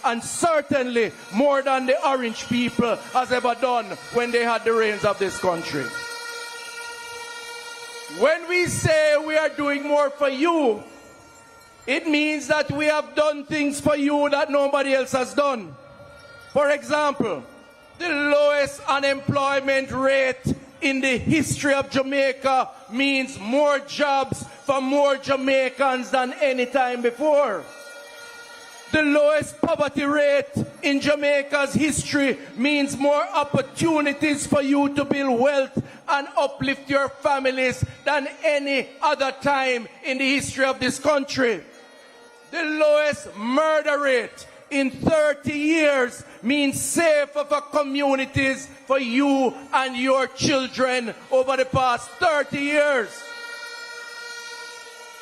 and certainly more than the orange people has ever done when they had the reins of this country. When we say we are doing more for you, it means that we have done things for you that nobody else has done. For example, the lowest unemployment rate in the history of Jamaica means more jobs for more Jamaicans than any time before. The lowest poverty rate in Jamaica's history means more opportunities for you to build wealth and uplift your families than any other time in the history of this country. The lowest murder rate in 30 years means safer for communities for you and your children over the past 30 years.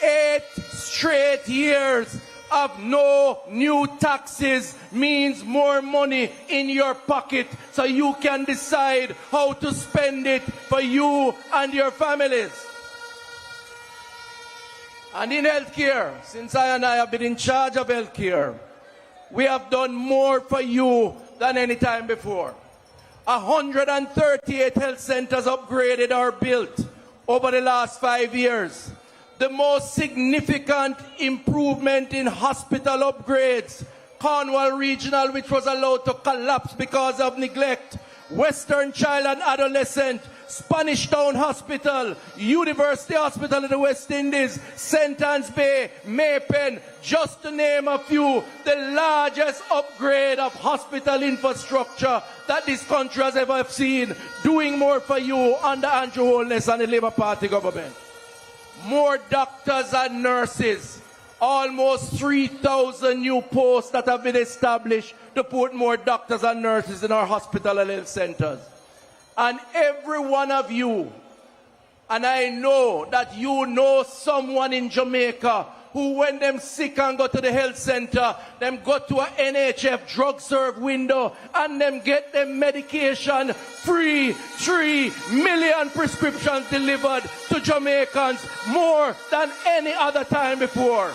8 straight years of no new taxes means more money in your pocket so you can decide how to spend it for you and your families. And in healthcare, since I have been in charge of healthcare, we have done more for you than any time before. 138 health centers upgraded or built over the last 5 years. The most significant improvement in hospital upgrades, Cornwall Regional, which was allowed to collapse because of neglect, Western Child and Adolescent, Spanish Town Hospital, University Hospital in the West Indies, St. Anne's Bay, Maypen, just to name a few, the largest upgrade of hospital infrastructure that this country has ever seen, doing more for you under Andrew Holiness and the Labour Party government. More doctors and nurses, almost 3,000 new posts that have been established to put more doctors and nurses in our hospital and health centers. And every one of you, and I know that you know someone in Jamaica who, when them sick and go to the health center, them go to a NHF drug serve window and them get them medication free. 3 million prescriptions delivered to Jamaicans, more than any other time before.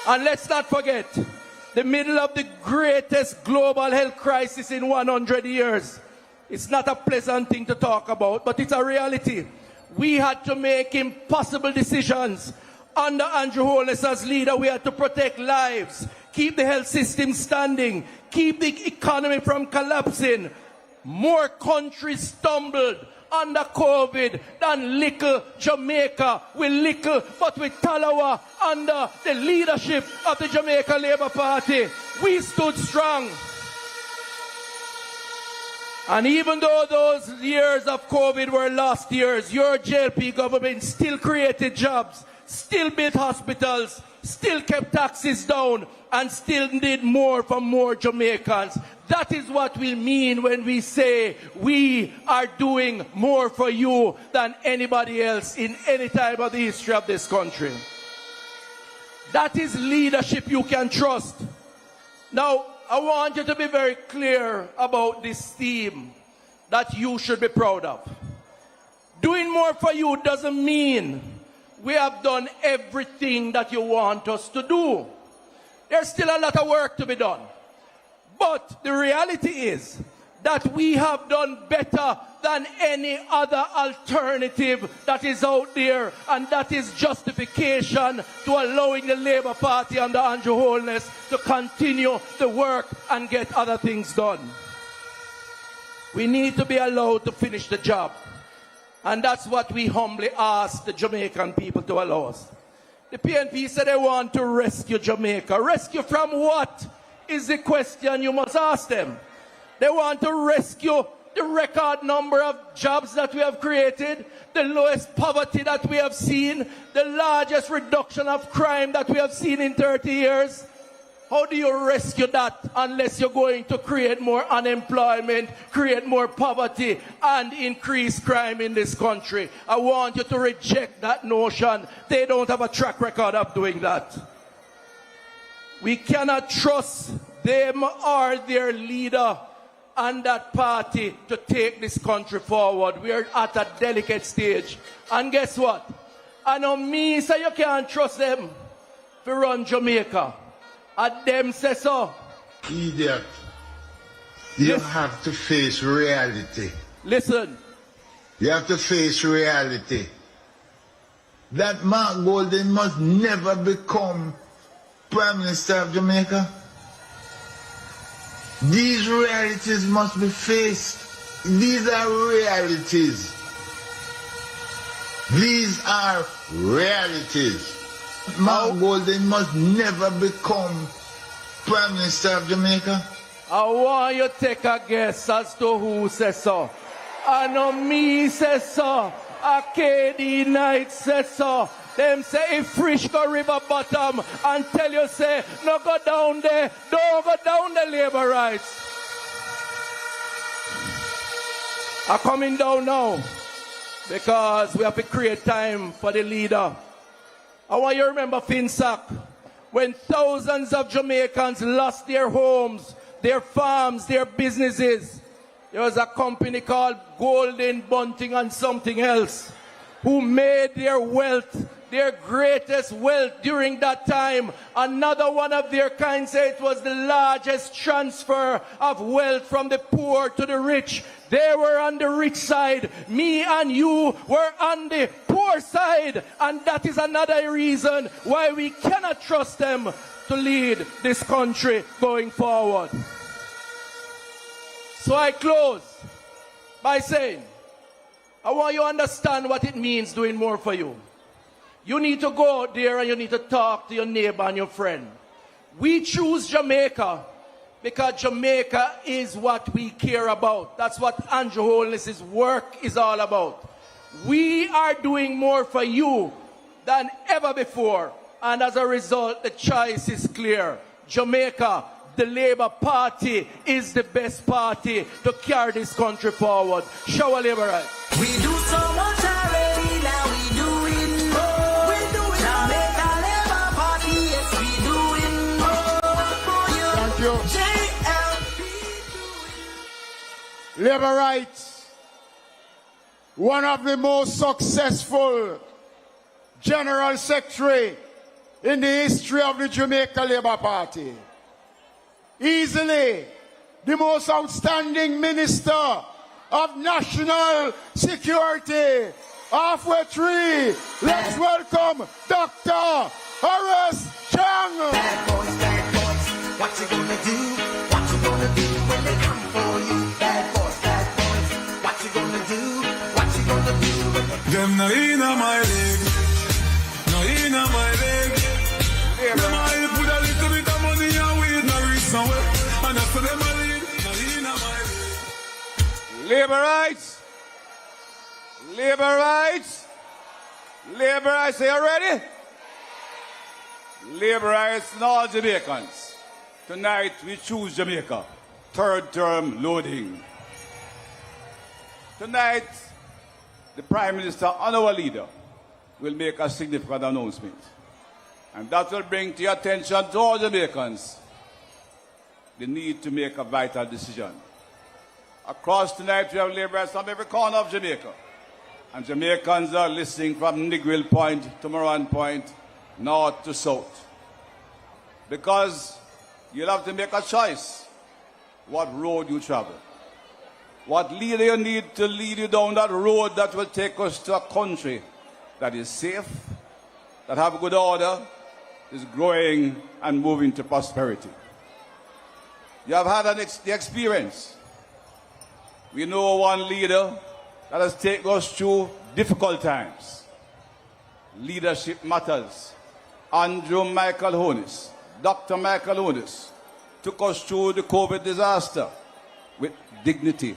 And let's not forget, the middle of the greatest global health crisis in 100 years. It's not a pleasant thing to talk about, but it's a reality. We had to make impossible decisions. Under Andrew Holiness as leader, we had to protect lives, keep the health system standing, keep the economy from collapsing. More countries stumbled under COVID than little Jamaica, with little but with Talawa under the leadership of the Jamaica Labour Party. We stood strong. And even though those years of COVID were lost years, your JLP government still created jobs, still built hospitals, still kept taxes down, and still did more for more Jamaicans. That is what we mean when we say we are doing more for you than anybody else in any time of the history of this country. That is leadership you can trust. Now, I want you to be very clear about this theme that you should be proud of. Doing more for you doesn't mean we have done everything that you want us to do. There's still a lot of work to be done. But the reality is that we have done better than any other alternative that is out there, and that is justification to allowing the Labour Party under Andrew Holiness to continue the work and get other things done. We need to be allowed to finish the job, and that's what we humbly ask the Jamaican people to allow us. The PNP said they want to rescue Jamaica. Rescue from what is the question you must ask them. They want to rescue the record number of jobs that we have created, the lowest poverty that we have seen, the largest reduction of crime that we have seen in 30 years. How do you rescue that unless you're going to create more unemployment, create more poverty, and increase crime in this country? I want you to reject that notion. They don't have a track record of doing that. We cannot trust them or their leader and that party to take this country forward. We are at a delicate stage. And guess what? I know me say you can't trust them. to run Jamaica. And them say so. Idiot. You have to face reality. Listen. You have to face reality. That Mark Golden must never become Prime Minister of Jamaica. These realities must be faced. These are realities. These are realities. Mark Golden must never become Prime Minister of Jamaica. I want you to take a guess as to who says so. I know me says so. A KD Knight says so. Them say if Frisch go river bottom and tell you say no go down there, don't go down the labor rights. I'm coming down now because we have to create time for the leader. I want you to remember Finsack, when thousands of Jamaicans lost their homes, their farms, their businesses. There was a company called Golden Bunting and something else who made their wealth, their greatest wealth during that time. Another one of their kind said it was the largest transfer of wealth from the poor to the rich. They were on the rich side. Me and you were on the poor side. And that is another reason why we cannot trust them to lead this country going forward. So I close by saying, I want you to understand what it means doing more for you. You need to go out there and you need to talk to your neighbor and your friend. We choose Jamaica because Jamaica is what we care about. That's what Andrew Holiness' work is all about. We are doing more for you than ever before. And as a result, the choice is clear. Jamaica, the Labour Party, is the best party to carry this country forward. Show our Labour rights. We do so much already, now we doing more. We doing Jamaica Labour Party, yes we doing more. Thank you. JLP doing. Labour rights, one of the most successful general secretary in the history of the Jamaica Labour Party. Easily the most outstanding minister of national security. Halfway through, let's welcome Dr. Horace Chang. Bad boys, what you gonna do? What you gonna do when they come for you? Bad boys, what you gonna do? What you gonna do when they Them no inna my leg, no inna my leg. Them I put a little bit of money and weed no reach somewhere. And after them I lead, no inna my leg. Labour rights. Labour rights. Labour rights, are you ready? Labour rights and all Jamaicans. Tonight we choose Jamaica. Third term loading. Tonight, the Prime Minister and our leader will make a significant announcement. And that will bring to your attention to all Jamaicans the need to make a vital decision. Across tonight, we have labourers from every corner of Jamaica. And Jamaicans are listening from Negril Point to Moran Point, north to south. Because you'll have to make a choice what road you travel. What leader you need to lead you down that road that will take us to a country that is safe, that have good order, is growing and moving to prosperity. You have had the experience. We know one leader that has taken us through difficult times. Leadership matters. Andrew Michael Holiness, Dr. Michael Holiness, took us through the COVID disaster with dignity,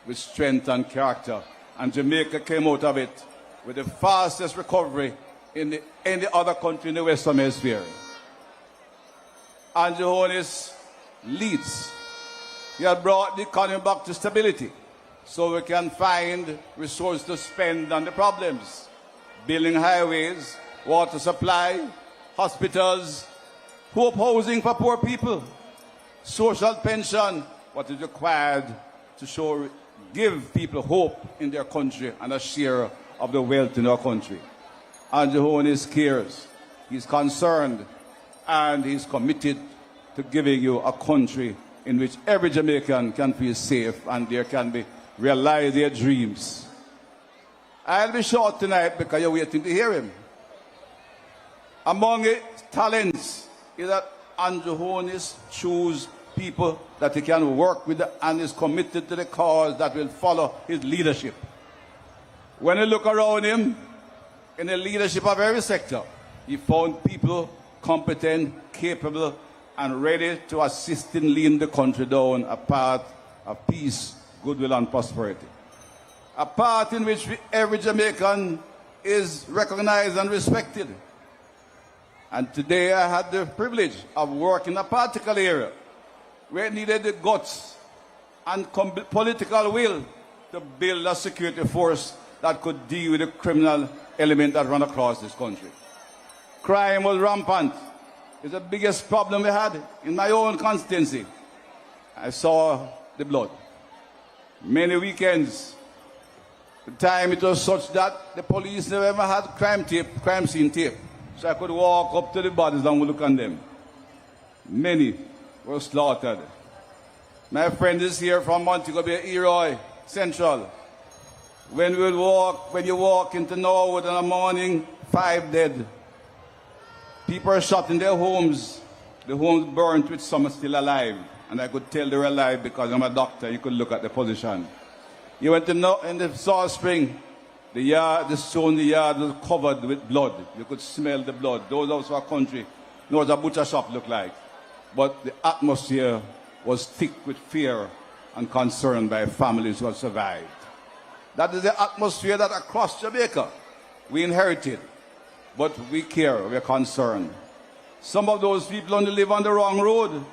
with strength and character. And Jamaica came out of it with the fastest recovery in any other country in the Western Hemisphere. Andrew Holiness leads. He has brought the economy back to stability so we can find resources to spend on the problems. Building highways, water supply, hospitals, hope housing for poor people, social pension, what is required to give people hope in their country and a share of the wealth in our country. Andrew Holiness cares. He's concerned And he's committed to giving you a country in which every Jamaican can feel safe and there can be realize their dreams. I'll be short tonight because you're waiting to hear him. Among his talents is that Andrew Holiness choose people that he can work with and is committed to the cause that will follow his leadership. When you look around him, in the leadership of every sector, he found people competent, capable, and ready to assist in leading the country down a path of peace, goodwill, and prosperity. A path in which every Jamaican is recognized and respected. And today I had the privilege of working in a particular area where it needed the guts and political will to build a security force that could deal with the criminal element that run across this country. Crime was rampant. It's the biggest problem we had in my own constituency. I saw the blood. Many weekends, the time it was such that the police never ever had crime scene tape. So I could walk up to the bodies and look on them. Many were slaughtered. My friend is here from Montego Bay, Eroy, Central. When you walk into Norwood in the morning, 5 dead. People are shot in their homes. The homes burnt with some still alive. And I could tell they were alive because I'm a doctor. You could look at the position. You went in the Salt Spring, the stone in the yard was covered with blood. You could smell the blood. Those of our country know what a butcher shop looked like. But the atmosphere was thick with fear and concern by families who had survived. That is the atmosphere that across Jamaica we inherited. But we care, we're concerned. Some of those people only live on the wrong road.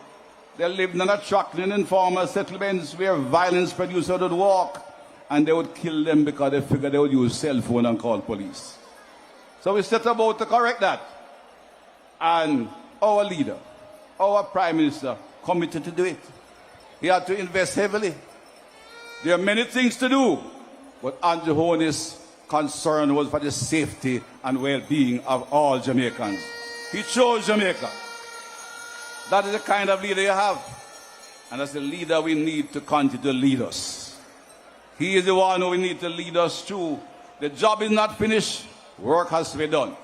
They lived in attracting informal settlements where violence producers would walk and they would kill them because they figured they would use cell phone and call police. So we set about to correct that. And our leader, our Prime Minister, committed to do it. He had to invest heavily. There are many things to do, but Andrew Holiness' concern was for the safety and well-being of all Jamaicans. He chose Jamaica. That is the kind of leader you have. And that's the leader we need to continue to lead us. He is the one who we need to lead us through. The job is not finished. Work has to be done.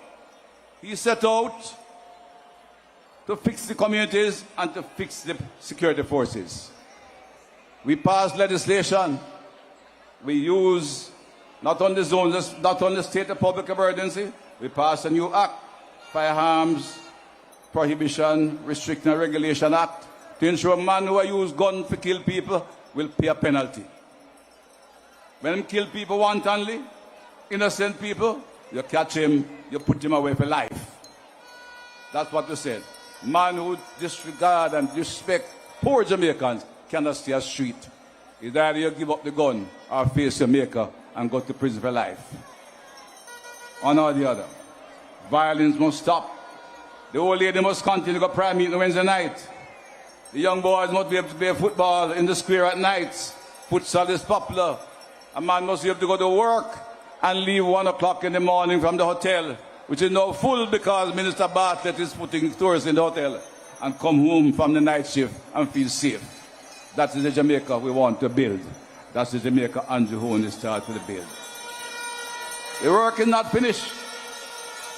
He set out to fix the communities and to fix the security forces. We passed legislation. We use not only zones, not only state of public emergency. We passed a new act, Firearms Prohibition, Restriction and Regulation Act, to ensure men who use guns to kill people will pay a penalty. When him kill people wantonly, innocent people, you catch him, you put him away for life. That's what we said. Man who disregard and disrespect poor Jamaicans cannot stay on the street. It's either you give up the gun or face your maker and go to prison for life. One or the other. Violence must stop. The old lady must continue to go prayer meeting Wednesday night. The young boys must be able to play football in the square at nights. Futsal is popular. A man must be able to go to work and leave 1 o'clock in the morning from the hotel, which is now full because Minister Bartlett is putting tourists in the hotel, and come home from the night shift and feel safe. That is the Jamaica we want to build. That's the Jamaica Andrew Holiness started to build. The work is not finished.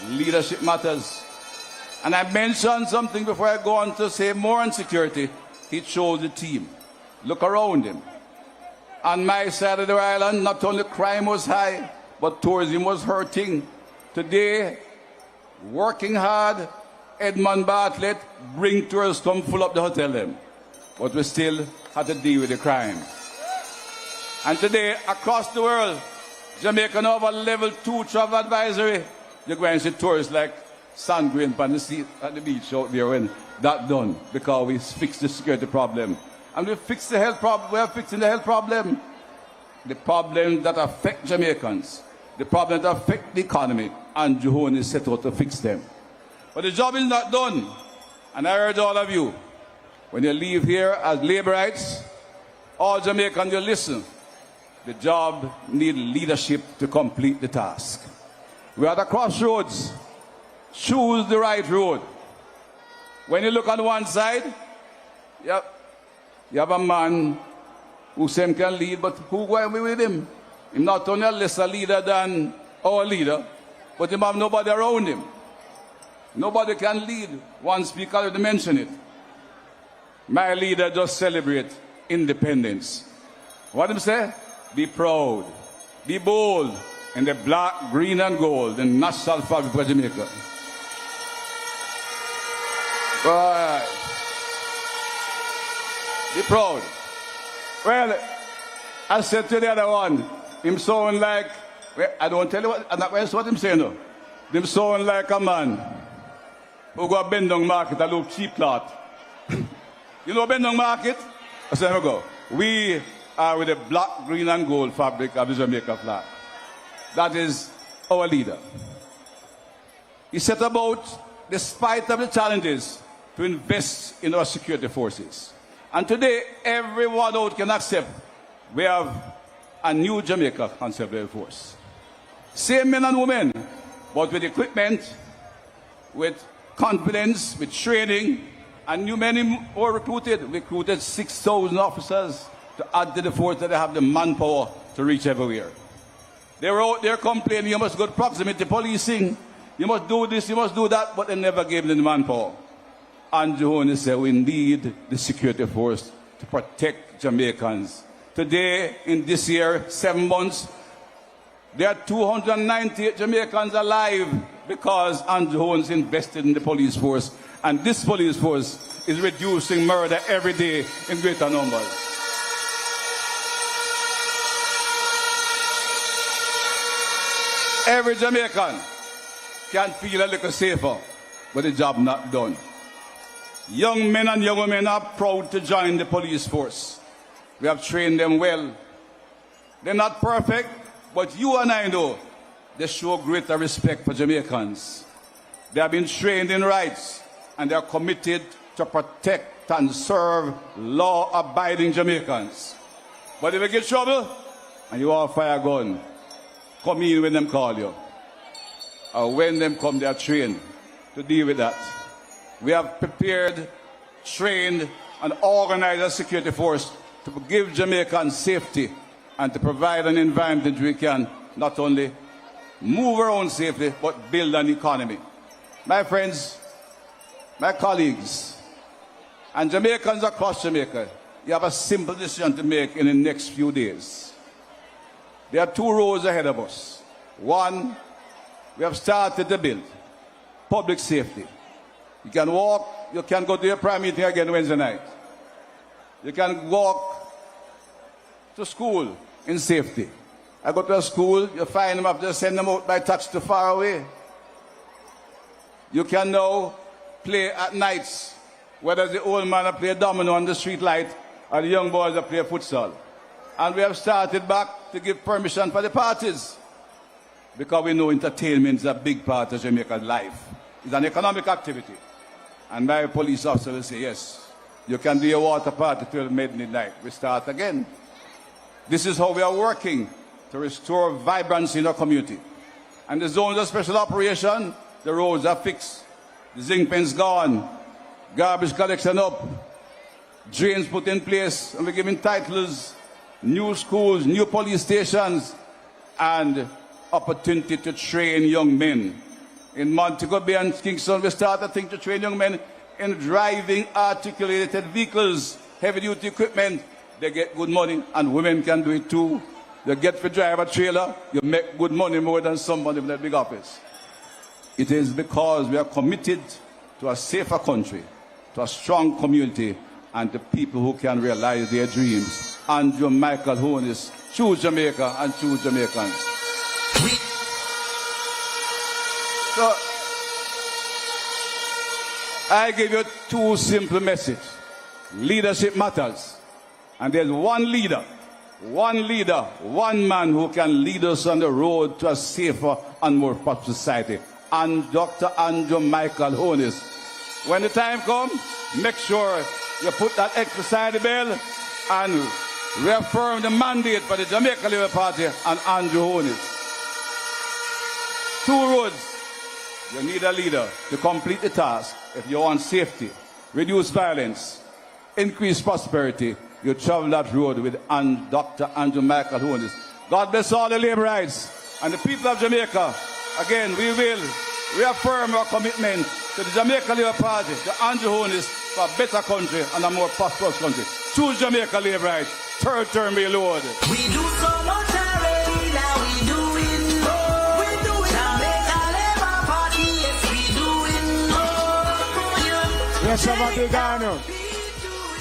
Leadership matters. And I mentioned something before I go on to say more on security. He chose the team. Look around him. On my side of the island, not only crime was high, but tourism was hurting. Today, working hard, Edmund Bartlett bring tourists come full up the hotel them. But we still had to deal with the crime. And today, across the world, Jamaica now have a level 2 travel advisory. You go and see tourists like sand grain on the sea at the beach out there when that done, because we fixed the security problem. And we fixed the health problem. We are fixing the health problem. The problem that affect Jamaicans, the problem that affect the economy, and Johon is set out to fix them. But the job is not done. And I urge all of you, when you leave here as laborites, all Jamaicans, you listen. The job needs leadership to complete the task. We are at a crossroads. Choose the right road. When you look on one side, you have a man who same can lead, but who going with him? He's not only a lesser leader than our leader, but he have nobody around him. Nobody can lead. One speaker already mentioned it. My leader just celebrate independence. What did he say? Be proud, be bold in the black, green, and gold, the national fabric of Jamaica. Right. Be proud. Well, I said to the other one, him sound like, well, I don't tell you what, I'm not going to say what him saying though. Him sound like a man who go to Bendong Market and look cheap cloth. You know Bendong Market? I said, here we go. We are with the black, green, and gold fabric of the Jamaica flag. That is our leader. He set about, despite of the challenges, to invest in our security forces. And today, everyone out can accept we have a new Jamaica Conservative Force. Same men and women, but with equipment, with confidence, with training, and new men were recruited. We recruited 6,000 officers to add to the force that they have the manpower to reach everywhere. They were out there complaining, you must go to proximity policing, you must do this, you must do that, but they never gave them the manpower. And Holiness said, we need the security force to protect Jamaicans. Today, in this year, 7 months, there are 298 Jamaicans alive because Andrew Holmes invested in the police force. And this police force is reducing murder every day in greater numbers. Every Jamaican can feel a little safer, but the job not done. Young men and young women are proud to join the police force. We have trained them well. They're not perfect, but you and I know they show greater respect for Jamaicans. They have been trained in rights, and they are committed to protect and serve law-abiding Jamaicans. But if you get trouble, and you have a fire gun, come in when them call you. Or when them come, they are trained to deal with that. We have prepared, trained, and organized a security force to give Jamaicans safety and to provide an environment that we can not only move our own safely, but build an economy. My friends, my colleagues, and Jamaicans across Jamaica, you have a simple decision to make in the next few days. There are 2 roads ahead of us. One, we have started to build public safety. You can walk, you can go to your prayer meeting again Wednesday night. You can walk to school in safety. I go to a school, you find them up there, send them out by taxi to far away. You can now play at nights, whether the old man play domino on the street light or the young boys that play futsal. And we have started back to give permission for the parties, because we know entertainment is a big part of Jamaica's life. It's an economic activity. And my police officer will say, yes, you can do a water party till midnight. We start again. This is how we are working to restore vibrancy in our community. And the zones of special operation, the roads are fixed. The zinc pens gone. Garbage collection up. Drains put in place. And we're giving titles, new schools, new police stations, and opportunity to train young men. In Montego Bay and Kingston, we started to train young men in driving articulated vehicles, heavy-duty equipment. They get good money, and women can do it too. They get to drive a trailer, you make good money more than somebody in that big office. It is because we are committed to a safer country, to a strong community, and to people who can realize their dreams. Andrew Michael Holiness, choose Jamaica and choose Jamaicans. So, I give you 2 simple messages. Leadership matters. And there's one leader, one man who can lead us on the road to a safer and more prosperous society. And Dr. Andrew Michael Holiness. When the time comes, make sure you put that X beside the bell and reaffirm the mandate for the Jamaica Labour Party and Andrew Holiness. 2 roads. You need a leader to complete the task. If you want safety, reduce violence, increase prosperity, you travel that road with Dr. Andrew Michael Holiness. God bless all the laborites and the people of Jamaica. Again, we will reaffirm our commitment to the Jamaica Labour Party, to Andrew Holiness, for a better country and a more prosperous country. Choose Jamaica Laborites. Third term, my Lord. We do so much already, now we doing more. We doing Jamaica Labour Party, yes, we doing more. Let's have a big honor.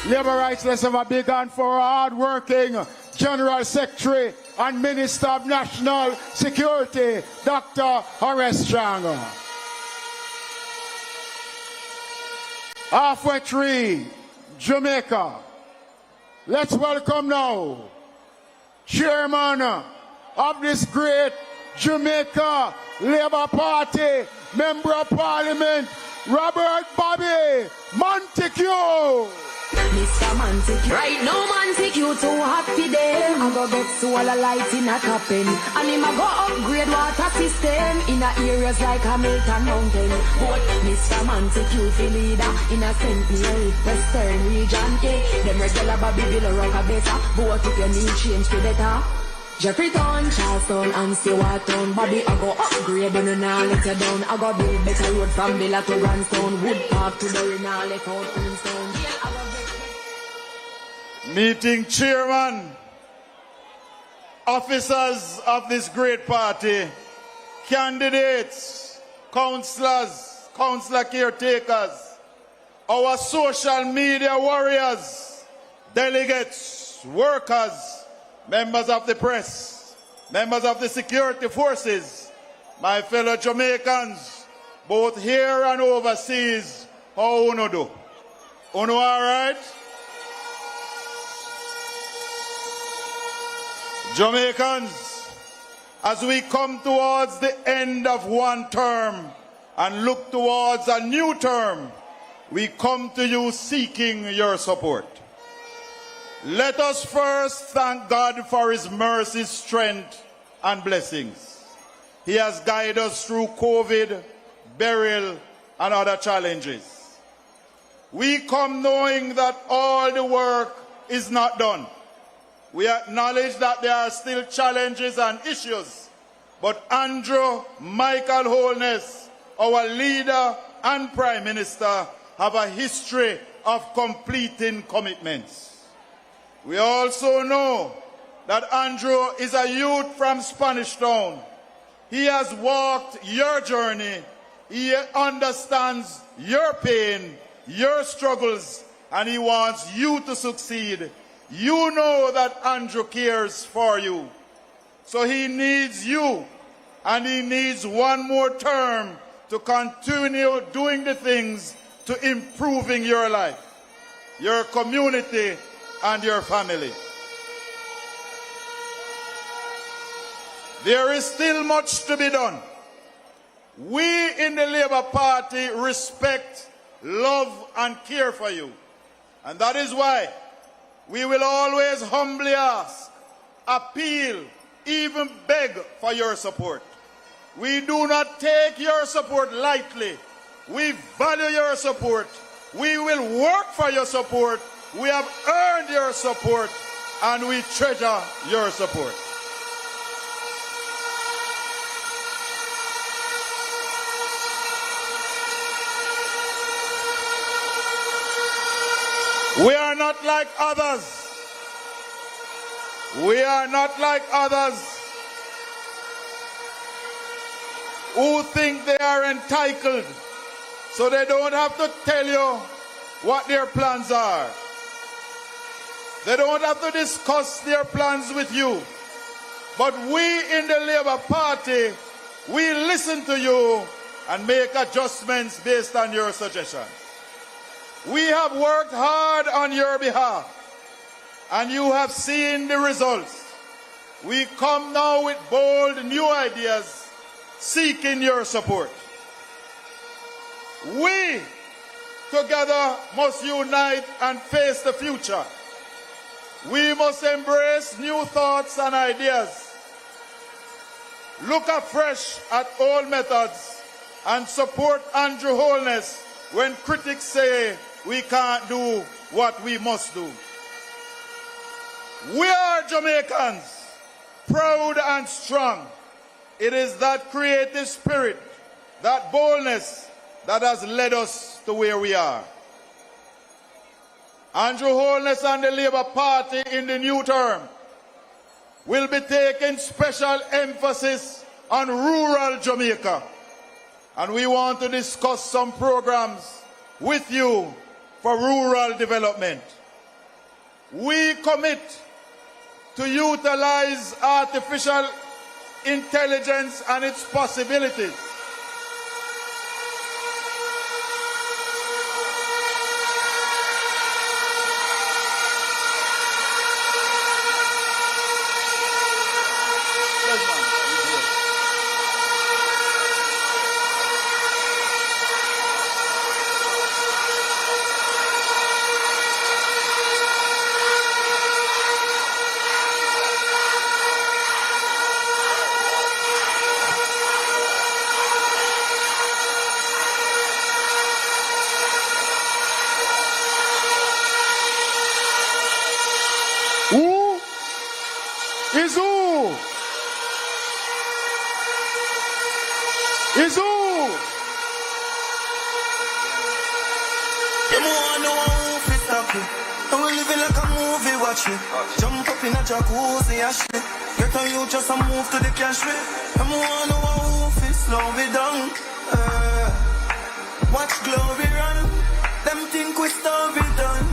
Labour rights, let's have a big hand for our hard-working General Secretary and Minister of National Security, Dr. Horace Strang. Halfway tree, Jamaica. Let's welcome now Chairman of this great Jamaica Labour Party, Member of Parliament, Robert Bobby Montague. Mr. Montague. Right now, Montague too happy there. I go get solar light in a tapping. And him a go upgrade water system in a areas like Hamilton Mountain. But Mr. Montague feel leader in a St. Mary, Western region. Yeah, them regular Bobby Villa rock a better. But if you need change to better. Jeffreytown, Charlestown and Stewartown. Bobby, I go upgrade and now let you down. I go build better road from Villa to Grandstone. Wood Park to Derry, now let out Queenstown. Yeah, I go Meeting chairman, officers of this great party, candidates, councillors, councillor caretakers, our social media warriors, delegates, workers, members of the press, members of the security forces, my fellow Jamaicans, both here and overseas, how uno do? Uno all right? Jamaicans, as we come towards the end of one term and look towards a new term, we come to you seeking your support. Let us first thank God for His mercy, strength, and blessings. He has guided us through COVID, burial, and other challenges. We come knowing that all the work is not done. We acknowledge that there are still challenges and issues, but Andrew Michael Holiness, our leader and Prime Minister, have a history of completing commitments. We also know that Andrew is a youth from Spanish Town. He has walked your journey. He understands your pain, your struggles, and he wants you to succeed. You know that Andrew cares for you. So he needs you, and he needs one more term to continue doing the things to improving your life, your community, and your family. There is still much to be done. We in the Labour Party respect, love, and care for you. And that is why we will always humbly ask, appeal, even beg for your support. We do not take your support lightly. We value your support. We will work for your support. We have earned your support, and we treasure your support. We are not like others. We are not like others who think they are entitled, so they don't have to tell you what their plans are. They don't have to discuss their plans with you. But we in the Labour Party, we listen to you and make adjustments based on your suggestions. We have worked hard on your behalf, and you have seen the results. We come now with bold new ideas, seeking your support. We together must unite and face the future. We must embrace new thoughts and ideas. Look afresh at old methods and support Andrew Holiness when critics say we can't do what we must do. We are Jamaicans, proud and strong. It is that creative spirit, that boldness that has led us to where we are. Andrew Holiness and the Labour Party in the new term will be taking special emphasis on rural Jamaica. And we want to discuss some programs with you for rural development. We commit to utilize artificial intelligence and its possibilities is who? You wanna know how to stop it. And we living like a movie, watch it. Jump up in a jacuzzi, Ashley. Get on you just a move to the cash way. And we wanna know how to slow it down. Watch glory run. Them think we stop it done.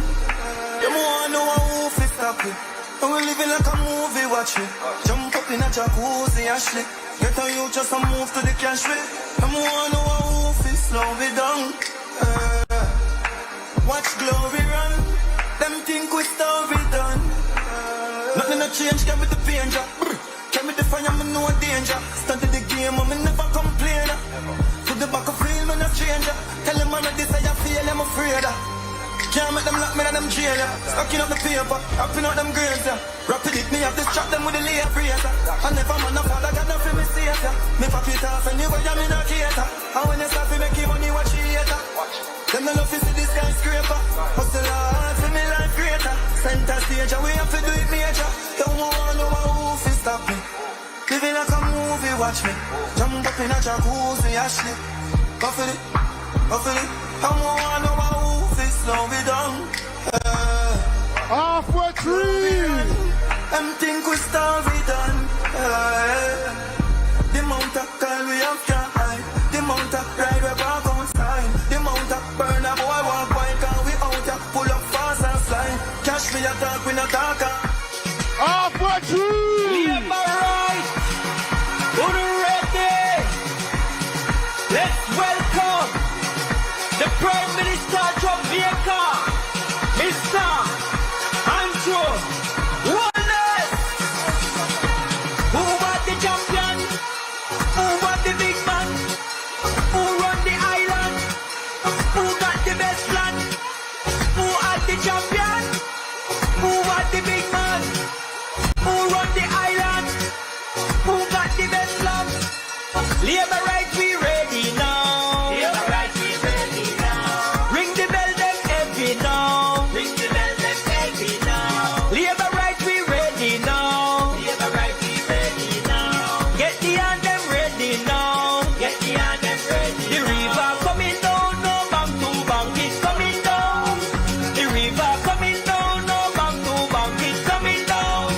You wanna know how to stop it. And we living like a movie, watch it. Jump up in a jacuzzi, Ashley. Get on you just a move to the cash way. And we wanna know how to slow it down. Watch glory run. Them think we story done. Nothing to change, get with the danger. Get with the fire, me no danger. Started the game, I'm never complain. To the back of field, man a stranger. Tell them man this I feel, I'm afraid. Can't make them lock me in them jail. Stocking up the paper, wrapping out them graves. Rapid it, me have to strap them with the layer razor. I never man a fall, I got nothing me say. Me pop it off and you go jam in a cater. And when you start to make your money, watch it later. Them no love to see this skyscraper. Hustle hard for me life greater. Center stage and we have to do it major. Don't want no one who stop me. Living like a movie, watch me. Jump up in a jacuzzi, Ashley. Go for it, go for it. Don't want no one who slow me down. Halfway tree. Them think we story done. The amount of call we have can't hide. The amount of ride we walk outside. The amount of burn a boy walk white and we out here pull up fast and slide. Cash me a talk, we not talk. Halfway tree. Live right. Who ready? Let's welcome the Prime Minister of Jamaica, Mr. Andrew Holiness. Who was the champion? Who was the big man? Who run the island? Who got the best plan? Who are the champion? Who was the big man? Who run the island? Who got the best plan? Labor right, we ready now. Labor right, we ready now. Ring the bell, them heavy now. Ring the bell, them heavy now. Labor right, we ready now. Labor right, we ready now. Get the hand them ready now. Get the hand them ready. The river coming down, no bank to bank, it's coming down. The river coming down, no bank to bank, it's coming down.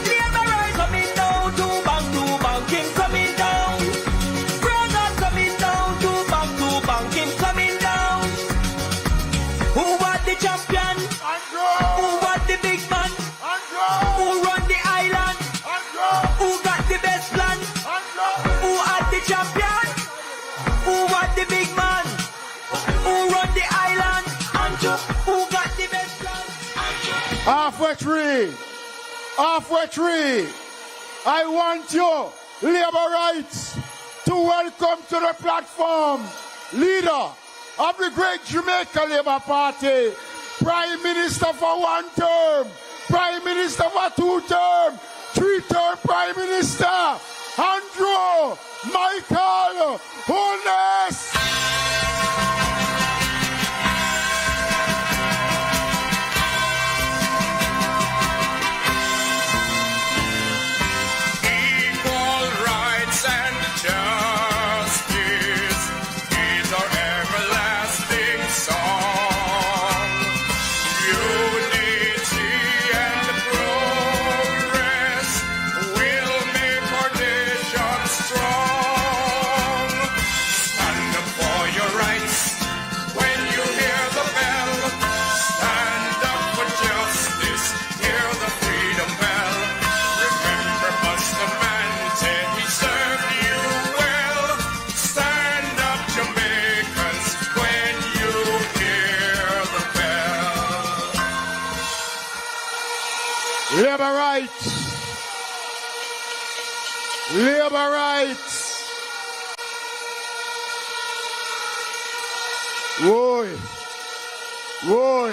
Labor right coming down, to bank, it's coming down. Brother coming down, to bank, it's coming down. Who was the champion? Who was the big man? Who run the island? Who got the best plan? Who are the champion? Who was the big man? Who run the island? Who got the best plan? Halfway tree. Halfway tree. I want you, labor rights, to welcome to the platform leader of the great Jamaica Labour Party, Prime Minister for 1 term, Prime Minister for 2 term, 3-term Prime Minister, Andrew Michael Holiness. Labor rights. Labor rights. Whoa. Whoa.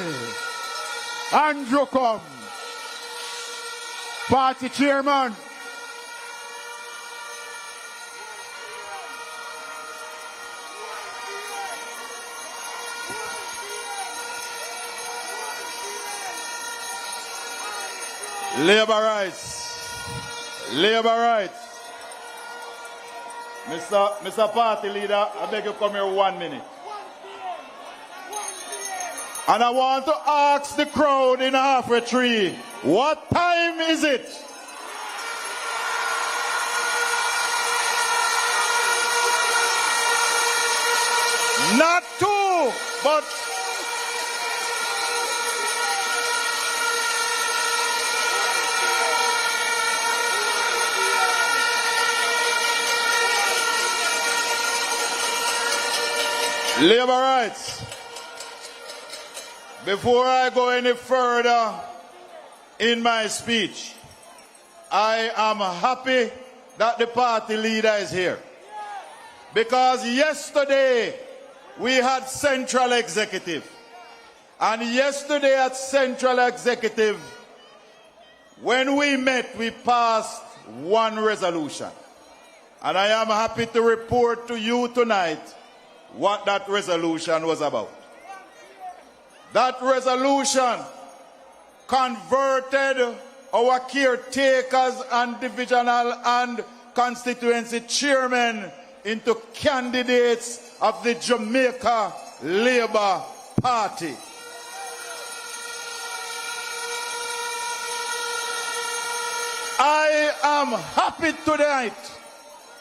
Andrew come. Party chairman. Labor rights. Labor rights. Mr. Party Leader, I beg you come here 1 minute. And I want to ask the crowd in halfway tree, what time is it? Not 2, but labor rights. Before I go any further in my speech, I am happy that the party leader is here. Because yesterday we had Central Executive. And yesterday at Central Executive, when we met, we passed one resolution. And I am happy to report to you tonight what that resolution was about. That resolution converted our caretakers and divisional and constituency chairmen into candidates of the Jamaica Labour Party. I am happy tonight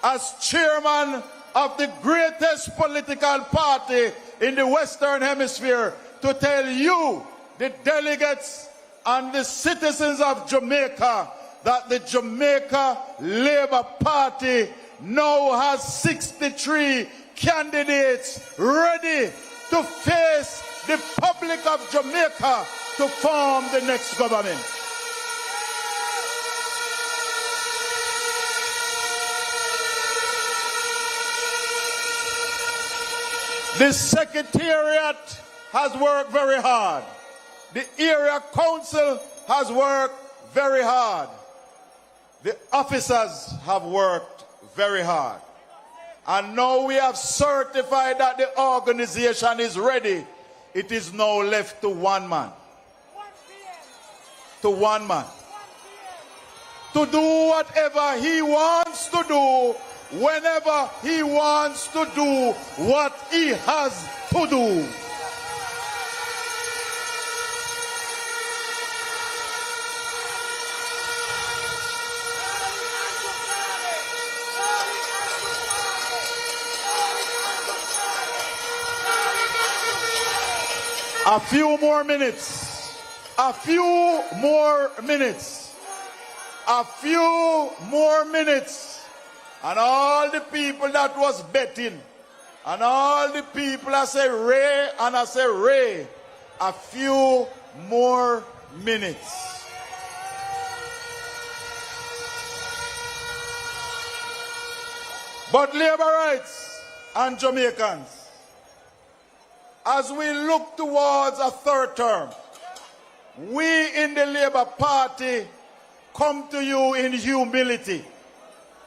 as chairman of the greatest political party in the Western Hemisphere to tell you, the delegates and the citizens of Jamaica, that the Jamaica Labour Party now has 63 candidates ready to face the public of Jamaica to form the next government. The Secretariat has worked very hard. The area council has worked very hard. The officers have worked very hard. And now we have certified that the organization is ready. It is now left to one man. To one man. To do whatever he wants to do, whenever he wants to do what he has to do. A few more minutes. A few more minutes. A few more minutes. And all the people that was betting, and all the people that say Ray, and I say Ray, a few more minutes. But labor rights and Jamaicans, as we look towards a third term, we in the Labour Party come to you in humility.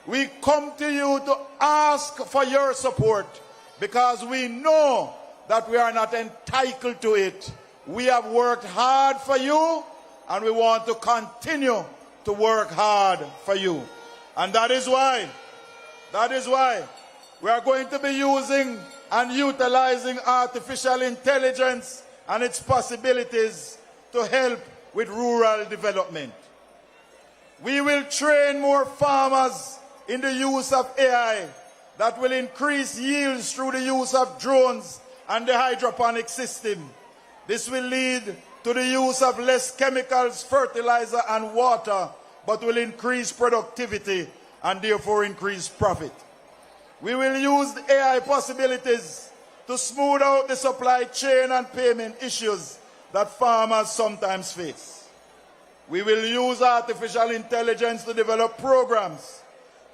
We come to you to ask for your support because we know that we are not entitled to it. We have worked hard for you and we want to continue to work hard for you. And that is why we are going to be using and utilizing artificial intelligence and its possibilities to help with rural development. We will train more farmers in the use of AI that will increase yields through the use of drones and the hydroponic system. This will lead to the use of less chemicals, fertilizer and water, but will increase productivity and therefore increase profit. We will use the AI possibilities to smooth out the supply chain and payment issues that farmers sometimes face. We will use artificial intelligence to develop programs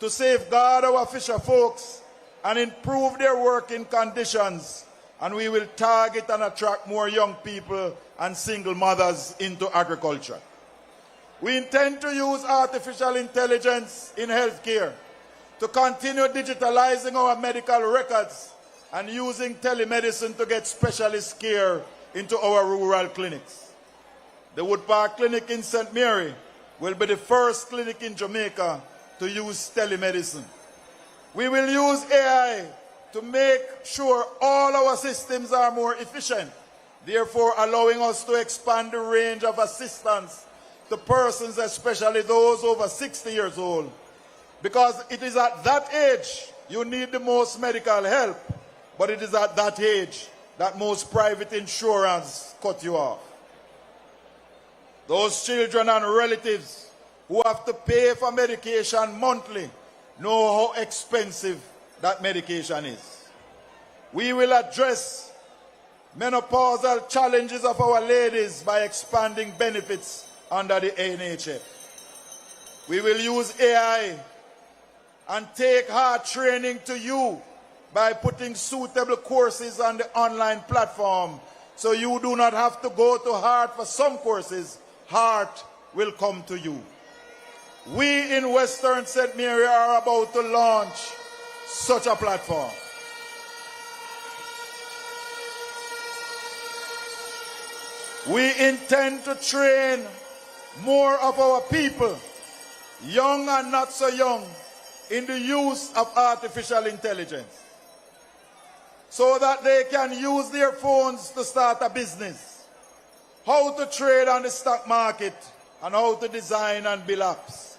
to safeguard our fisher folks and improve their working conditions. And we will target and attract more young people and single mothers into agriculture. We intend to use artificial intelligence in healthcare to continue digitalizing our medical records and using telemedicine to get specialist care into our rural clinics. The Wood Park Clinic in St. Mary will be the first clinic in Jamaica to use telemedicine. We will use AI to make sure all our systems are more efficient, therefore allowing us to expand the range of assistance to persons, especially those over 60 years old. Because it is at that age you need the most medical help, but it is at that age that most private insurance cut you off. Those children and relatives who have to pay for medication monthly know how expensive that medication is. We will address menopausal challenges of our ladies by expanding benefits under the NHF. We will use AI and take hard training to you by putting suitable courses on the online platform, so you do not have to go to Heart for some courses. Heart will come to you. We in Western St. Mary are about to launch such a platform. We intend to train more of our people, young and not so young, in the use of artificial intelligence, so that they can use their phones to start a business, how to trade on the stock market, and how to design and build apps.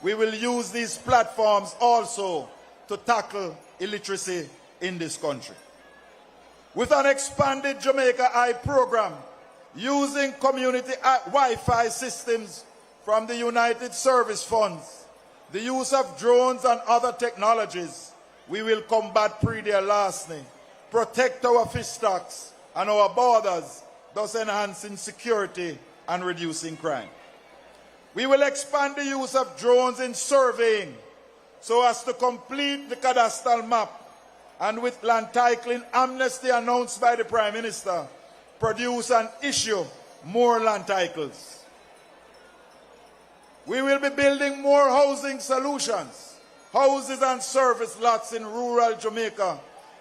We will use these platforms also to tackle illiteracy in this country. With an expanded Jamaica Eye program, using community Wi-Fi systems from the United Service Funds, the use of drones and other technologies, we will combat pre-deal larceny, protect our fish stocks and our borders, thus enhancing security and reducing crime. We will expand the use of drones in surveying so as to complete the cadastral map, and with land titling amnesty announced by the Prime Minister, produce and issue more land titles. We will be building more housing solutions, houses and service lots in rural Jamaica,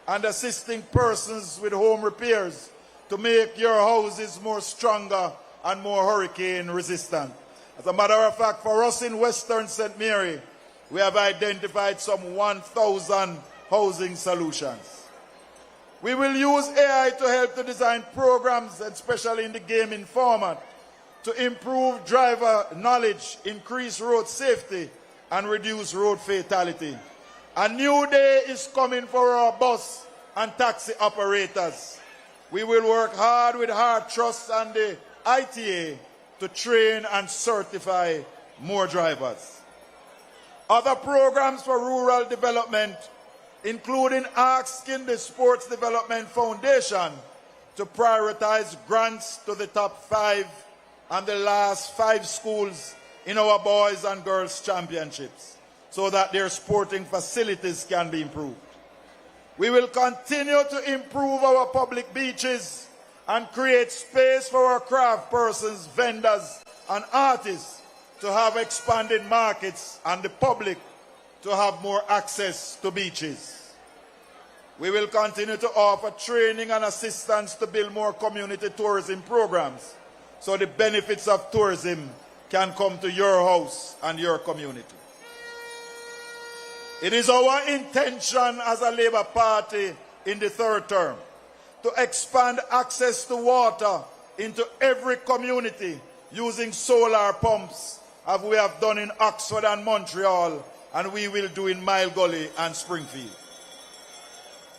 and assisting persons with home repairs to make your houses more stronger and more hurricane resistant. As a matter of fact, for us in Western St. Mary, we have identified some 1,000 housing solutions. We will use AI to help to design programs, especially in the gaming format, to improve driver knowledge, increase road safety, and reduce road fatality. A new day is coming for our bus and taxi operators. We will work hard with Heart Trust and the ITA to train and certify more drivers. Other programs for rural development, including asking the Sports Development Foundation to prioritize grants to the top 5 and the last 5 schools in our boys and girls championships, so that their sporting facilities can be improved. We will continue to improve our public beaches and create space for our craft persons, vendors, and artists to have expanded markets and the public to have more access to beaches. We will continue to offer training and assistance to build more community tourism programs, so the benefits of tourism can come to your house and your community. It is our intention as a Labour Party in the 3rd term to expand access to water into every community using solar pumps, as we have done in Oxford and Montreal, and we will do in Mile Gully and Springfield.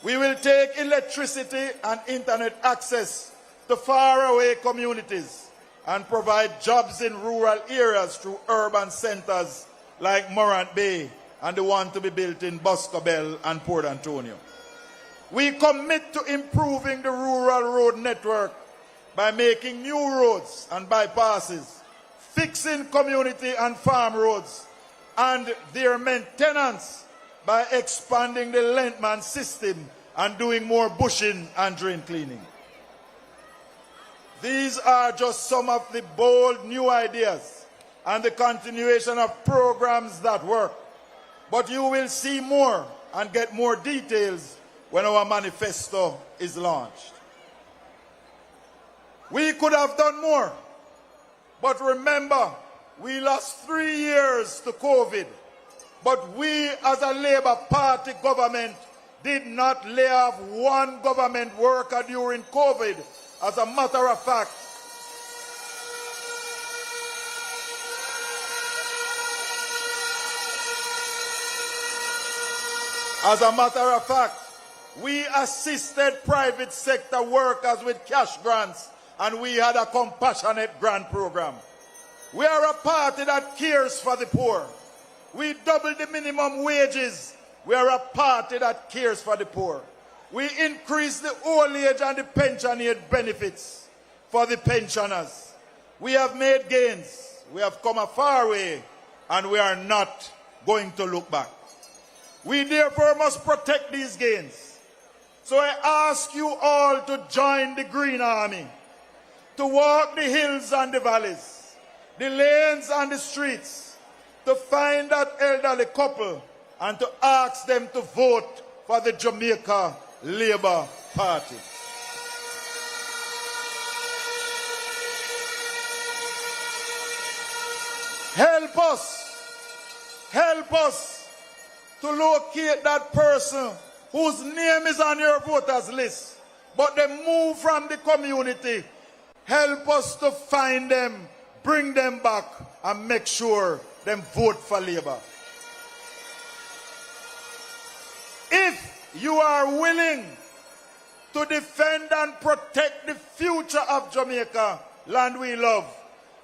We will take electricity and internet access to faraway communities and provide jobs in rural areas through urban centers like Morant Bay and the one to be built in Boscobel and Port Antonio. We commit to improving the rural road network by making new roads and bypasses fixing community and farm roads, and their maintenance by expanding the Lentman system and doing more bushing and drain cleaning. These are just some of the bold new ideas and the continuation of programs that work. But you will see more and get more details when our manifesto is launched. We could have done more, but remember, we lost 3 years to COVID. But we as a Labour Party government did not lay off one government worker during COVID. As a matter of fact, we assisted private sector workers with cash grants, and we had a compassionate grant program. We are a party that cares for the poor. We doubled the minimum wages. We are a party that cares for the poor. We increased the old age and the pension aid benefits for the pensioners. We have made gains. We have come a far way, and we are not going to look back. We therefore must protect these gains. So I ask you all to join the Green Army, to walk the hills and the valleys, the lanes and the streets, to find that elderly couple and to ask them to vote for the Jamaica Labour Party. Help us to locate that person whose name is on your voters list, but they move from the community. Help us to find them, bring them back, and make sure them vote for Labour. If you are willing to defend and protect the future of Jamaica, land we love,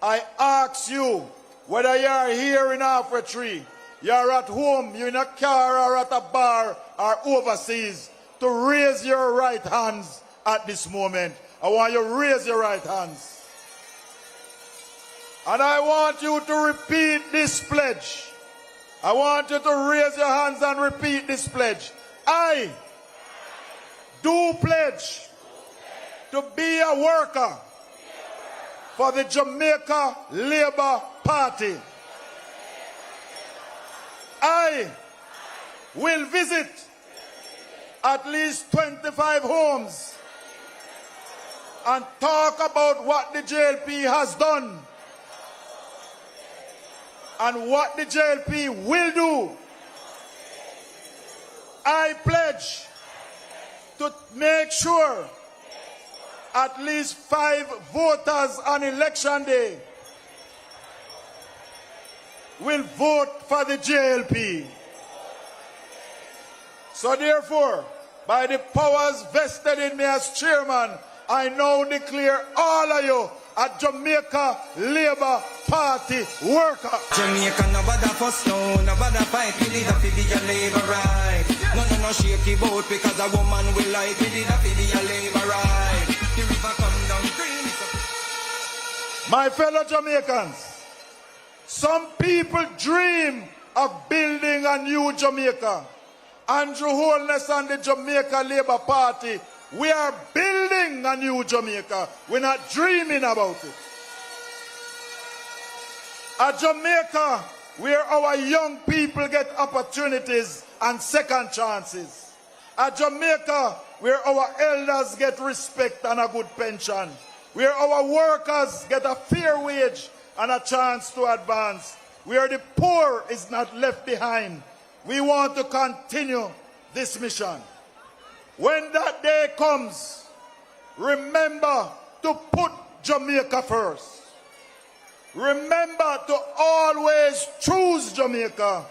I ask you, whether you are here in Halfway Tree, you are at home, you're in a car or at a bar or overseas, to raise your right hands at this moment. I want you to raise your right hands. And I want you to repeat this pledge. I want you to raise your hands and repeat this pledge. I do pledge to be a worker for the Jamaica Labour Party. I will visit at least 25 homes and talk about what the JLP has done and what the JLP will do. I pledge to make sure at least 5 voters on election day will vote for the JLP. So therefore, by the powers vested in me as chairman, I now declare all of you a Jamaica Labour Party worker. Jamaica no bother fuss no, no bother fight. We did a fi be a Labour right. No shaky boat because a woman will like. We did a fi be a Labour right. The river come down green. My fellow Jamaicans, some people dream of building a new Jamaica. Andrew Holiness and the Jamaica Labour Party, we are building a new Jamaica. We're not dreaming about it. A Jamaica where our young people get opportunities and second chances. A Jamaica where our elders get respect and a good pension. Where our workers get a fair wage and a chance to advance. Where the poor is not left behind. We want to continue this mission. When that day comes, remember to put Jamaica first. Remember to always choose Jamaica.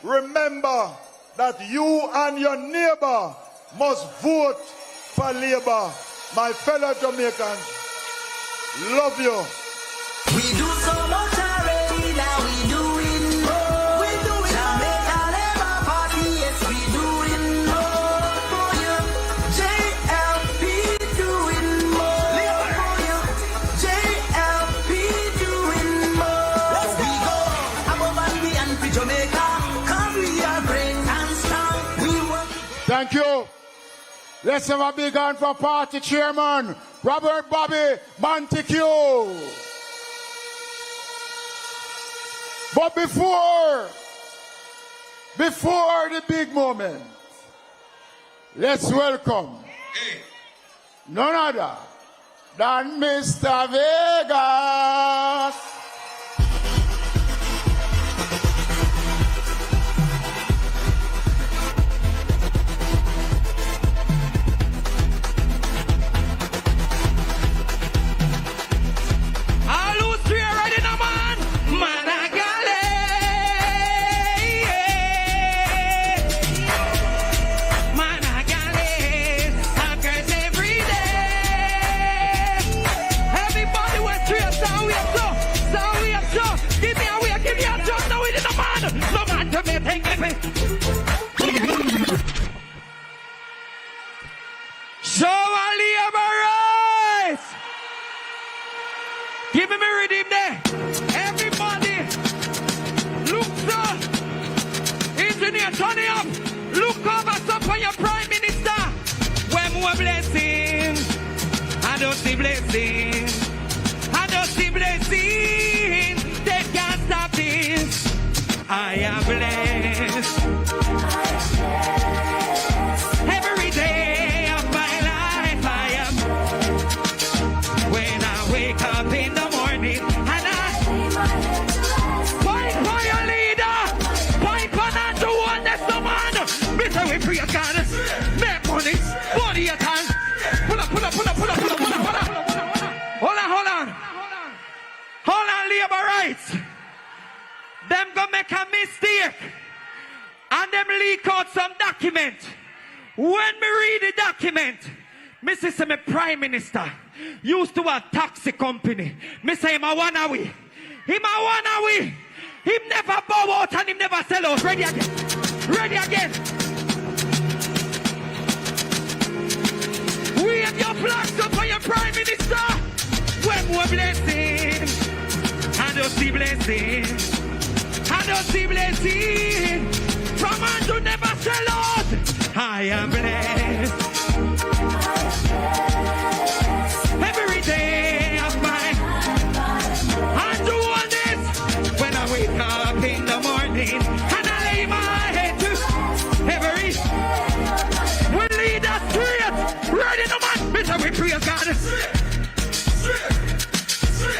Remember that you and your neighbor must vote for Labour. My fellow Jamaicans, love you. We do so much already, now we doing more. We doing Jamaica Labour Party, yes we doing more for you. JLP doing more for you. JLP doing more. Thank you. Let's have a big hand for party chairman, Robert Bobby Montague. But before the big moment, let's welcome none other than Mr. Vegas. Show Ali Abarais! Give me my rhythm there. Everybody, look sir. Engineer, turn it up. Look over some for your Prime Minister. When more blessing, I don't see blessing. I don't see blessing. They can't stop this. I am blessed. Every day of my life I am. When I wake up in the morning and I point for your leader, point for not to one that's the man. Mr. We pray God, make money, body at hand. Pull up. Hold on, labor rights. Them go make a mistake and them leak out some document. When me read the document, me say my Prime Minister used to a taxi company. Me say him a one away. Him a one away. Him never bow out and him never sell out. Ready again. Ready again. Wave your flags up for your Prime Minister. When more blessing, I don't see blessing. I don't see blessing. From man to never sell out. I am blessed. Every day of my I do all this when I wake up in the morning and I lay my head to every we lead us straight. Ready no man, Mr. We pray God.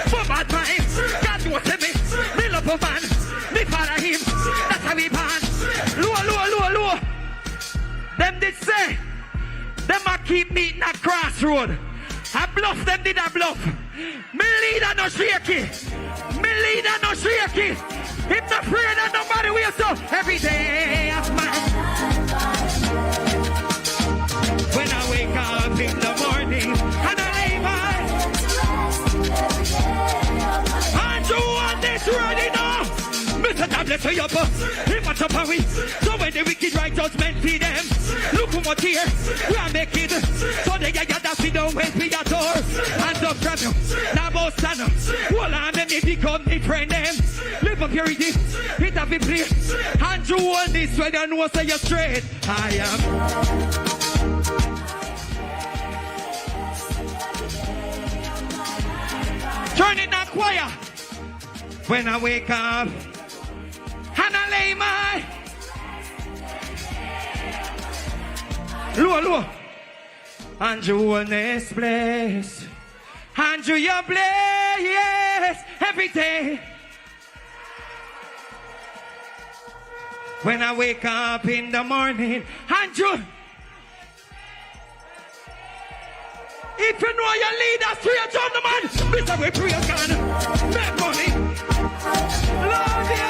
For bad minds, God knows me. Me love a man. Me follow him, that's how we born. Low. Them did say, them a keep meeting at crossroad. I bluff, them did a bluff. Me leader no shaky. Him not afraid that nobody will so. Every day of my when I wake up in the morning and I lay my and do all this ready now. Mr. Tablet for your boss, him what's up and we. So when the wicked right judgment feed them, look who much here, we are making. So they get that feed don't wait for your door. Hands up from you, now both stand up. Well, I'm me become me friend them. Live up purity, hit up in play. And you all this when you know say you're straight. I am. Turn it now choir. When I wake up and I lay my low and you in this place and you your place every day. When I wake up in the morning and you if you know your leaders to your gentleman, Mr. We pray God, make money. Love you.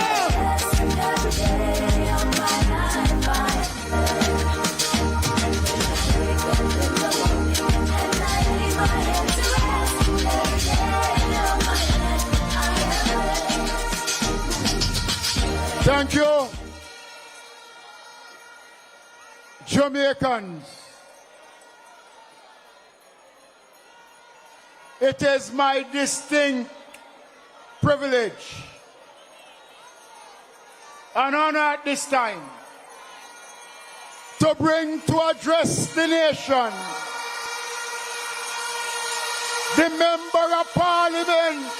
Thank you, Jamaicans. It is my distinct privilege and honor at this time to bring to address the nation the Member of Parliament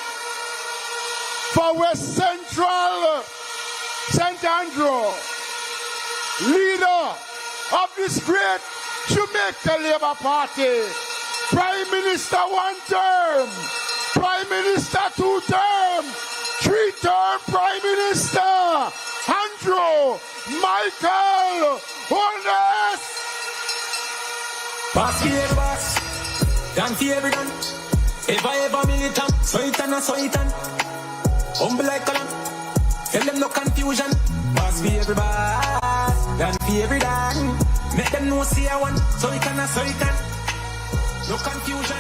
for West Central, St. Andrew, leader of this great Jamaica Labour Party, Prime Minister 1 term, Prime Minister 2 term, 3 term Prime Minister, Andrew Michael Holiness. Boss here, boss. Done for every gun. Ever militant. So it and humble like a lamb. Tell them no confusion. Boss for every boss. Done for every done. Make them know see I want. So it and no confusion.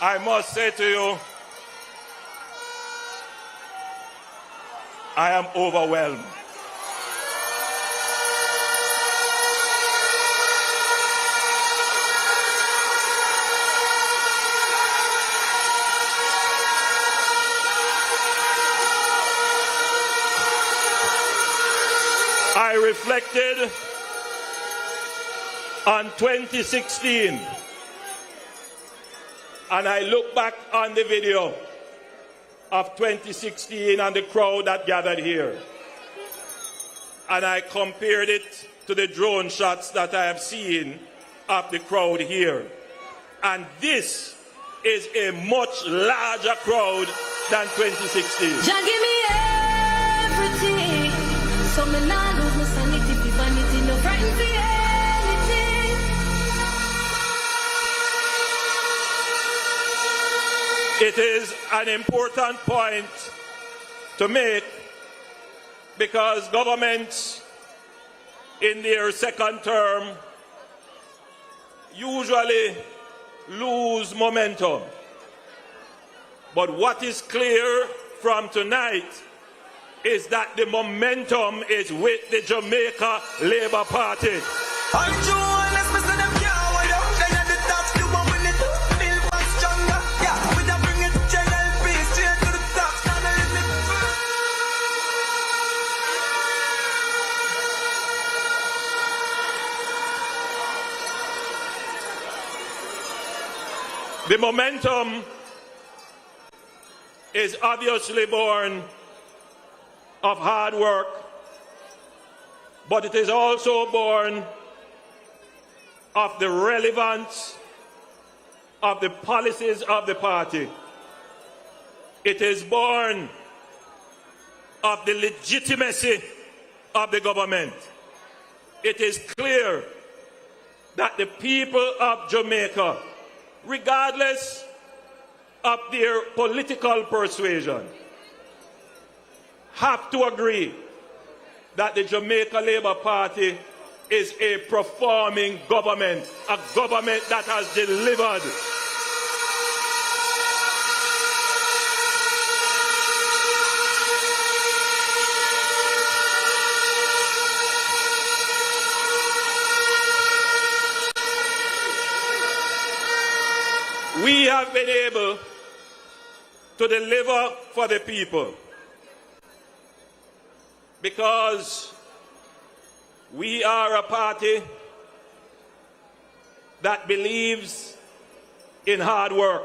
I must say to you, I am overwhelmed. I reflected on 2016 and I look back on the video of 2016 and the crowd that gathered here. And I compared it to the drone shots that I have seen of the crowd here. And this is a much larger crowd than 2016. Jah give me everything, so me nah lose my sanity, fi vanity, no frightened for anything. It is an important point to make because governments in their second term usually lose momentum. But what is clear from tonight is that the momentum is with the Jamaica Labour Party. The momentum is obviously born of hard work, but it is also born of the relevance of the policies of the party. It is born of the legitimacy of the government. It is clear that the people of Jamaica, regardless of their political persuasion, have to agree that the Jamaica Labour Party is a performing government, a government that has delivered. We have been able to deliver for the people because we are a party that believes in hard work.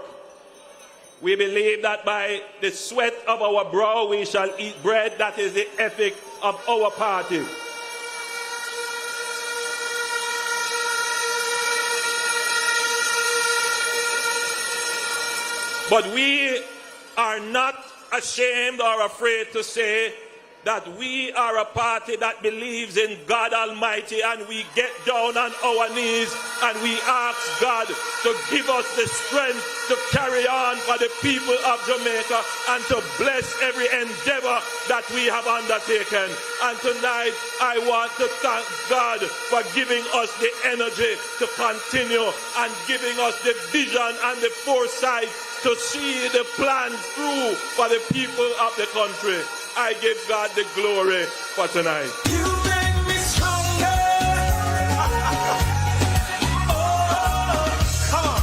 We believe that by the sweat of our brow we shall eat bread. That is the ethic of our party. But we are not ashamed or afraid to say that we are a party that believes in God Almighty, and we get down on our knees and we ask God to give us the strength to carry on for the people of Jamaica and to bless every endeavor that we have undertaken. And tonight I want to thank God for giving us the energy to continue and giving us the vision and the foresight to see the plan through for the people of the country. I give God the glory for tonight. You make me stronger. Oh, come on.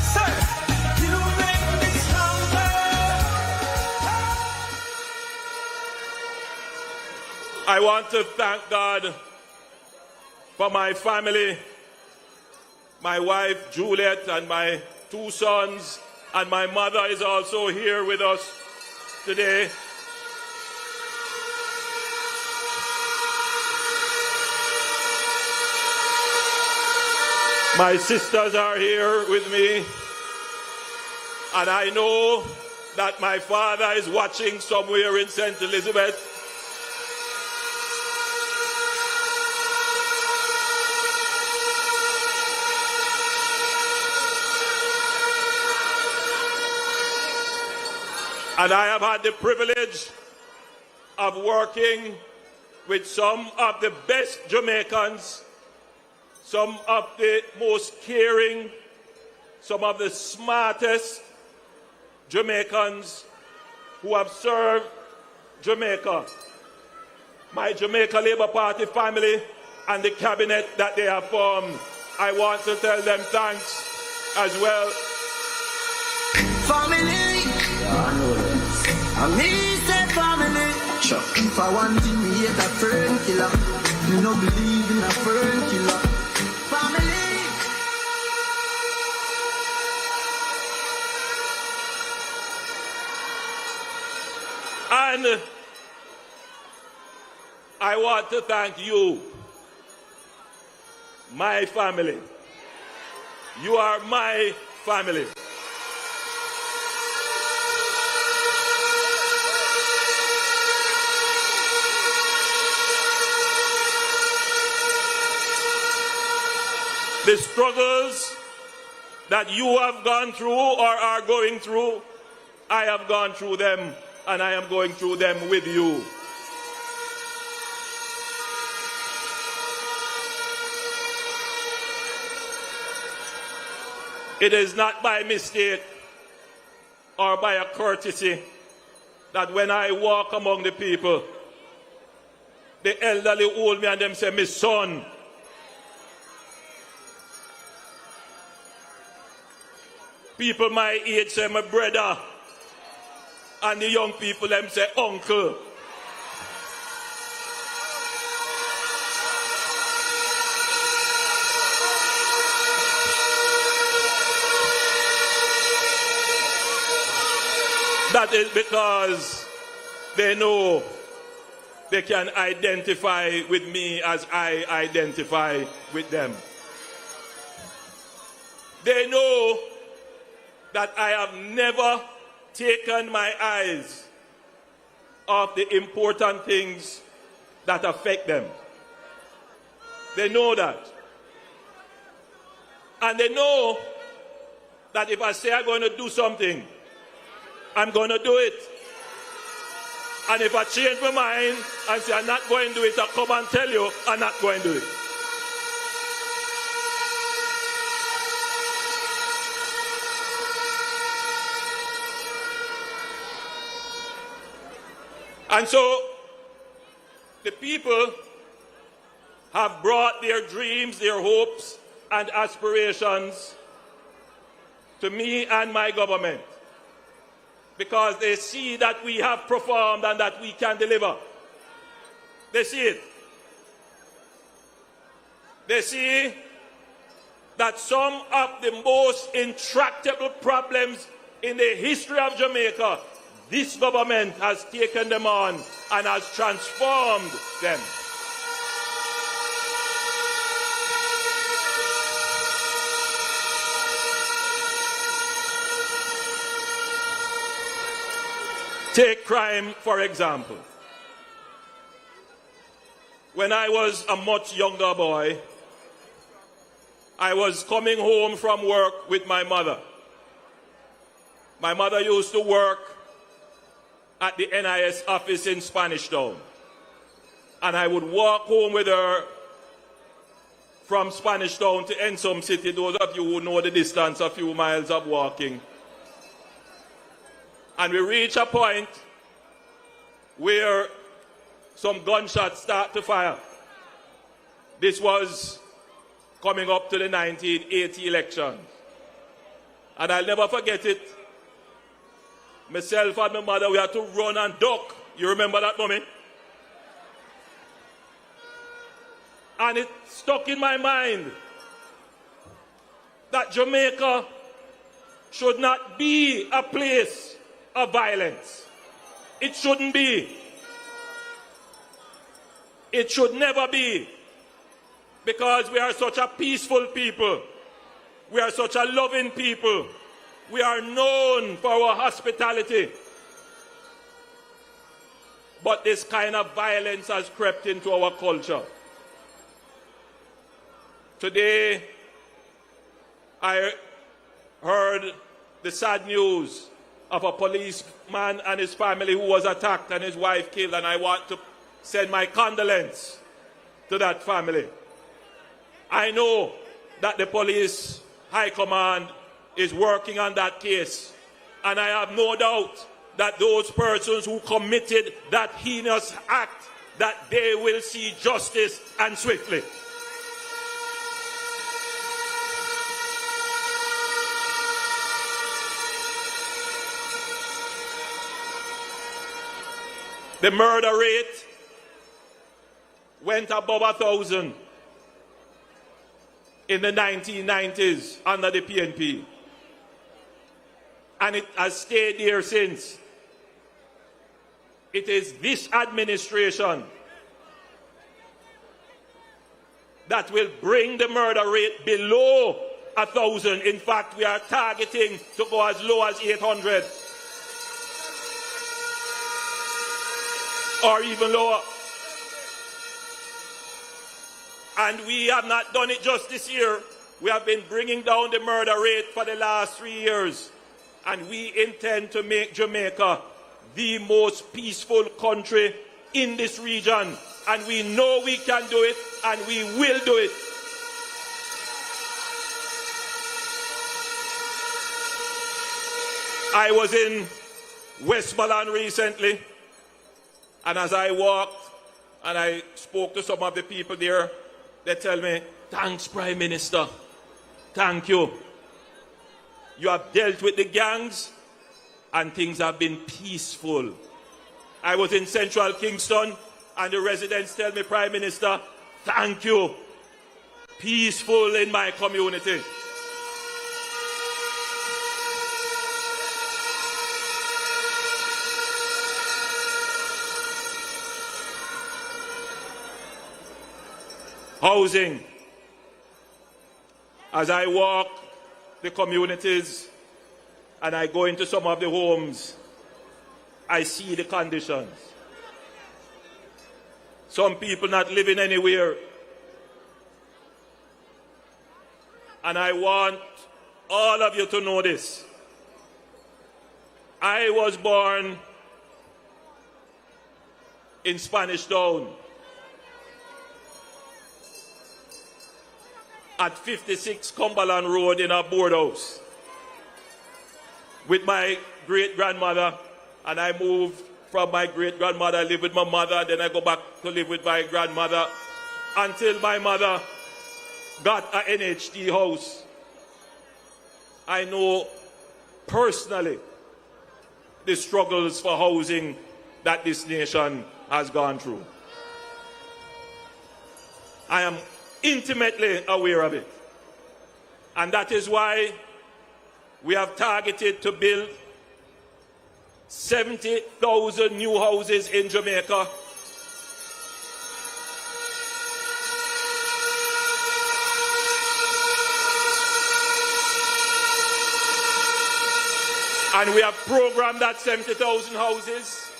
Sir, you make me stronger. want to thank God for my family, my wife Juliet and my 2 sons, and my mother is also here with us today. My sisters are here with me, and I know that my father is watching somewhere in St. Elizabeth. And I have had the privilege of working with some of the best Jamaicans, some of the most caring, some of the smartest Jamaicans who have served Jamaica. My Jamaica Labour Party family and the cabinet that they have formed. I want to tell them thanks as well. Family, I me say family. If I want to me hate a friend killer, me no believe in a friend killer. Family. And I want to thank you, my family. You are my family. The struggles that you have gone through or are going through, I have gone through them, and I am going through them with you. It is not by mistake or by a courtesy that when I walk among the people, the elderly hold me and them say, "My son." People my age say, "My brother." And the young people them say, "Uncle." That is because they know they can identify with me as I identify with them. They know that I have never taken my eyes off the important things that affect them. They know that. And they know that if I say I'm going to do something, I'm going to do it. And if I change my mind and say I'm not going to do it, I'll come and tell you I'm not going to do it. And so, the people have brought their dreams, their hopes, and aspirations to me and my government because they see that we have performed and that we can deliver. They see it. They see that some of the most intractable problems in the history of Jamaica, this government has taken them on and has transformed them. Take crime, for example. When I was a much younger boy, I was coming home from work with my mother. My mother used to work at the NIS office in Spanish Town. And I would walk home with her from Spanish Town to Ensom City. Those of you who know the distance, a few miles of walking. And we reach a point where some gunshots start to fire. This was coming up to the 1980 election. And I'll never forget it. Myself and my mother, we had to run and duck. You remember that, mommy? And it stuck in my mind that Jamaica should not be a place of violence. It shouldn't be. It should never be. Because we are such a peaceful people. We are such a loving people. We are known for our hospitality. But this kind of violence has crept into our culture. Today, I heard the sad news of a policeman and his family who was attacked and his wife killed, and I want to send my condolence to that family. I know that the police high command is working on that case, and I have no doubt that those persons who committed that heinous act, that they will see justice and swiftly. The murder rate went above 1,000 in the 1990s under the PNP. And it has stayed there since. It is this administration that will bring the murder rate below 1,000. In fact, we are targeting to go as low as 800 or even lower. And we have not done it just this year. We have been bringing down the murder rate for the last 3 years. And we intend to make Jamaica the most peaceful country in this region. And we know we can do it, and we will do it. I was in Westmoreland recently, and as I walked and I spoke to some of the people there, they tell me, "Thanks, Prime Minister. Thank you. You have dealt with the gangs and things have been peaceful." I was in Central Kingston and the residents tell me, "Prime Minister, thank you. Peaceful in my community." Housing. As I walk the communities and I go into some of the homes, I see the conditions. Some people not living anywhere. And I want all of you to know this. I was born in Spanish Town at 56 Cumberland Road in a board house with my great-grandmother, and I moved from my great-grandmother. I live with my mother, then I go back to live with my grandmother until my mother got an NHT house. I know personally the struggles for housing that this nation has gone through. I am intimately aware of it. And that is why we have targeted to build 70,000 new houses in Jamaica. And we have programmed that 70,000 houses,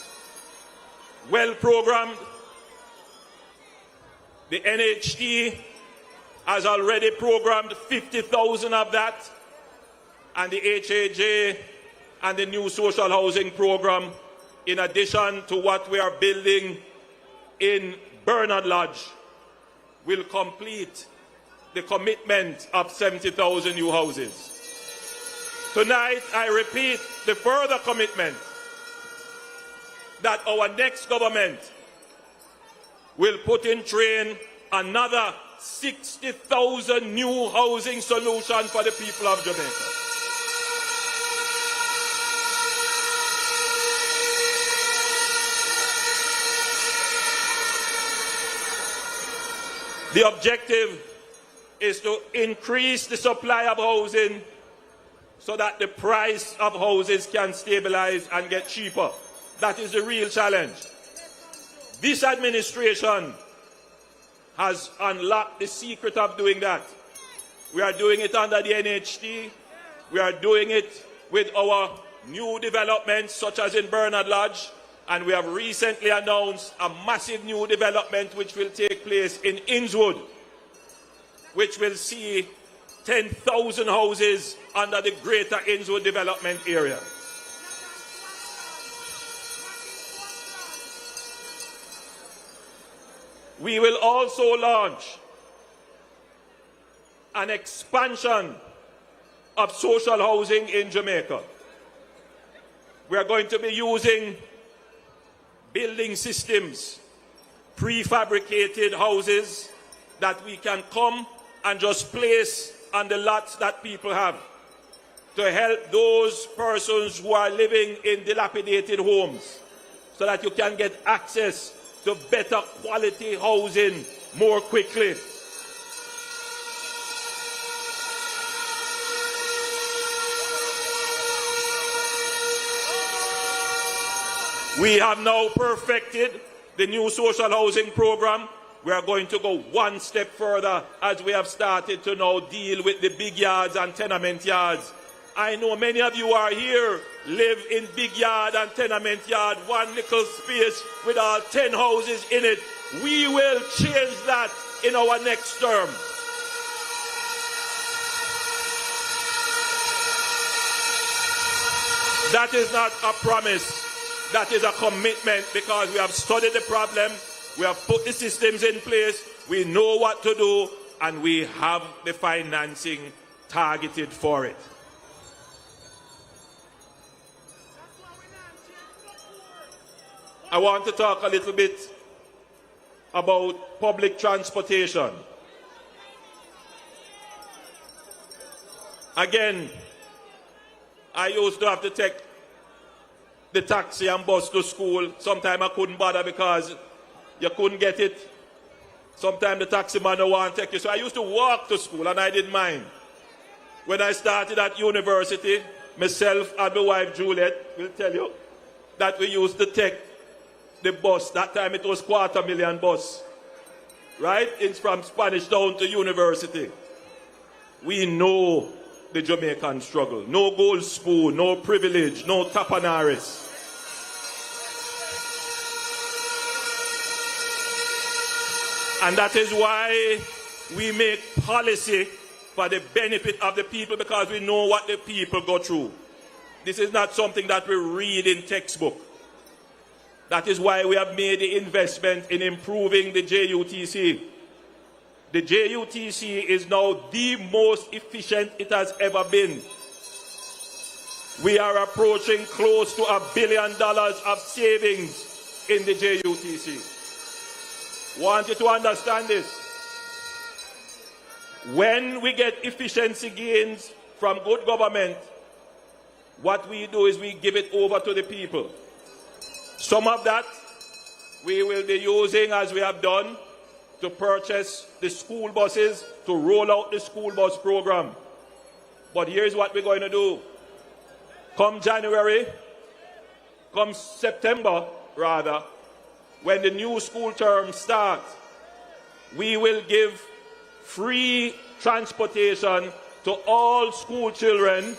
well programmed. The NHT has already programmed 50,000 of that, and the HAJ and the new social housing program, in addition to what we are building in Bernard Lodge, will complete the commitment of 70,000 new houses. Tonight, I repeat the further commitment that our next government will put in train another 60,000 new housing solution for the people of Jamaica. The objective is to increase the supply of housing so that the price of houses can stabilize and get cheaper. That is the real challenge. This administration has unlocked the secret of doing that. We are doing it under the NHT. We are doing it with our new developments, such as in Bernard Lodge. And we have recently announced a massive new development which will take place in Innswood, which will see 10,000 houses under the Greater Innswood development area. We will also launch an expansion of social housing in Jamaica. We are going to be using building systems, prefabricated houses that we can come and just place on the lots that people have to help those persons who are living in dilapidated homes so that you can get access to better quality housing more quickly. We have now perfected the new social housing program. We are going to go one step further as we have started to now deal with the big yards and tenement yards. I know many of you are here, live in big yard and tenement yard, one little space with all 10 houses in it. We will change that in our next term. That is not a promise. That is a commitment because we have studied the problem, we have put the systems in place, we know what to do, and we have the financing targeted for it. I want to talk a little bit about public transportation. Again, I used to have to take the taxi and bus to school. Sometimes I couldn't bother because you couldn't get it. Sometimes the taxi man don't want to take you. So I used to walk to school and I didn't mind. When I started at university, myself and my wife Juliet will tell you that we used to take the bus. That time it was 250,000 bus. Right? It's from Spanish Town to university. We know the Jamaican struggle. No gold spoon, no privilege, no tapanaris. And that is why we make policy for the benefit of the people, because we know what the people go through. This is not something that we read in textbook. That is why we have made the investment in improving the JUTC. The JUTC is now the most efficient it has ever been. We are approaching close to $1 billion of savings in the JUTC. Want you to understand this. When we get efficiency gains from good government, what we do is we give it over to the people. Some of that we will be using, as we have done, to purchase the school buses, to roll out the school bus program. But here's what we're going to do. Come January, come September rather, when the new school term starts, we will give free transportation to all school children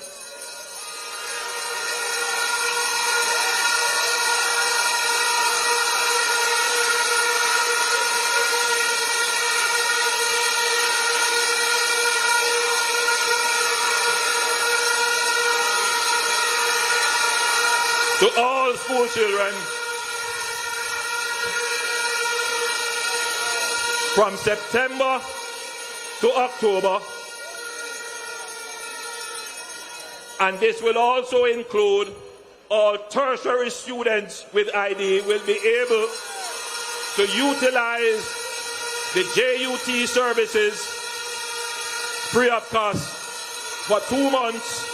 from September to October. And this will also include all tertiary students with ID will be able to utilize the JUT services free of cost for 2 months.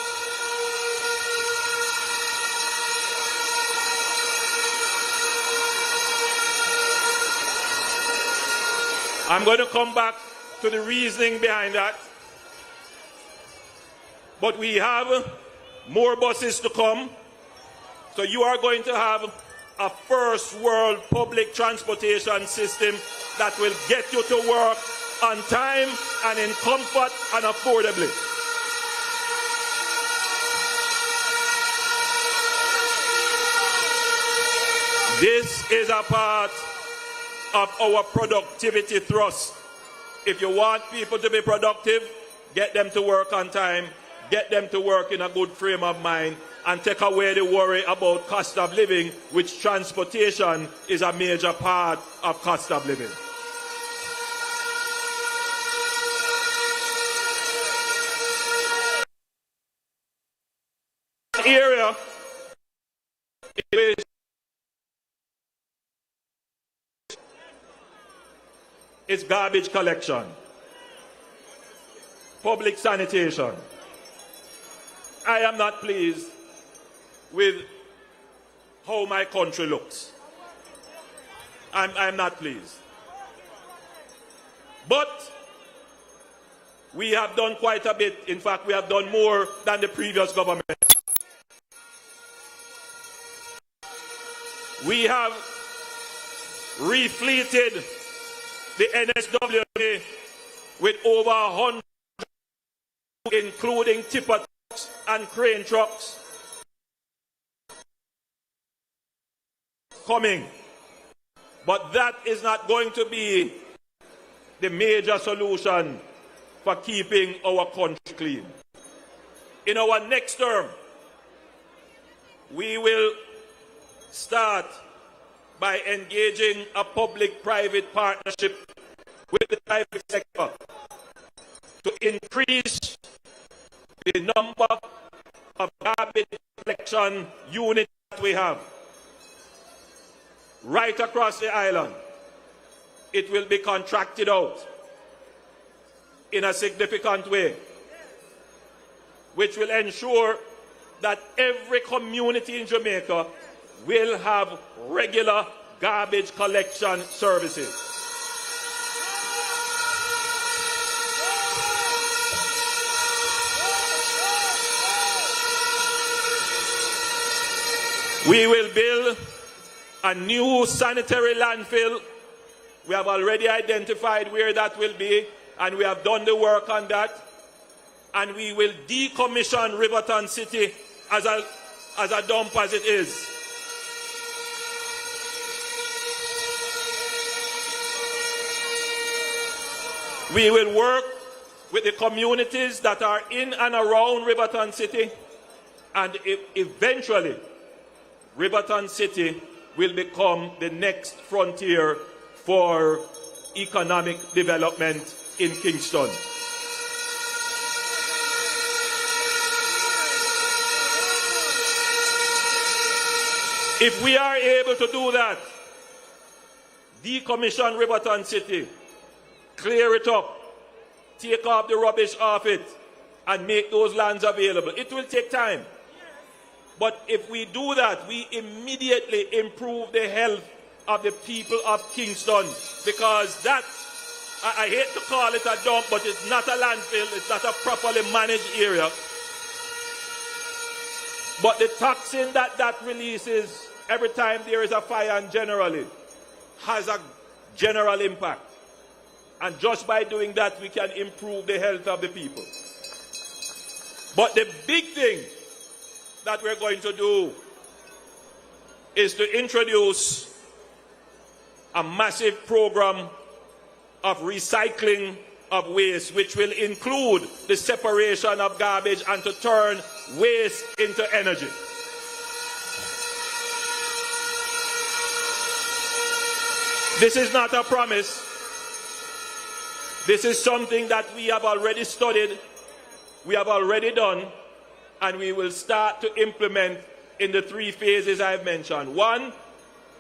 I'm going to come back to the reasoning behind that. But we have more buses to come. So you are going to have a first world public transportation system that will get you to work on time and in comfort and affordably. This is a part of our productivity thrust. If you want people to be productive, get them to work on time, get them to work in a good frame of mind, and take away the worry about cost of living, which transportation is a major part of cost of living. Area is garbage collection, public sanitation. I am not pleased with how my country looks. I'm not pleased. But we have done quite a bit. In fact, we have done more than the previous government. We have refleeted the NSWA with over 100, including tipper trucks and crane trucks, coming. But that is not going to be the major solution for keeping our country clean. In our next term, we will start by engaging a public-private partnership with the private sector to increase the number of garbage collection units that we have right across the island. It will be contracted out in a significant way, which will ensure that every community in Jamaica will have regular garbage collection services. We will build a new sanitary landfill. We have already identified where that will be, and we have done the work on that. And we will decommission Riverton City as a dump as it is. We will work with the communities that are in and around Riverton City, and eventually Riverton City will become the next frontier for economic development in Kingston. If we are able to do that, decommission Riverton City, clear it up, take off the rubbish off it, and make those lands available. It will take time. But if we do that, we immediately improve the health of the people of Kingston, because that, I hate to call it a dump, but it's not a landfill, it's not a properly managed area. But the toxin that releases every time there is a fire, and generally has a general impact. And just by doing that, we can improve the health of the people. But the big thing that we're going to do is to introduce a massive program of recycling of waste, which will include the separation of garbage and to turn waste into energy. This is not a promise. This is something that we have already studied, we have already done, and we will start to implement in the 3 phases I've mentioned. One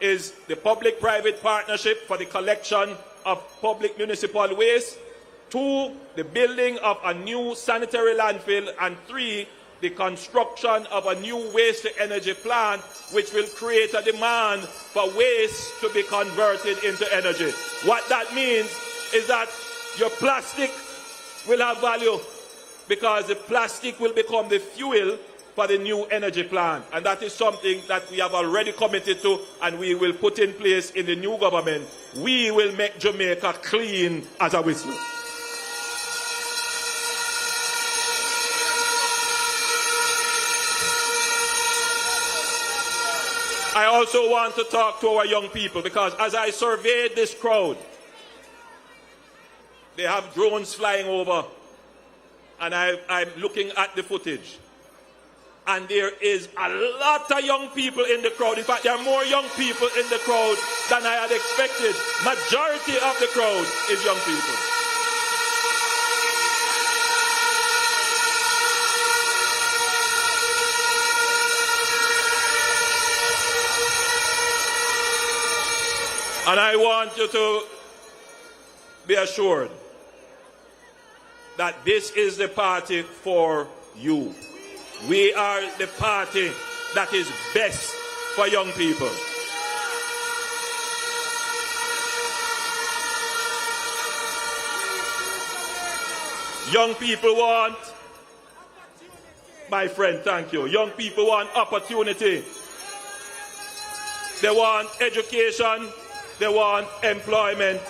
is the public-private partnership for the collection of public municipal waste. 2, the building of a new sanitary landfill. And 3, the construction of a new waste-to-energy plant, which will create a demand for waste to be converted into energy. What that means is that your plastic will have value because the plastic will become the fuel for the new energy plant. And that is something that we have already committed to and we will put in place in the new government. We will make Jamaica clean as a whistle. I also want to talk to our young people because as I surveyed this crowd, they have drones flying over and I'm looking at the footage. And there is a lot of young people in the crowd. In fact, there are more young people in the crowd than I had expected. Majority of the crowd is young people. And I want you to be assured that this is the party for you. We are the party that is best for young people. Young people want, my friend, thank you. Young people want opportunity. They want education. They want employment.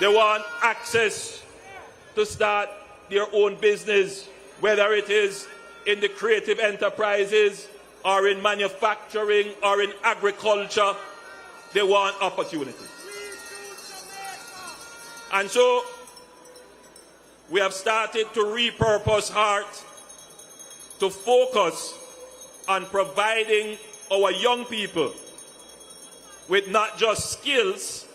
They want access to start their own business, whether it is in the creative enterprises or in manufacturing or in agriculture. They want opportunities. And so we have started to repurpose HEART to focus on providing our young people with not just skills,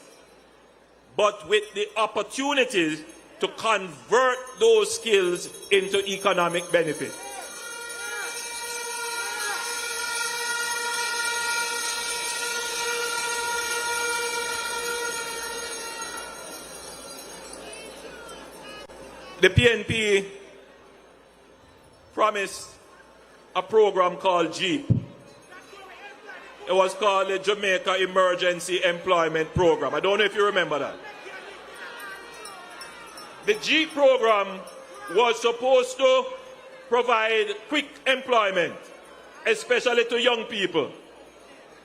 but with the opportunities to convert those skills into economic benefit. The PNP promised a program called JEEP. It was called the Jamaica Emergency Employment Program. I don't know if you remember that. The JEEP program was supposed to provide quick employment, especially to young people,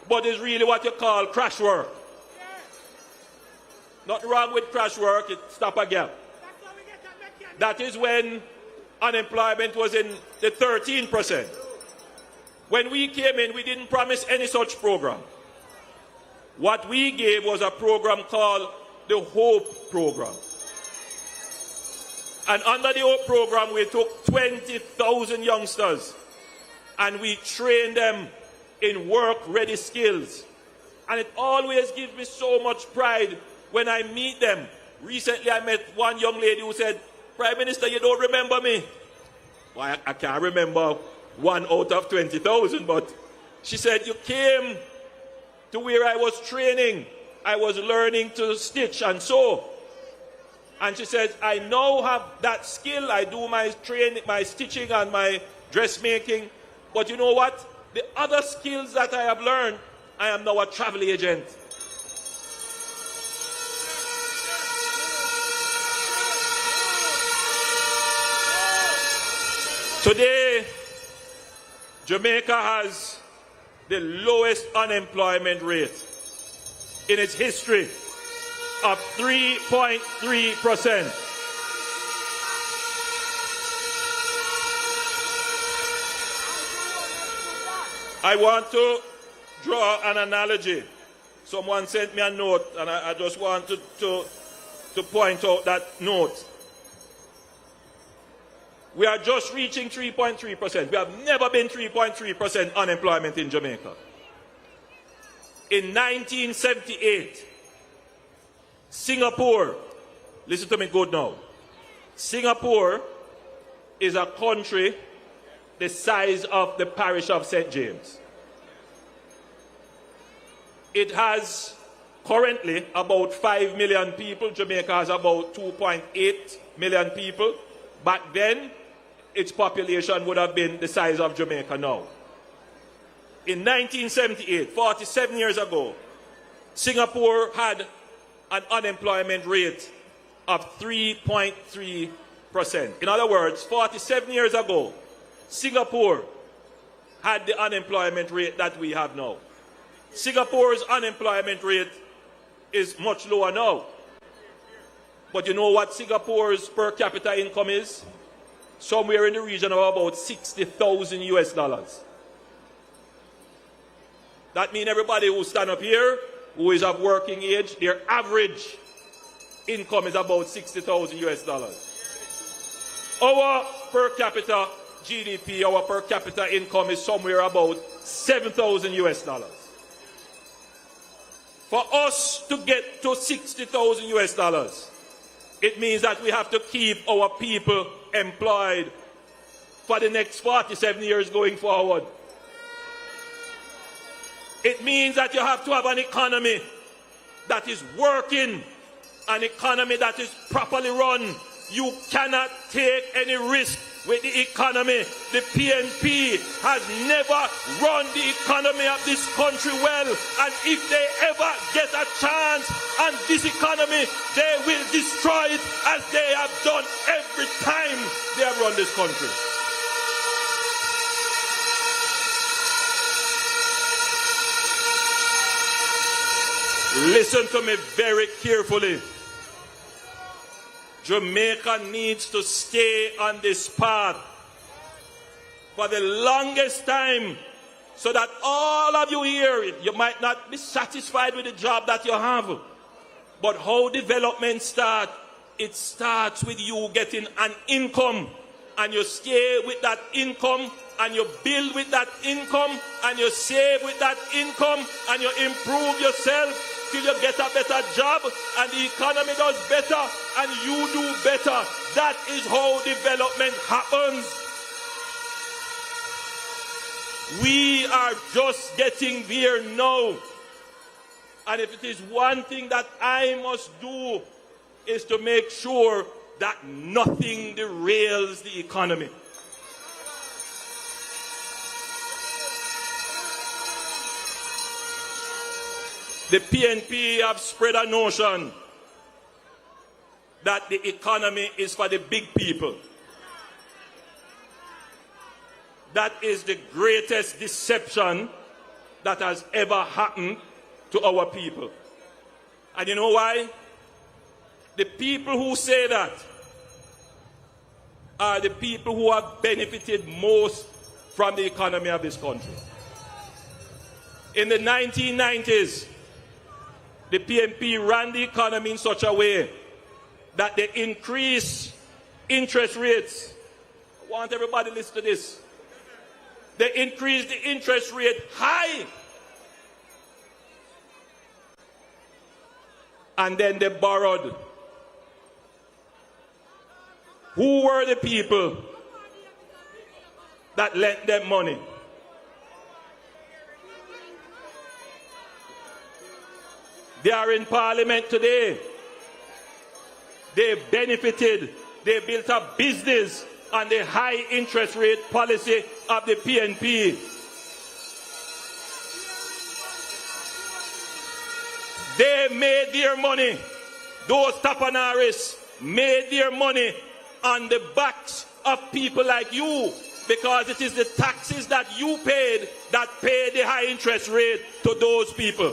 but it's really what you call crash work. Nothing wrong with crash work, it stop a gap. That is when unemployment was in the 13%. When we came in, we didn't promise any such program. What we gave was a program called the HOPE program. And under the HOPE program, we took 20,000 youngsters and we trained them in work-ready skills. And it always gives me so much pride when I meet them. Recently, I met one young lady who said, "Prime Minister, you don't remember me." Well, I can't remember 1 out of 20,000, but she said, "You came to where I was training. I was learning to stitch and sew." And she says, "I now have that skill. I do my training, my stitching and my dressmaking. But you know what? The other skills that I have learned, I am now a travel agent." Today, Jamaica has the lowest unemployment rate in its history of 3.3%. I want to draw an analogy. Someone sent me a note, and I just want to point out that note. We are just reaching 3.3%. We have never been 3.3% unemployment in Jamaica. In 1978, Singapore, listen to me good now. Singapore is a country the size of the parish of St. James. It has currently about 5 million people. Jamaica has about 2.8 million people. Back then, its population would have been the size of Jamaica now. In 1978, 47 years ago, Singapore had an unemployment rate of 3.3%. In other words, 47 years ago, Singapore had the unemployment rate that we have now. Singapore's unemployment rate is much lower now. But you know what Singapore's per capita income is? Somewhere in the region of about $60,000 US. That means everybody who stand up here, who is of working age, their average income is about $60,000 US. Our per capita GDP, our per capita income is somewhere about $7,000 US. For us to get to $60,000 US, it means that we have to keep our people employed for the next 47 years going forward. It means that you have to have an economy that is working, an economy that is properly run. You cannot take any risk with the economy. The PNP has never run the economy of this country well, and if they ever get a chance on this economy, they will destroy it as they have done every time they have run this country. Listen to me very carefully. Jamaica needs to stay on this path for the longest time so that all of you here, you might not be satisfied with the job that you have, but how development starts, it starts with you getting an income, and you stay with that income, and you build with that income, and you save with that income, and you improve yourself till you get a better job, and the economy does better, and you do better. That is how development happens. We are just getting there now. And if it is one thing that I must do, is to make sure that nothing derails the economy. The PNP have spread a notion that the economy is for the big people. That is the greatest deception that has ever happened to our people. And you know why? The people who say that are the people who have benefited most from the economy of this country. In the 1990s, the PNP ran the economy in such a way that they increased interest rates. I want everybody to listen to this. They increased the interest rate high. And then they borrowed. Who were the people that lent them money? They are in Parliament today. They benefited. They built a business on the high interest rate policy of the PNP. They made their money. Those tapanaris made their money on the backs of people like you, because it is the taxes that you paid that pay the high interest rate to those people.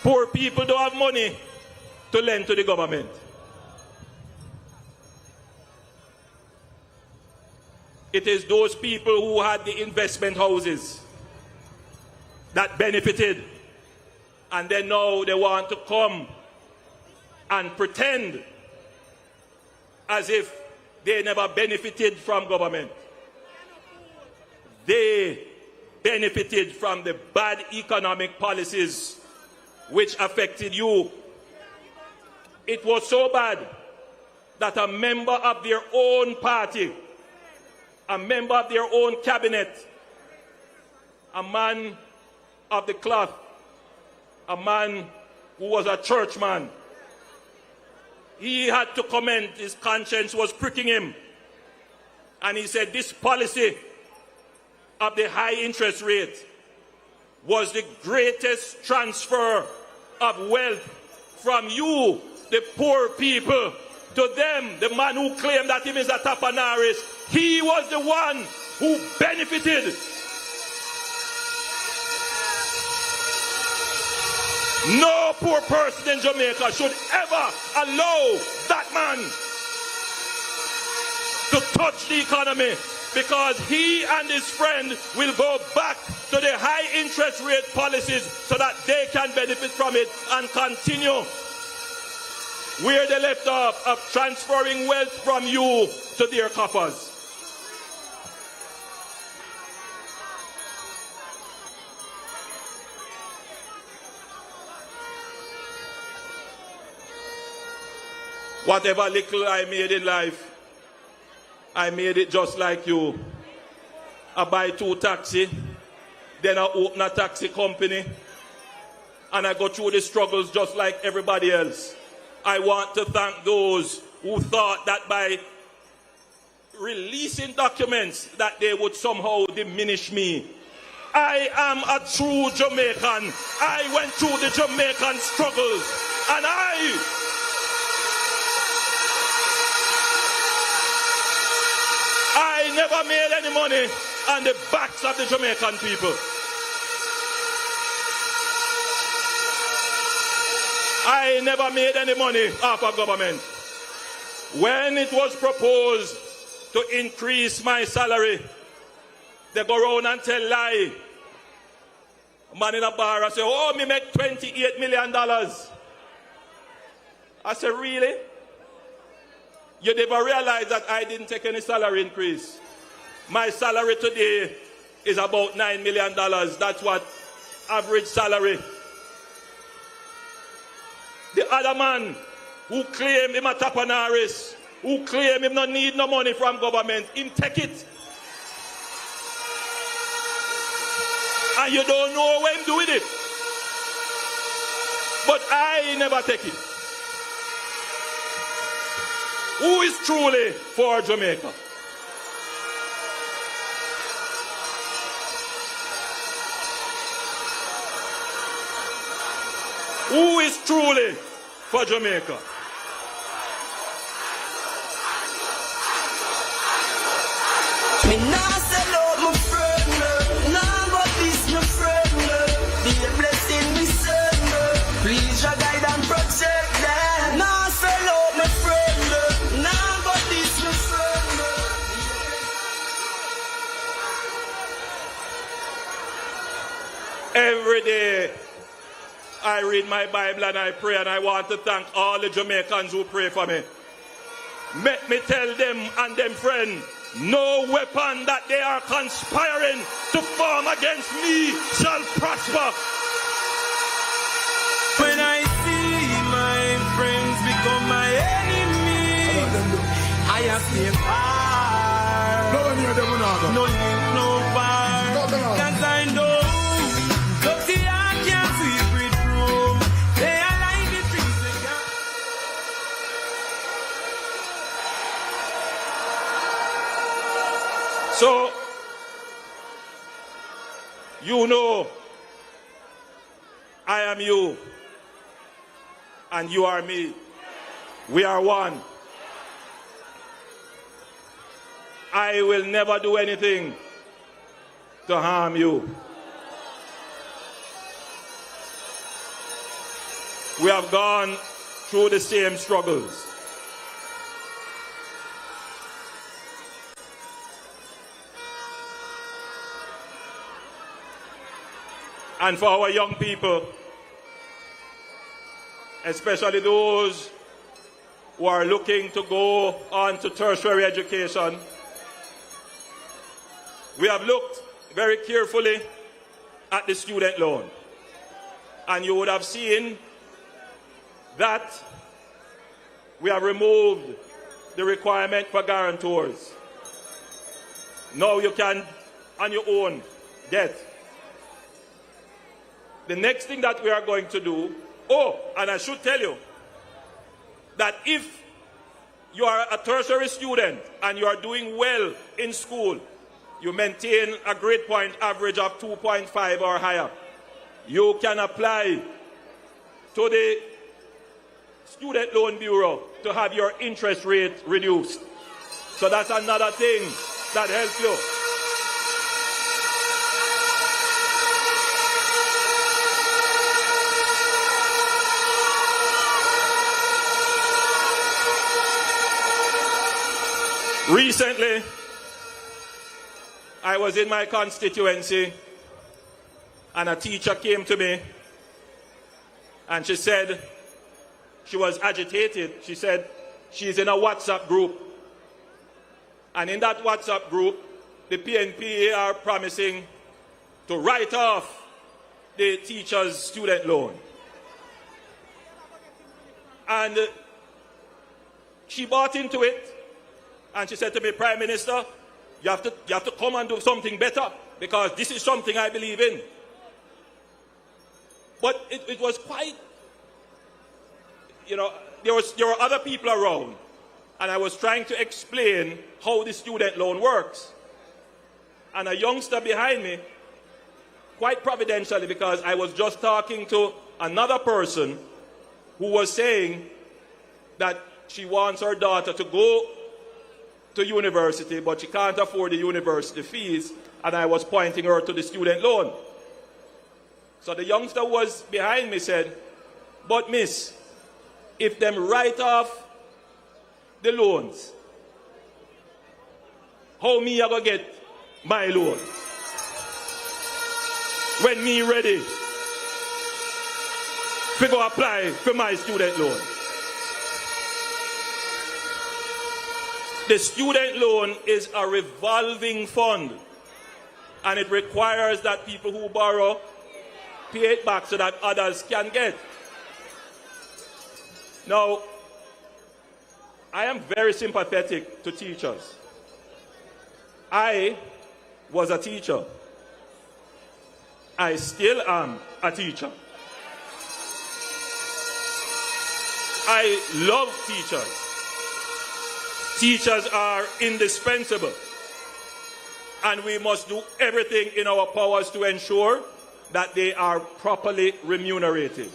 Poor people don't have money to lend to the government. It is those people who had the investment houses that benefited, and then now they want to come and pretend as if they never benefited from government. They benefited from the bad economic policies which affected you. It was so bad that a member of their own party, a member of their own cabinet, a man of the cloth, a man who was a churchman, he had to comment, his conscience was pricking him. And he said, this policy of the high interest rate was the greatest transfer of wealth from you, the poor people, to them, the man who claimed that he is a Tapanaris. He was the one who benefited. No poor person in Jamaica should ever allow that man to touch the economy, because he and his friend will go back to the high interest rate policies so that they can benefit from it and continue where they left off, of transferring wealth from you to their coffers. Whatever little I made in life, I made it just like you. I buy 2 taxis, then I open a taxi company, and I go through the struggles just like everybody else. I want to thank those who thought that by releasing documents that they would somehow diminish me. I am a true Jamaican. I went through the Jamaican struggles, and I never made any money on the backs of the Jamaican people. I never made any money off of government. When it was proposed to increase my salary, they go around and tell lie. A man in a bar and say, oh, me make $28 million. I said, really? You never realize that I didn't take any salary increase. My salary today is about $9 million. That's what average salary. The other man who claim him a Tapanaris, who claim him not need no money from government, him take it. And you don't know when him doing it. But I never take it. Who is truly for Jamaica? Who is truly for Jamaica? Me nah sell out my friend, nah but this my friend. Be a blessing me send. Please your guide and protect them. Nah sell out my friend, nah but this my friend. Every day I read my Bible and I pray, and I want to thank all the Jamaicans who pray for me. Let me tell them and them friends, no weapon that they are conspiring to form against me shall prosper. When I see my friends become my enemy, I have been far. No link, no far. Cause I know dirty heart can't sweep it through. They are like the trees they can't. So, you know, I am you, and you are me. We are one. I will never do anything to harm you. We have gone through the same struggles. And for our young people, especially those who are looking to go on to tertiary education, we have looked very carefully at the student loan. And you would have seen that we have removed the requirement for guarantors. Now you can, on your own, get. The next thing that we are going to do, and I should tell you, that if you are a tertiary student and you are doing well in school, you maintain a grade point average of 2.5 or higher, you can apply to the Student Loan Bureau to have your interest rate reduced. So that's another thing that helps you. Recently, I was in my constituency and a teacher came to me and she said she was agitated. She said she's in a WhatsApp group. And in that WhatsApp group, the PNP are promising to write off the teacher's student loan. And she bought into it. And she said to me, Prime Minister, you have to come and do something better because this is something I believe in. But it was quite, you know, there were other people around. And I was trying to explain how the student loan works. And a youngster behind me, quite providentially, because I was just talking to another person who was saying that she wants her daughter to go to university, but she can't afford the university fees, and I was pointing her to the student loan. So the youngster who was behind me said, but miss, if them write off the loans, how me I go get my loan? When me ready to go apply for my student loan. The student loan is a revolving fund, and it requires that people who borrow pay it back so that others can get. Now, I am very sympathetic to teachers. I was a teacher. I still am a teacher. I love teachers. Teachers are indispensable, and we must do everything in our powers to ensure that they are properly remunerated.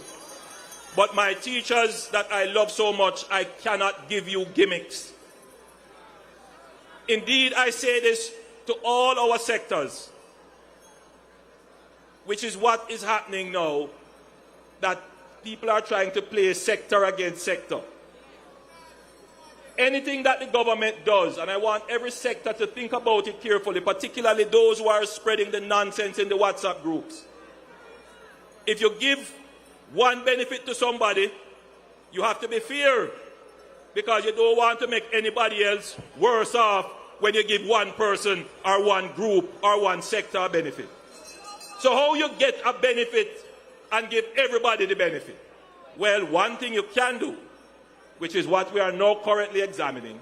But my teachers that I love so much, I cannot give you gimmicks. Indeed, I say this to all our sectors, which is what is happening now, that people are trying to play sector against sector. Anything that the government does, and I want every sector to think about it carefully, particularly those who are spreading the nonsense in the WhatsApp groups. If you give one benefit to somebody, you have to be fair, because you don't want to make anybody else worse off when you give one person or one group or one sector a benefit. So how you get a benefit and give everybody the benefit? Well, one thing you can do, which is what we are now currently examining,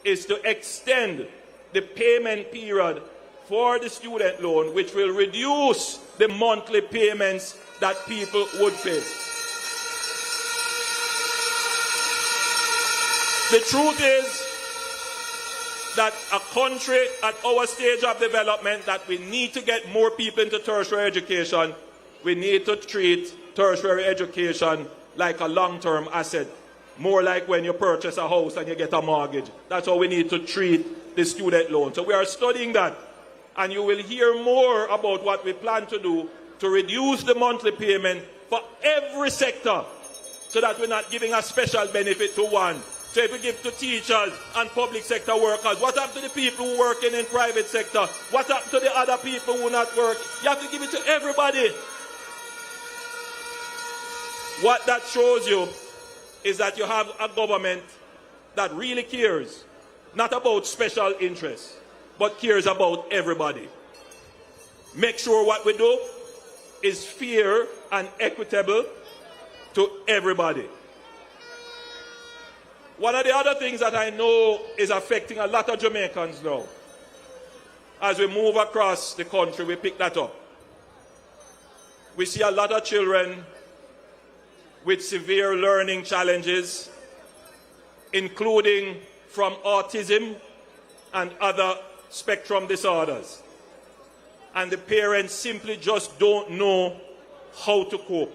is to extend the payment period for the student loan, which will reduce the monthly payments that people would pay. The truth is that a country at our stage of development, that we need to get more people into tertiary education. We need to treat tertiary education like a long-term asset. More like when you purchase a house and you get a mortgage. That's how we need to treat the student loan. So we are studying that. And you will hear more about what we plan to do to reduce the monthly payment for every sector, so that we're not giving a special benefit to one. So if we give to teachers and public sector workers, what happened to the people who are working in private sector? What happened to the other people who not work? You have to give it to everybody. What that shows you is that you have a government that really cares, not about special interests, but cares about everybody. Make sure what we do is fair and equitable to everybody. One of the other things that I know is affecting a lot of Jamaicans now, as we move across the country, we pick that up. We see a lot of children with severe learning challenges, including from autism and other spectrum disorders. And the parents simply just don't know how to cope.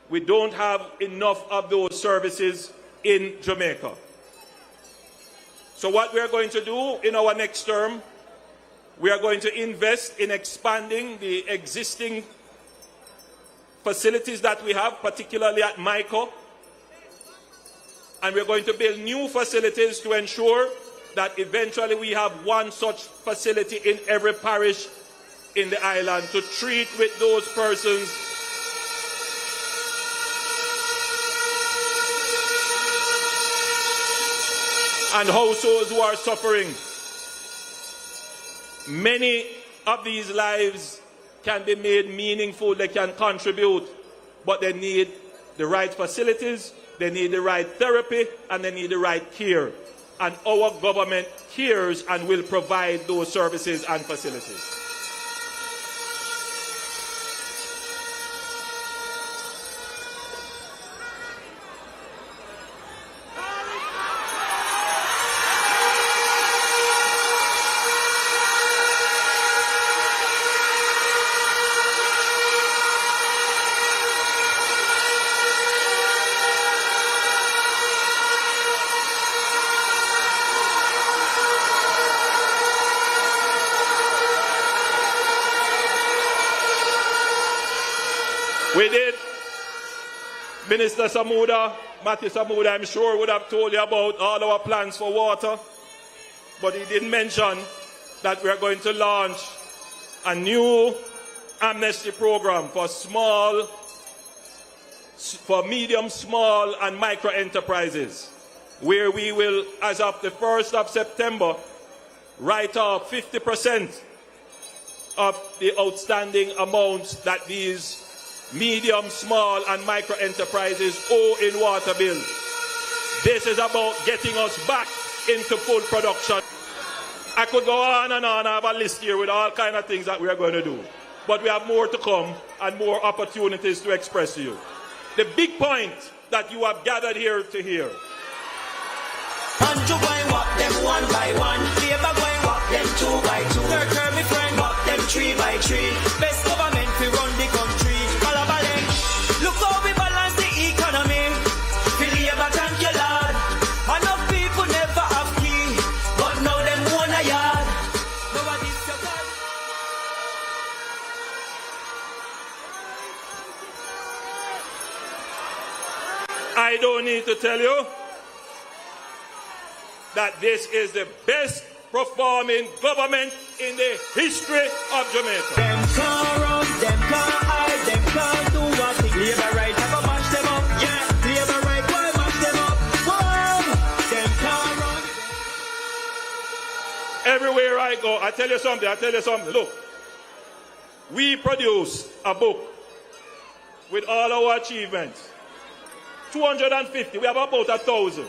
We don't have enough of those services in Jamaica. So what we are going to do in our next term, we are going to invest in expanding the existing facilities that we have, particularly at Mento. And we're going to build new facilities to ensure that eventually we have one such facility in every parish in the island to treat with those persons and households who are suffering. Many of these lives can be made meaningful, they can contribute, but they need the right facilities, they need the right therapy, and they need the right care. And our government cares and will provide those services and facilities. We did. Minister Samuda, Matthew Samuda, I'm sure would have told you about all our plans for water, but he didn't mention that we are going to launch a new amnesty program for medium, small, and micro enterprises, where we will, as of the 1st of September, write off 50% of the outstanding amounts that these medium, small, and micro enterprises owe in water bills. This is about getting us back into full production. I could go on and on. I have a list here with all kinds of things that we are going to do. But we have more to come and more opportunities to express to you. The big point that you have gathered here to hear. And you go and walk them one by one. Labour go and walk them two by two. Turn me friend, walk them three by three. Best government we run the country. Look how we balance the economy. Feel labor, thank you, Lord. Enough people never have key, but now them own a yard. Nobody's so bad. I don't need to tell you that this is the best performing government in the history of Jamaica. Them can't run, them can't hide, them can't do what they labor right, never mash them up. Yeah, labor right, why mash them up? Whoa, them can't run. Everywhere I go, I tell you something. Look, we produced a book with all our achievements. 250, we have about 1,000.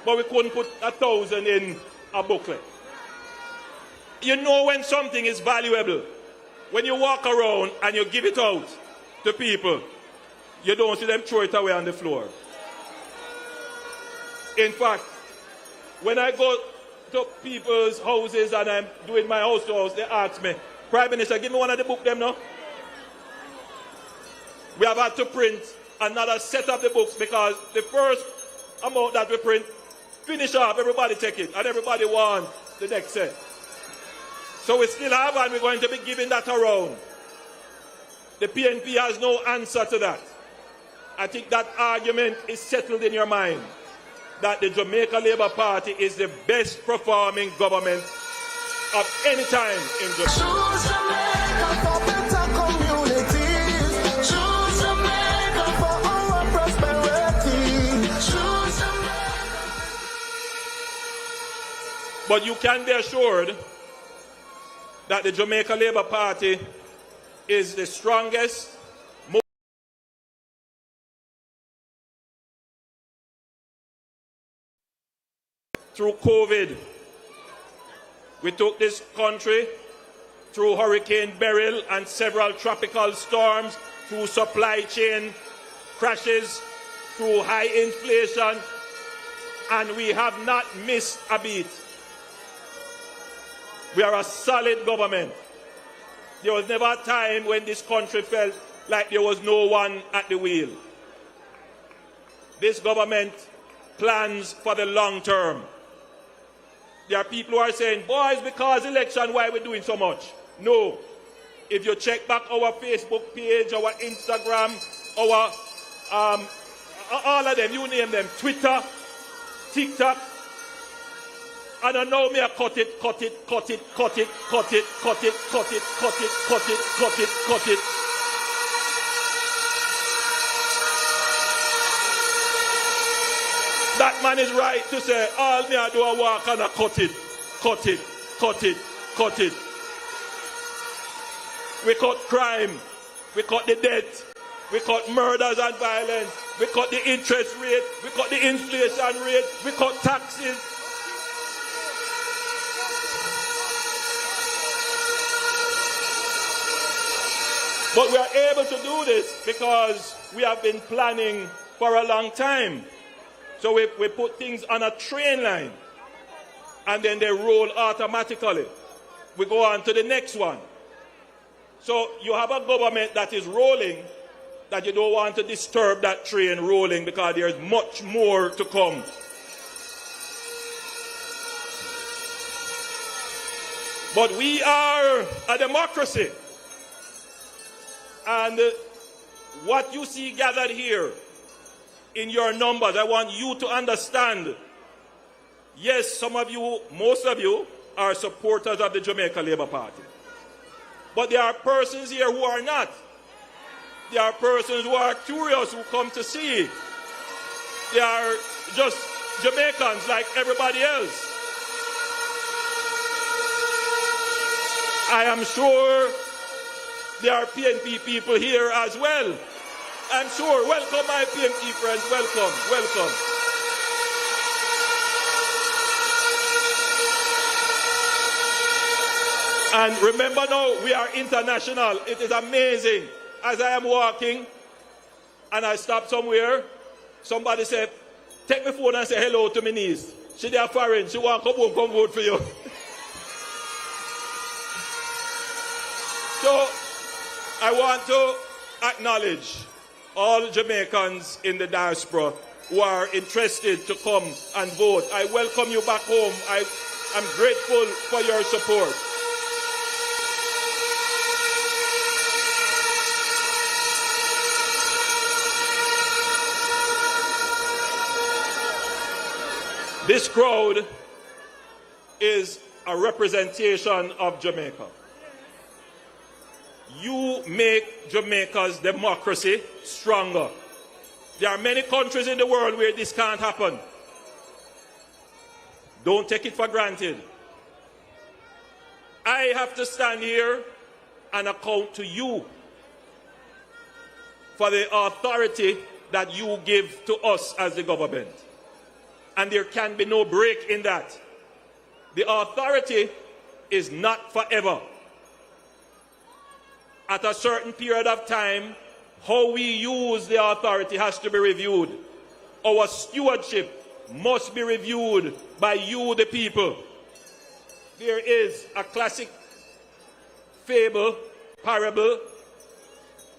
But we couldn't put 1,000 in a booklet. You know when something is valuable, when you walk around and you give it out to people, you don't see them throw it away on the floor. In fact, when I go to people's houses and I'm doing my house to house, they ask me, Prime Minister, give me one of the books them now. We have had to print another set of the books because the first amount that we print, finish off, everybody take it, and everybody want the next set. So we still have, and we're going to be giving that around. The PNP has no answer to that. I think that argument is settled in your mind, that the Jamaica Labour Party is the best performing government of any time in Jamaica. Choose Jamaica for better communities. Choose Jamaica for our prosperity. Choose Jamaica. But you can be assured that the Jamaica Labour Party is the strongest, most through COVID. We took this country through Hurricane Beryl and several tropical storms, through supply chain crashes, through high inflation, and we have not missed a beat. We are a solid government. There was never a time when this country felt like there was no one at the wheel. This government plans for the long term. There are people who are saying, boys, because election, why are we doing so much? No. If you check back our Facebook page, our Instagram, our all of them, you name them, Twitter, TikTok, and I know me I cut it. That man is right to say, all me I do a walk and I cut it. We cut crime, we cut the debt, we cut murders and violence, we cut the interest rate, we cut the inflation rate, we cut taxes. But we are able to do this because we have been planning for a long time. So we put things on a train line and then they roll automatically. We go on to the next one. So you have a government that is rolling, that you don't want to disturb that train rolling because there's much more to come. But we are a democracy. And what you see gathered here in your numbers, I want you to understand, yes, some of you, most of you, are supporters of the Jamaica Labour Party. But there are persons here who are not. There are persons who are curious, who come to see. They are just Jamaicans like everybody else. I am sure there are PNP people here as well. I'm sure. Welcome, my PNP friends. Welcome. And remember now, we are international. It is amazing. As I am walking and I stop somewhere, somebody said, take my phone and say hello to my niece. She there foreign. She want to come home, come vote for you. So, I want to acknowledge all Jamaicans in the diaspora who are interested to come and vote. I welcome you back home. I'm grateful for your support. This crowd is a representation of Jamaica. You make Jamaica's democracy stronger. There are many countries in the world where this can't happen. Don't take it for granted. I have to stand here and account to you for the authority that you give to us as the government. And there can be no break in that. The authority is not forever. At a certain period of time, how we use the authority has to be reviewed. Our stewardship must be reviewed by you, the people. There is a classic parable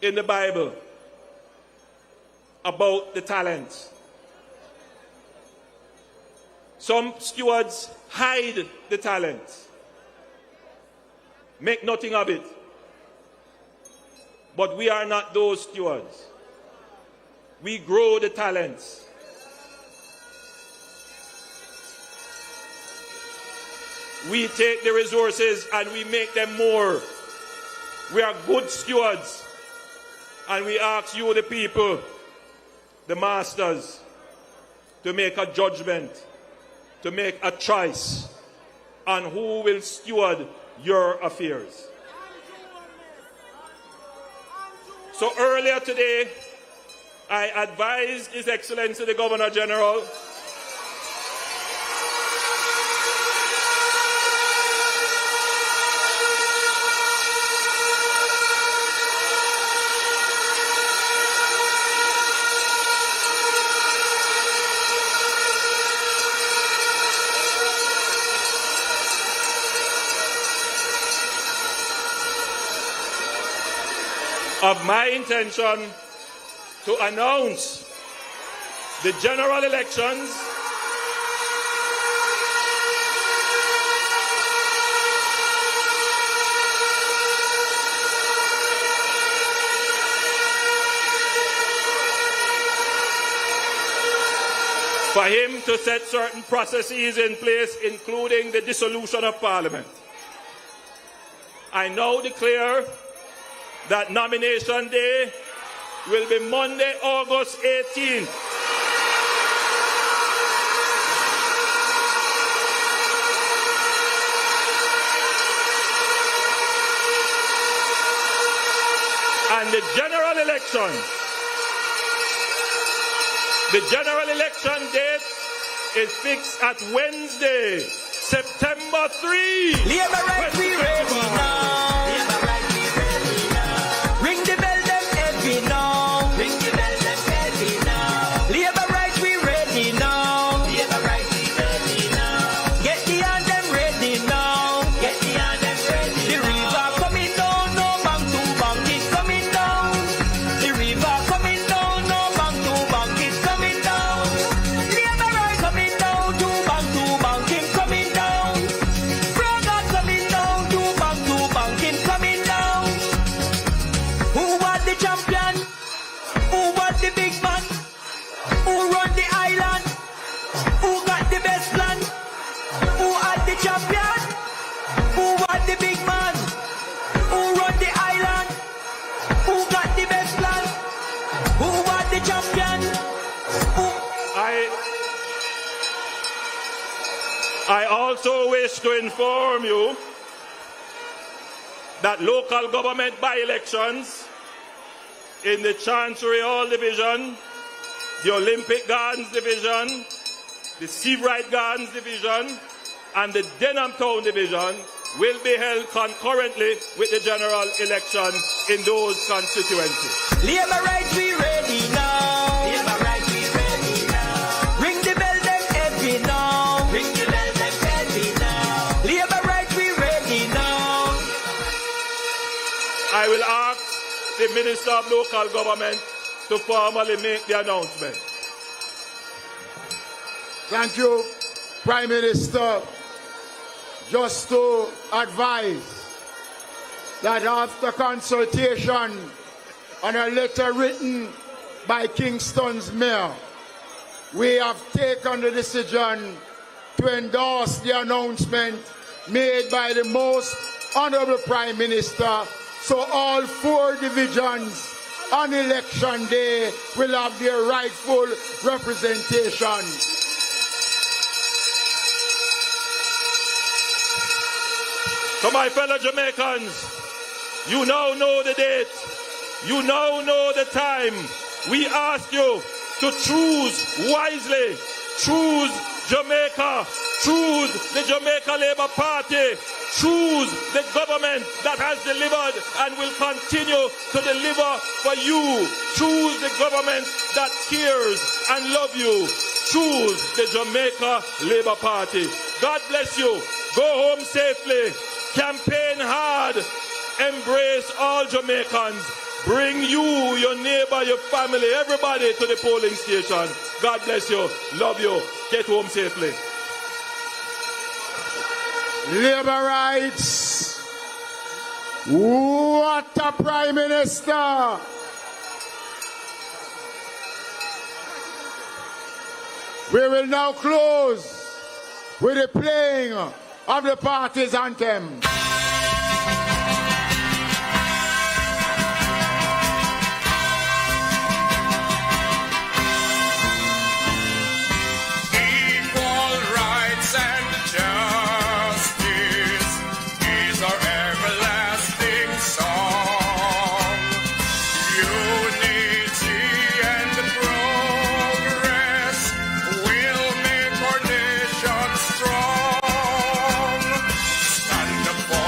in the Bible about the talents. Some stewards hide the talents, make nothing of it. But we are not those stewards. We grow the talents. We take the resources and we make them more. We are good stewards. And we ask you, the people, the masters, to make a judgment, to make a choice on who will steward your affairs. So earlier today, I advised His Excellency the Governor General of my intention to announce the general elections for him to set certain processes in place, including the dissolution of Parliament. I now declare that nomination day will be Monday, August 18th. And the general election date is fixed at Wednesday, September 3. Labor right, we ready now. Labor right, we ready now. Ring the bell, them heavy now. Ring the bell, them heavy now. Labor right, we ready now. Labor right, we ready now. Get the hand them ready now. Get the hand them ready. The river coming down, no bank to bank, it's coming down. The river coming down, no bank to bank, it's coming down. Labor right coming down, to bank, it's coming down. Brother coming down, to bank, it's coming down. Who was the champion? Who was the big man? Who run the island? Who got the best plan? Who had the champion? Who was the big man? Who run the island? Who got the best plan? Who was the champion? Who? I also wish to inform you that local government by-elections in the Chancery Hall Division, the Olympic Gardens Division, the Seabright Gardens Division, and the Denham Town Division will be held concurrently with the general election in those constituencies. Labor right, we ready now. Labor right, we ready now. Ring the bell, them heavy now. Ring the bell, them heavy now. Labor right, we ready now. I will ask the Minister of Local Government to formally make the announcement. Thank you, Prime Minister. Just to advise that after consultation on a letter written by Kingston's mayor, we have taken the decision to endorse the announcement made by the most honorable Prime Minister, so all 4 divisions on election day will have their rightful representation. To my fellow Jamaicans, you now know the date. You now know the time. We ask you to choose wisely. Choose Jamaica. Choose the Jamaica Labour Party. Choose the government that has delivered and will continue to deliver for you. Choose the government that cares and loves you. Choose the Jamaica Labour Party. God bless you. Go home safely. Campaign hard. Embrace all Jamaicans. Bring you, your neighbor, your family, everybody to the polling station. God bless you. Love you. Get home safely. Labor rights. What a Prime Minister. We will now close with the playing of the party's anthem. Equal rights and justice is our everlasting song. Unity and progress will make our nation strong. Stand up for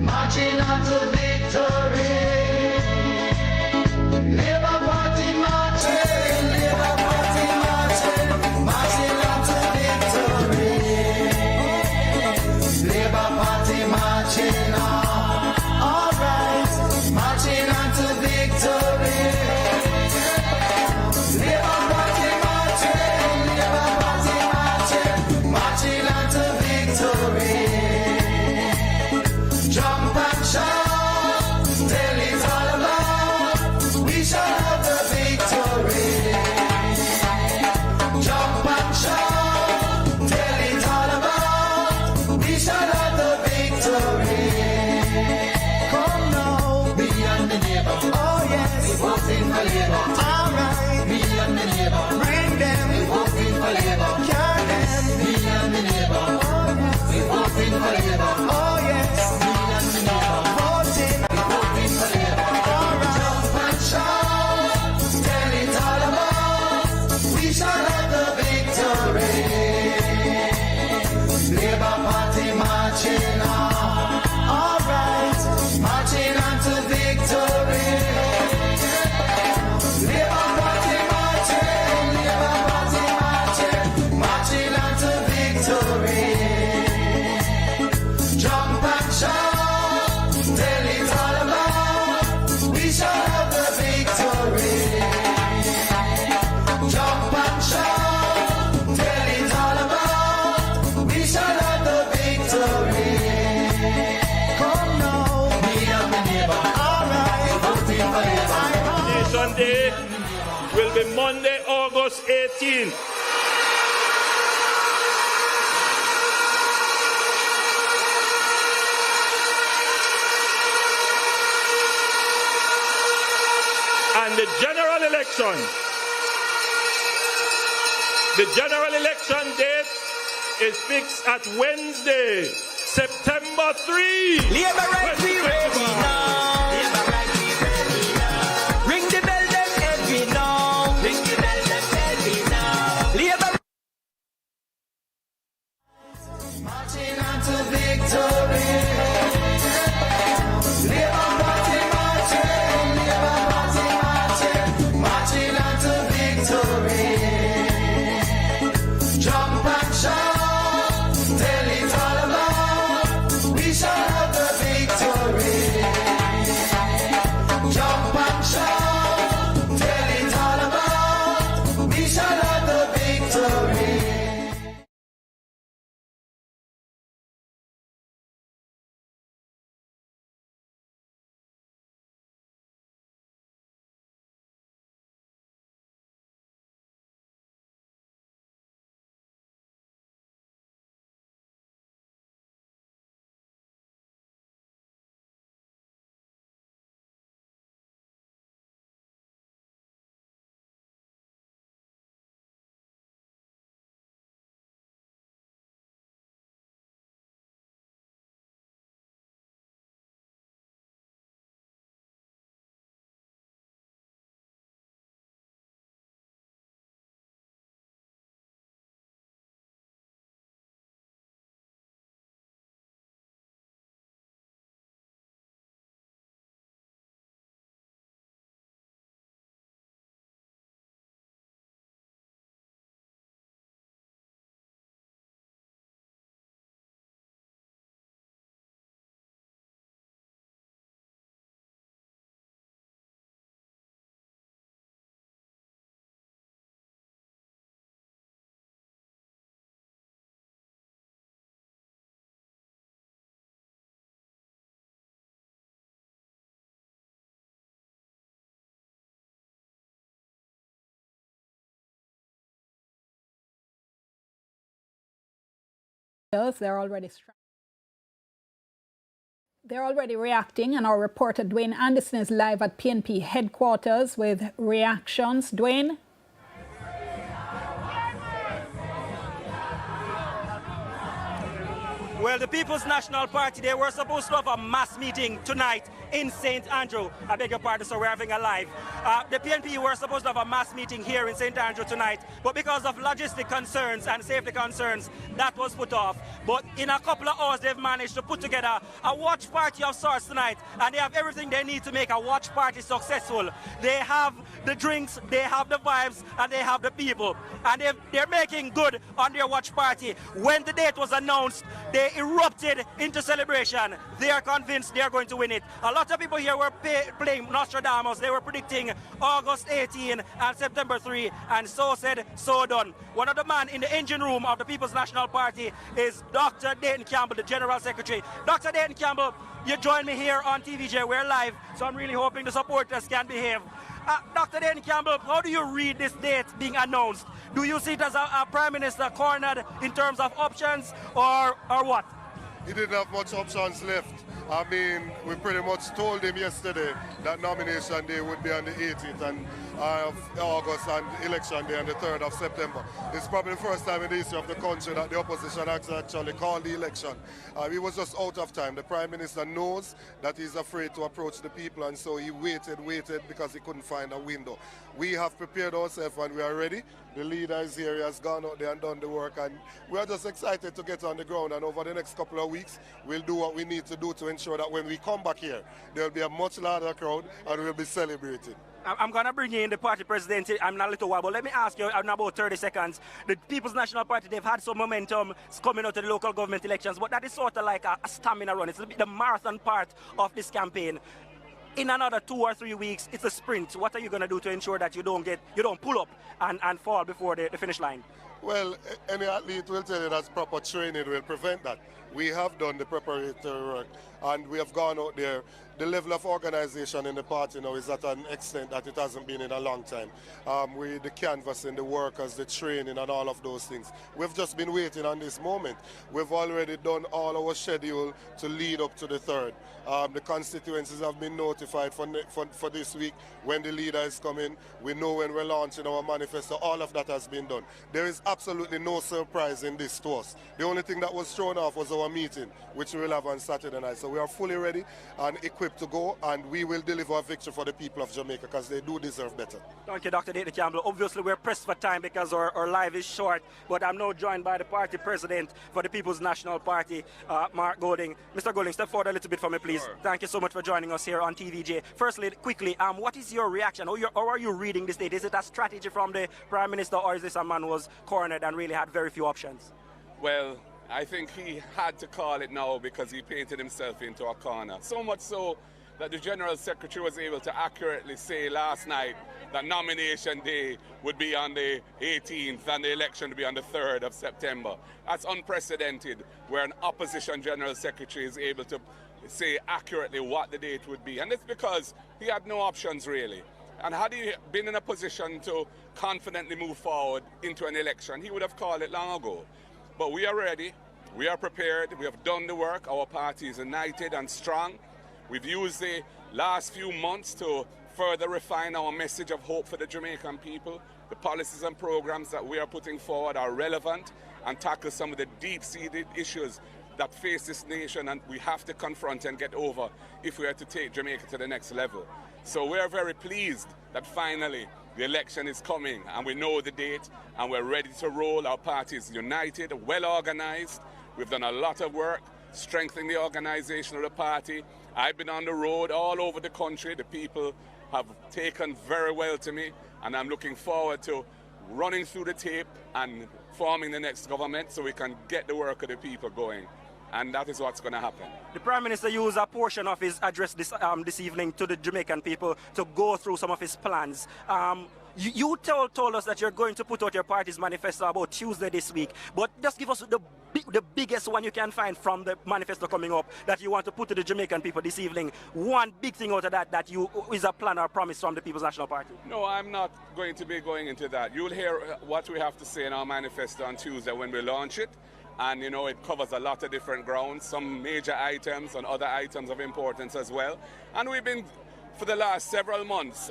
Marching on to victory. Labour Party marching, Labour Party marching, marching on to victory. Labour Party marching on, all right, marching on to victory. Labour Party marching, Labour Party marching, marching on to victory. Jump and shout, tell it all about, we shall have the victory. Jump and shout, tell it all about, we shall have the victory. Come now, me and the neighbor, oh yes, we voting for Labour. All right, me and the neighbor, bring them, we voting for Labour. Carry them, me and the neighbor, oh yes, we voting for Labour. Oh yes. Labour Party marching on, all right, marching on to victory. Labour Party marching, Labour Party marching, marching on to victory. Jump and shout, tell it all about, we shall have the victory. Jump and shout, tell it all about, we shall have the victory. Come now, me and my neighbor, all right, voting for Labour. Nation Day will be Monday, August 18th. And the general election date is fixed at Wednesday, September 3. Labour right, we ready now. Labour right, we ready now. Ring the bell, them heavy now. Ring the bell, them heavy now. Labour marching on to victory. Labour Party marching, Labour Party marching, marching on to victory. Jump and shout, tell it all about, we shall have the victory. Jump and shout, tell it all about, we shall have the victory. They're already reacting, and our reporter Dwayne Anderson is live at PNP headquarters with reactions. Dwayne? Well, the People's National Party, they were supposed to have a mass meeting tonight in St. Andrew. I beg your pardon, so we're having a live. The PNP were supposed to have a mass meeting here in St. Andrew tonight, but because of logistic concerns and safety concerns, that was put off. But in a couple of hours, they've managed to put together a watch party of sorts tonight, and they have everything they need to make a watch party successful. They have the drinks, they have the vibes, and they have the people. And they're making good on their watch party. When the date was announced, they erupted into celebration. They are convinced they are going to win it. A lot of people here were playing Nostradamus. They were predicting August 18 and September 3, and so said, so done. One of the men in the engine room of the People's National Party is Dr. Dayton Campbell, the General Secretary. Dr. Dayton Campbell, you join me here on TVJ. We're live, so I'm really hoping the supporters can behave. Dr. Dayton Campbell, how do you read this date being announced? Do you see it as a Prime Minister cornered in terms of options, or what? He didn't have much options left. I mean, we pretty much told him yesterday that nomination day would be on the 18th of August and election day on the 3rd of September. It's probably the first time in the history of the country that the opposition actually called the election. He was just out of time. The Prime Minister knows that he's afraid to approach the people, and so he waited because he couldn't find a window. We have prepared ourselves and we are ready. The leader is here, he has gone out there and done the work, and we are just excited to get on the ground, and over the next couple of weeks we'll do what we need to do to ensure that when we come back here there will be a much larger crowd and we'll be celebrating. I'm going to bring in the party president. I'm not a little while, but let me ask you in about 30 seconds. The People's National Party, they've had some momentum coming out of the local government elections, but that is sort of like a stamina run. It's a bit the marathon part of this campaign. In another 2 or 3 weeks, it's a sprint. What are you going to do to ensure that you don't pull up and fall before the finish line? Well, any athlete will tell you that proper training will prevent that. We have done the preparatory work and we have gone out there. The level of organization in the party now is at an extent that it hasn't been in a long time. The canvassing, the workers, the training and all of those things. We've just been waiting on this moment. We've already done all our schedule to lead up to the 3rd. The constituencies have been notified for this week when the leader is coming. We know when we're launching our manifesto. All of that has been done. There is absolutely no surprise in this to us. The only thing that was thrown off was our meeting, which we will have on Saturday night. So we are fully ready and equipped to go, and we will deliver a victory for the people of Jamaica because they do deserve better. Thank you, Dr. Dayton Campbell. Obviously, we're pressed for time because our live is short, but I'm now joined by the party president for the People's National Party, Mark Golding. Mr. Golding, step forward a little bit for me, please. Sure. Thank you so much for joining us here on TVJ. Firstly, quickly, what is your reaction? How are you reading this date? Is it a strategy from the Prime Minister, or is this a man who was cornered and really had very few options? Well, I think he had to call it now because he painted himself into a corner. So much so that the General Secretary was able to accurately say last night that nomination day would be on the 18th and the election would be on the 3rd of September. That's unprecedented, where an opposition General Secretary is able to say accurately what the date would be. And it's because he had no options really. And had he been in a position to confidently move forward into an election, he would have called it long ago. But we are ready, we are prepared, we have done the work, our party is united and strong. We've used the last few months to further refine our message of hope for the Jamaican people. The policies and programs that we are putting forward are relevant and tackle some of the deep-seated issues that face this nation and we have to confront and get over if we are to take Jamaica to the next level. So we are very pleased that finally the election is coming and we know the date and we're ready to roll. Our party is united, well organized. We've done a lot of work strengthening the organization of the party. I've been on the road all over the country. The people have taken very well to me and I'm looking forward to running through the tape and forming the next government so we can get the work of the people going. And that is what's going to happen. The Prime Minister used a portion of his address this evening to the Jamaican people to go through some of his plans. You told us that you're going to put out your party's manifesto about Tuesday this week, but just give us the biggest one you can find from the manifesto coming up that you want to put to the Jamaican people this evening. One big thing out of that is a plan or promise from the People's National Party. No, I'm not going to be going into that. You'll hear what we have to say in our manifesto on Tuesday when we launch it. And, you know, it covers a lot of different grounds, some major items and other items of importance as well. And we've been for the last several months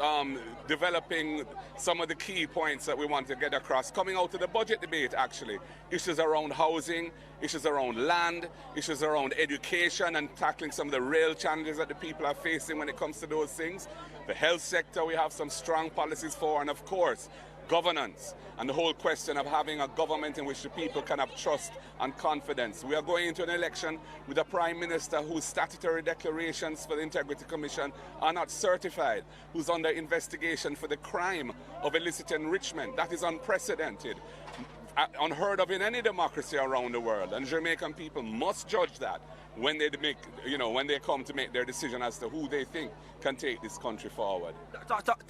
developing some of the key points that we want to get across, coming out of the budget debate actually. Issues around housing, issues around land, issues around education, and tackling some of the real challenges that the people are facing when it comes to those things. The health sector we have some strong policies for, and of course governance and the whole question of having a government in which the people can have trust and confidence. We are going into an election with a Prime Minister whose statutory declarations for the Integrity Commission are not certified, who's under investigation for the crime of illicit enrichment. That is unprecedented, unheard of in any democracy around the world, and Jamaican people must judge that when they make, when they come to make their decision as to who they think can take this country forward.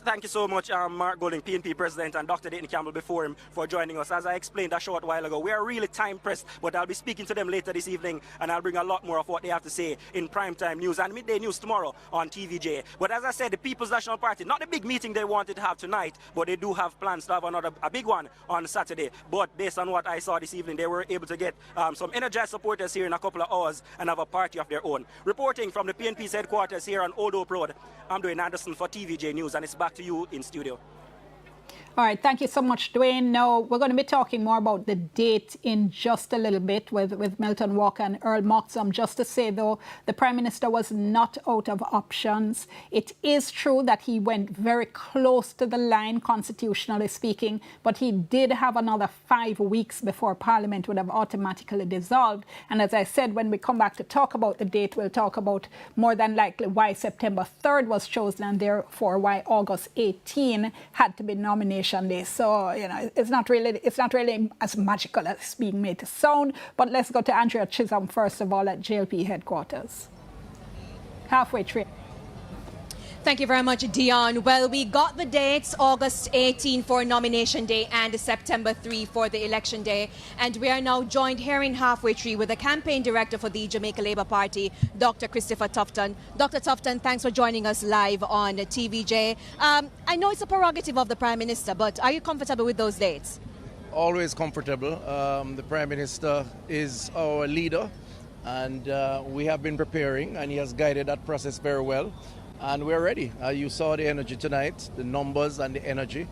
Thank you so much, Mark Golding, PNP President, and Dr. Dayton Campbell before him for joining us. As I explained a short while ago, we are really time pressed, but I'll be speaking to them later this evening, and I'll bring a lot more of what they have to say in primetime news and midday news tomorrow on TVJ. But as I said, the People's National Party, not the big meeting they wanted to have tonight, but they do have plans to have a big one on Saturday. But based on what I saw this evening, they were able to get some energized supporters here in a couple of hours and have a party of their own. Reporting from the PNP's headquarters here on Old Hope Road, I'm Dwayne Anderson for TVJ News, and it's back to you in studio. All right, thank you so much, Dwayne. Now, we're going to be talking more about the date in just a little bit with Milton Walker and Earl Moxham. Just to say, though, the Prime Minister was not out of options. It is true that he went very close to the line, constitutionally speaking, but he did have another 5 weeks before Parliament would have automatically dissolved. And as I said, when we come back to talk about the date, we'll talk about more than likely why September 3rd was chosen and therefore why August 18 had to be nominated day. So, it's not really as magical as it's being made to sound. But let's go to Andrea Chisholm, first of all, at JLP headquarters. Halfway through. Thank you very much, Dion. Well, we got the dates, August 18 for nomination day and September 3 for the election day. And we are now joined here in Halfway Tree with the campaign director for the Jamaica Labour Party, Dr. Christopher Tufton. Dr. Tufton, thanks for joining us live on TVJ. I know it's a prerogative of the Prime Minister, but are you comfortable with those dates? Always comfortable. The Prime Minister is our leader, and we have been preparing, and he has guided that process very well. And we're ready. You saw the energy tonight, the numbers and the energy.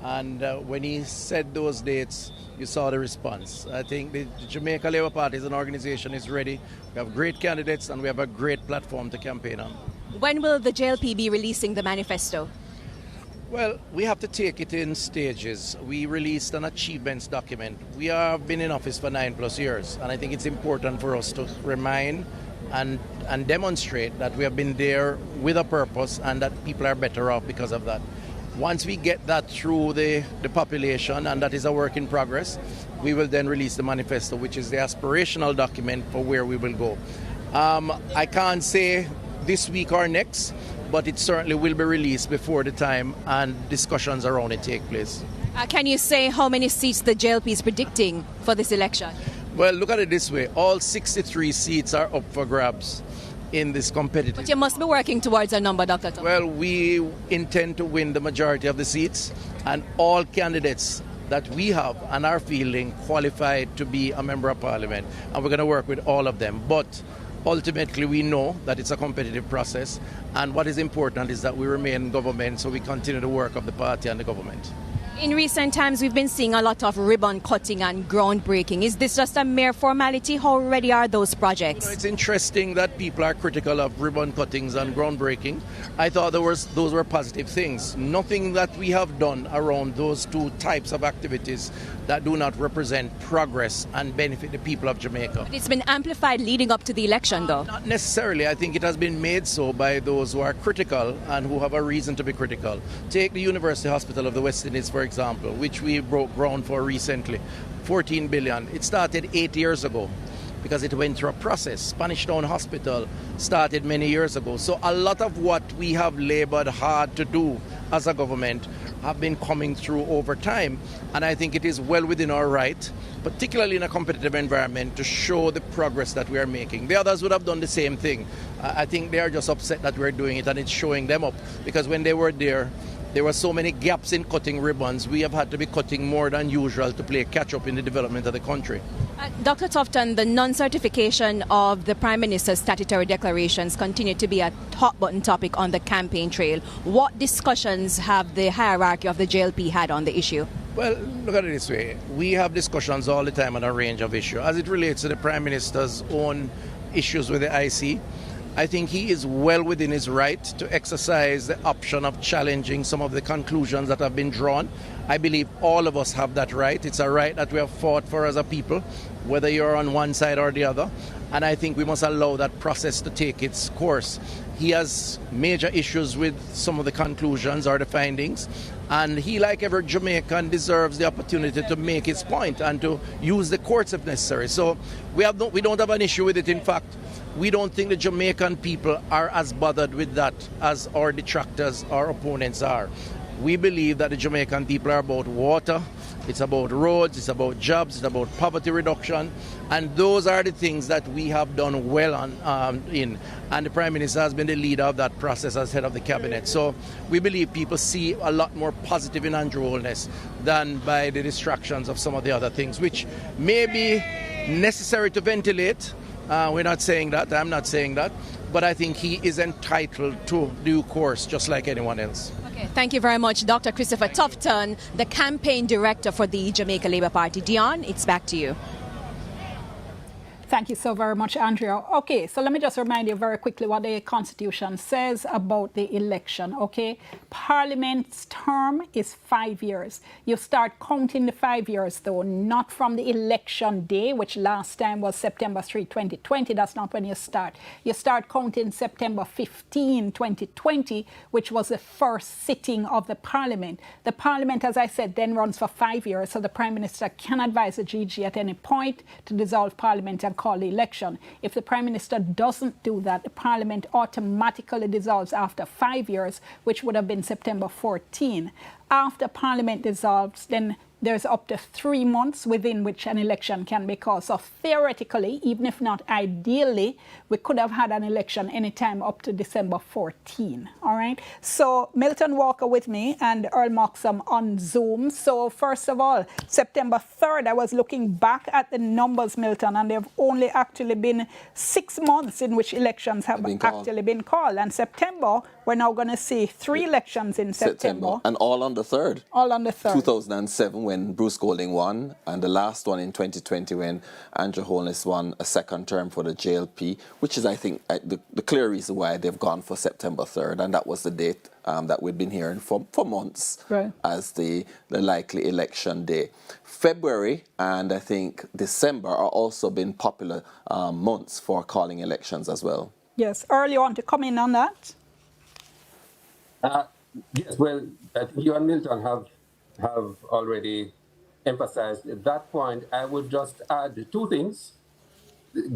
And when he said those dates, you saw the response. I think the Jamaica Labour Party as an organization is ready. We have great candidates and we have a great platform to campaign on. When will the JLP be releasing the manifesto? Well, we have to take it in stages. We released an achievements document. We have been in office for 9+ years. And I think it's important for us to remind and demonstrate that we have been there with a purpose and that people are better off because of that. Once we get that through the population, and that is a work in progress, we will then release the manifesto, which is the aspirational document for where we will go. I can't say this week or next, but it certainly will be released before the time and discussions around it take place. Can you say how many seats the JLP is predicting for this election? Well, look at it this way. All 63 seats are up for grabs in this competitive. But you must be working towards a number, Dr. Tom. Well, we intend to win the majority of the seats, and all candidates that we have and are fielding qualified to be a member of Parliament, and we're going to work with all of them. But ultimately, we know that it's a competitive process, and what is important is that we remain in government, so we continue the work of the party and the government. In recent times, we've been seeing a lot of ribbon cutting and groundbreaking. Is this just a mere formality? How ready are those projects? It's interesting that people are critical of ribbon cuttings and groundbreaking. I thought those were positive things. Nothing that we have done around those two types of activities that do not represent progress and benefit the people of Jamaica. But it's been amplified leading up to the election, though. Not necessarily. I think it has been made so by those who are critical and who have a reason to be critical. Take the University Hospital of the West Indies, for example, which we broke ground for recently. 14 billion. It started 8 years ago because it went through a process. Spanish Town Hospital started many years ago. So a lot of what we have labored hard to do as a government have been coming through over time. And I think it is well within our right, particularly in a competitive environment, to show the progress that we are making. The others would have done the same thing. I think they are just upset that we're doing it, and it's showing them up. Because when they were there were so many gaps in cutting ribbons. We have had to be cutting more than usual to play catch up in the development of the country. Dr. Tufton, the non-certification of the Prime Minister's statutory declarations continue to be a hot-button topic on the campaign trail. What discussions have the hierarchy of the JLP had on the issue? Well, look at it this way. We have discussions all the time on a range of issues. As it relates to the Prime Minister's own issues with the IC, I think he is well within his right to exercise the option of challenging some of the conclusions that have been drawn. I believe all of us have that right. It's a right that we have fought for as a people, whether you're on one side or the other. And I think we must allow that process to take its course. He has major issues with some of the conclusions or the findings. And he, like every Jamaican, deserves the opportunity to make his point and to use the courts if necessary. So we don't have an issue with it. In fact, we don't think the Jamaican people are as bothered with that as our detractors, our opponents are. We believe that the Jamaican people are about water, it's about roads, it's about jobs, it's about poverty reduction, and those are the things that we have done well in. And the Prime Minister has been the leader of that process as head of the cabinet. So we believe people see a lot more positive in Andrew Holiness than by the distractions of some of the other things, which may be necessary to ventilate. We're not saying that, I'm not saying that, but I think he is entitled to due course just like anyone else. Okay, thank you very much, Dr. Christopher Tufton, the campaign director for the Jamaica Labour Party. Dion, it's back to you. Thank you so very much, Andrea. Okay, so let me just remind you very quickly what the Constitution says about the election, okay? Parliament's term is 5 years. You start counting the 5 years, though, not from the election day, which last time was September 3, 2020. That's not when you start. You start counting September 15, 2020, which was the first sitting of the Parliament. The Parliament, as I said, then runs for 5 years, so the Prime Minister can advise the GG at any point to dissolve Parliament and call the election. If the Prime Minister doesn't do that, the Parliament automatically dissolves after 5 years, which would have been September 14. After Parliament dissolves, then there's up to 3 months within which an election can be called. So theoretically, even if not ideally, we could have had an election anytime up to December 14. All right. So Milton Walker with me and Earl Moxham on Zoom. So first of all, September 3rd, I was looking back at the numbers, Milton, and they've only actually been 6 months in which elections have actually been called. And September, we're now going to see 3 elections in September. And all on the 3rd. All on the 3rd. 2007 when Bruce Golding won, and the last one in 2020 when Andrew Holiness won a second term for the JLP, which is, I think, the clear reason why they've gone for September 3rd, and that was the date that we've been hearing for months as the likely election day. February and I think December are also been popular months for calling elections as well. Yes. Earl, you want to come in on that? Yes, well, you and Milton have already emphasized that point. I would just add 2 things.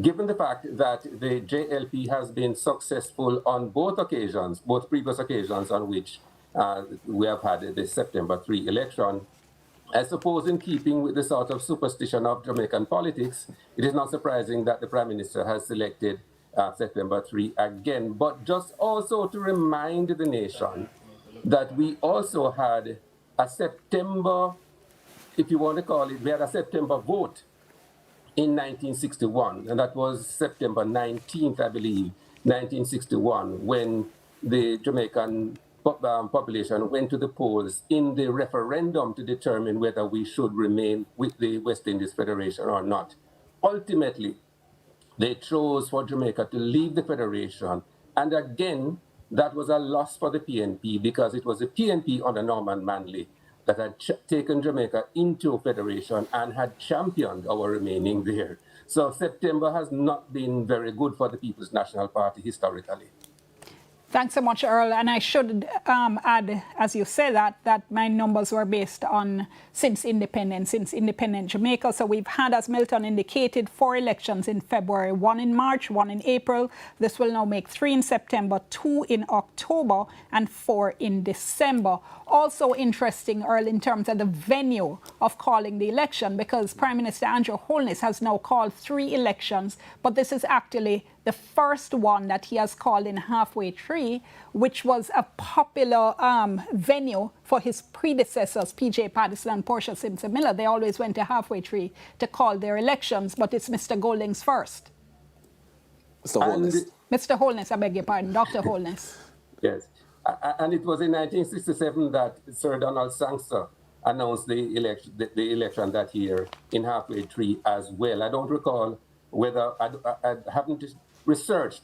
Given the fact that the JLP has been successful on both previous occasions on which we have had the September 3 election, I suppose in keeping with the sort of superstition of Jamaican politics, it is not surprising that the Prime Minister has selected September 3 again. But just also to remind the nation that we also had a September, if you want to call it, we had a September vote in 1961, and that was September 19th, I believe, 1961, when the Jamaican population went to the polls in the referendum to determine whether we should remain with the West Indies Federation or not. Ultimately, they chose for Jamaica to leave the Federation, and again, that was a loss for the PNP because it was the PNP under Norman Manley that had taken Jamaica into Federation and had championed our remaining there. So September has not been very good for the People's National Party historically. Thanks so much, Earl. And I should add, as you say that my numbers were based on since independent Jamaica. So we've had, as Milton indicated, 4 elections in February, 1 in March, 1 in April. This will now make 3 in September, 2 in October, and 4 in December. Also interesting, Earl, in terms of the venue of calling the election, because Prime Minister Andrew Holiness has now called 3 elections, but this is actually the first one that he has called in Halfway Tree, which was a popular venue for his predecessors, P.J. Patterson and Portia Simpson Miller. They always went to Halfway Tree to call their elections, but it's Mr. Golding's first. Mr. Holiness. Mr. Holiness, I beg your pardon, Dr. Holiness. Yes. And it was in 1967 that Sir Donald Sangster announced the election that year in Halfway Tree as well. I don't recall whether, I haven't researched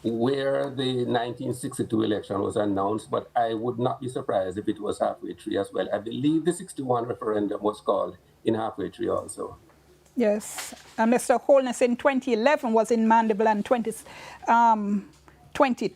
where the 1962 election was announced, but I would not be surprised if it was Halfway Tree as well. I believe the 61 referendum was called in Halfway Tree also. Yes, Mr. Holiness in 2011 was in Mandeville, and 2020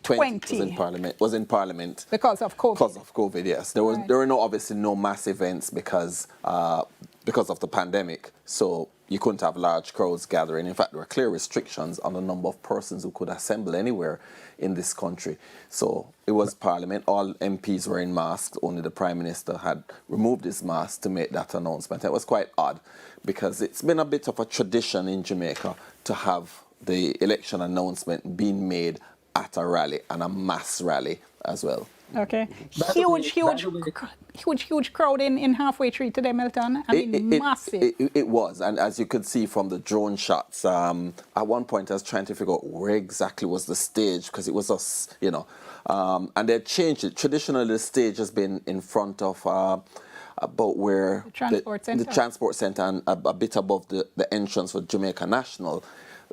was in Parliament because of COVID. Because of COVID, yes. There were obviously no mass events because of the pandemic. So you couldn't have large crowds gathering. In fact, there were clear restrictions on the number of persons who could assemble anywhere in this country. So it was Parliament. All MPs were in masks. Only the Prime Minister had removed his mask to make that announcement. It was quite odd because it's been a bit of a tradition in Jamaica to have the election announcement being made at a rally, and a mass rally as well. Okay. Huge crowd in Halfway Tree today, Milton. I mean, massive. It was, and as you could see from the drone shots, at one point I was trying to figure out where exactly was the stage, because it was us, and they changed it. Traditionally, the stage has been in front of about where the transport center and a bit above the entrance for Jamaica National.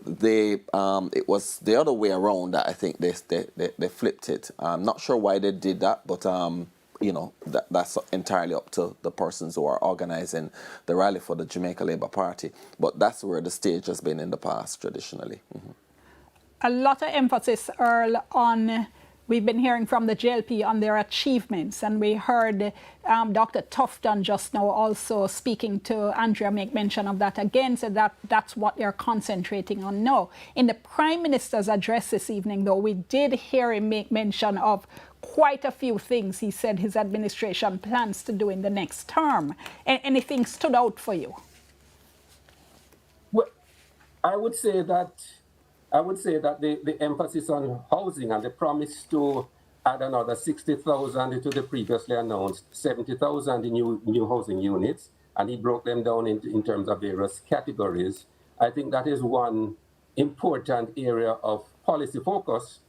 It was the other way around that I think they flipped it. I'm not sure why they did that, but that's entirely up to the persons who are organizing the rally for the Jamaica Labour Party. But that's where the stage has been in the past traditionally. Mm-hmm. A lot of emphasis, Earl, on. We've been hearing from the JLP on their achievements, and we heard Dr. Tufton just now also speaking to Andrea make mention of that again, so that's what they're concentrating on now. In the Prime Minister's address this evening, though, we did hear him make mention of quite a few things he said his administration plans to do in the next term. Anything stood out for you? Well, I would say that the emphasis on housing and the promise to add another 60,000 to the previously announced 70,000 new housing units, and he broke them down in terms of various categories. I think that is one important area of policy focus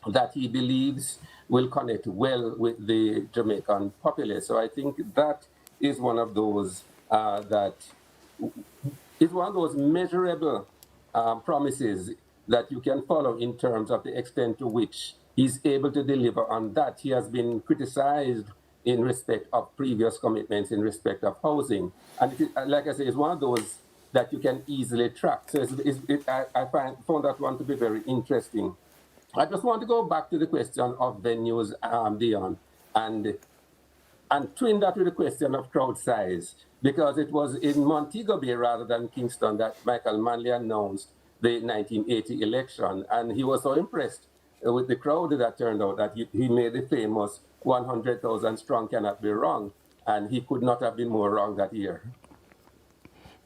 that he believes will connect well with the Jamaican populace. So I think that is one of those measurable promises that you can follow in terms of the extent to which he's able to deliver on that. He has been criticized in respect of previous commitments in respect of housing. And like I say, it's one of those that you can easily track. So I found that one to be very interesting. I just want to go back to the question of venues, Dion, and twin that with the question of crowd size, because it was in Montego Bay rather than Kingston that Michael Manley announced the 1980 election, and he was so impressed with the crowd that turned out that he made the famous 100,000 strong cannot be wrong, and he could not have been more wrong that year.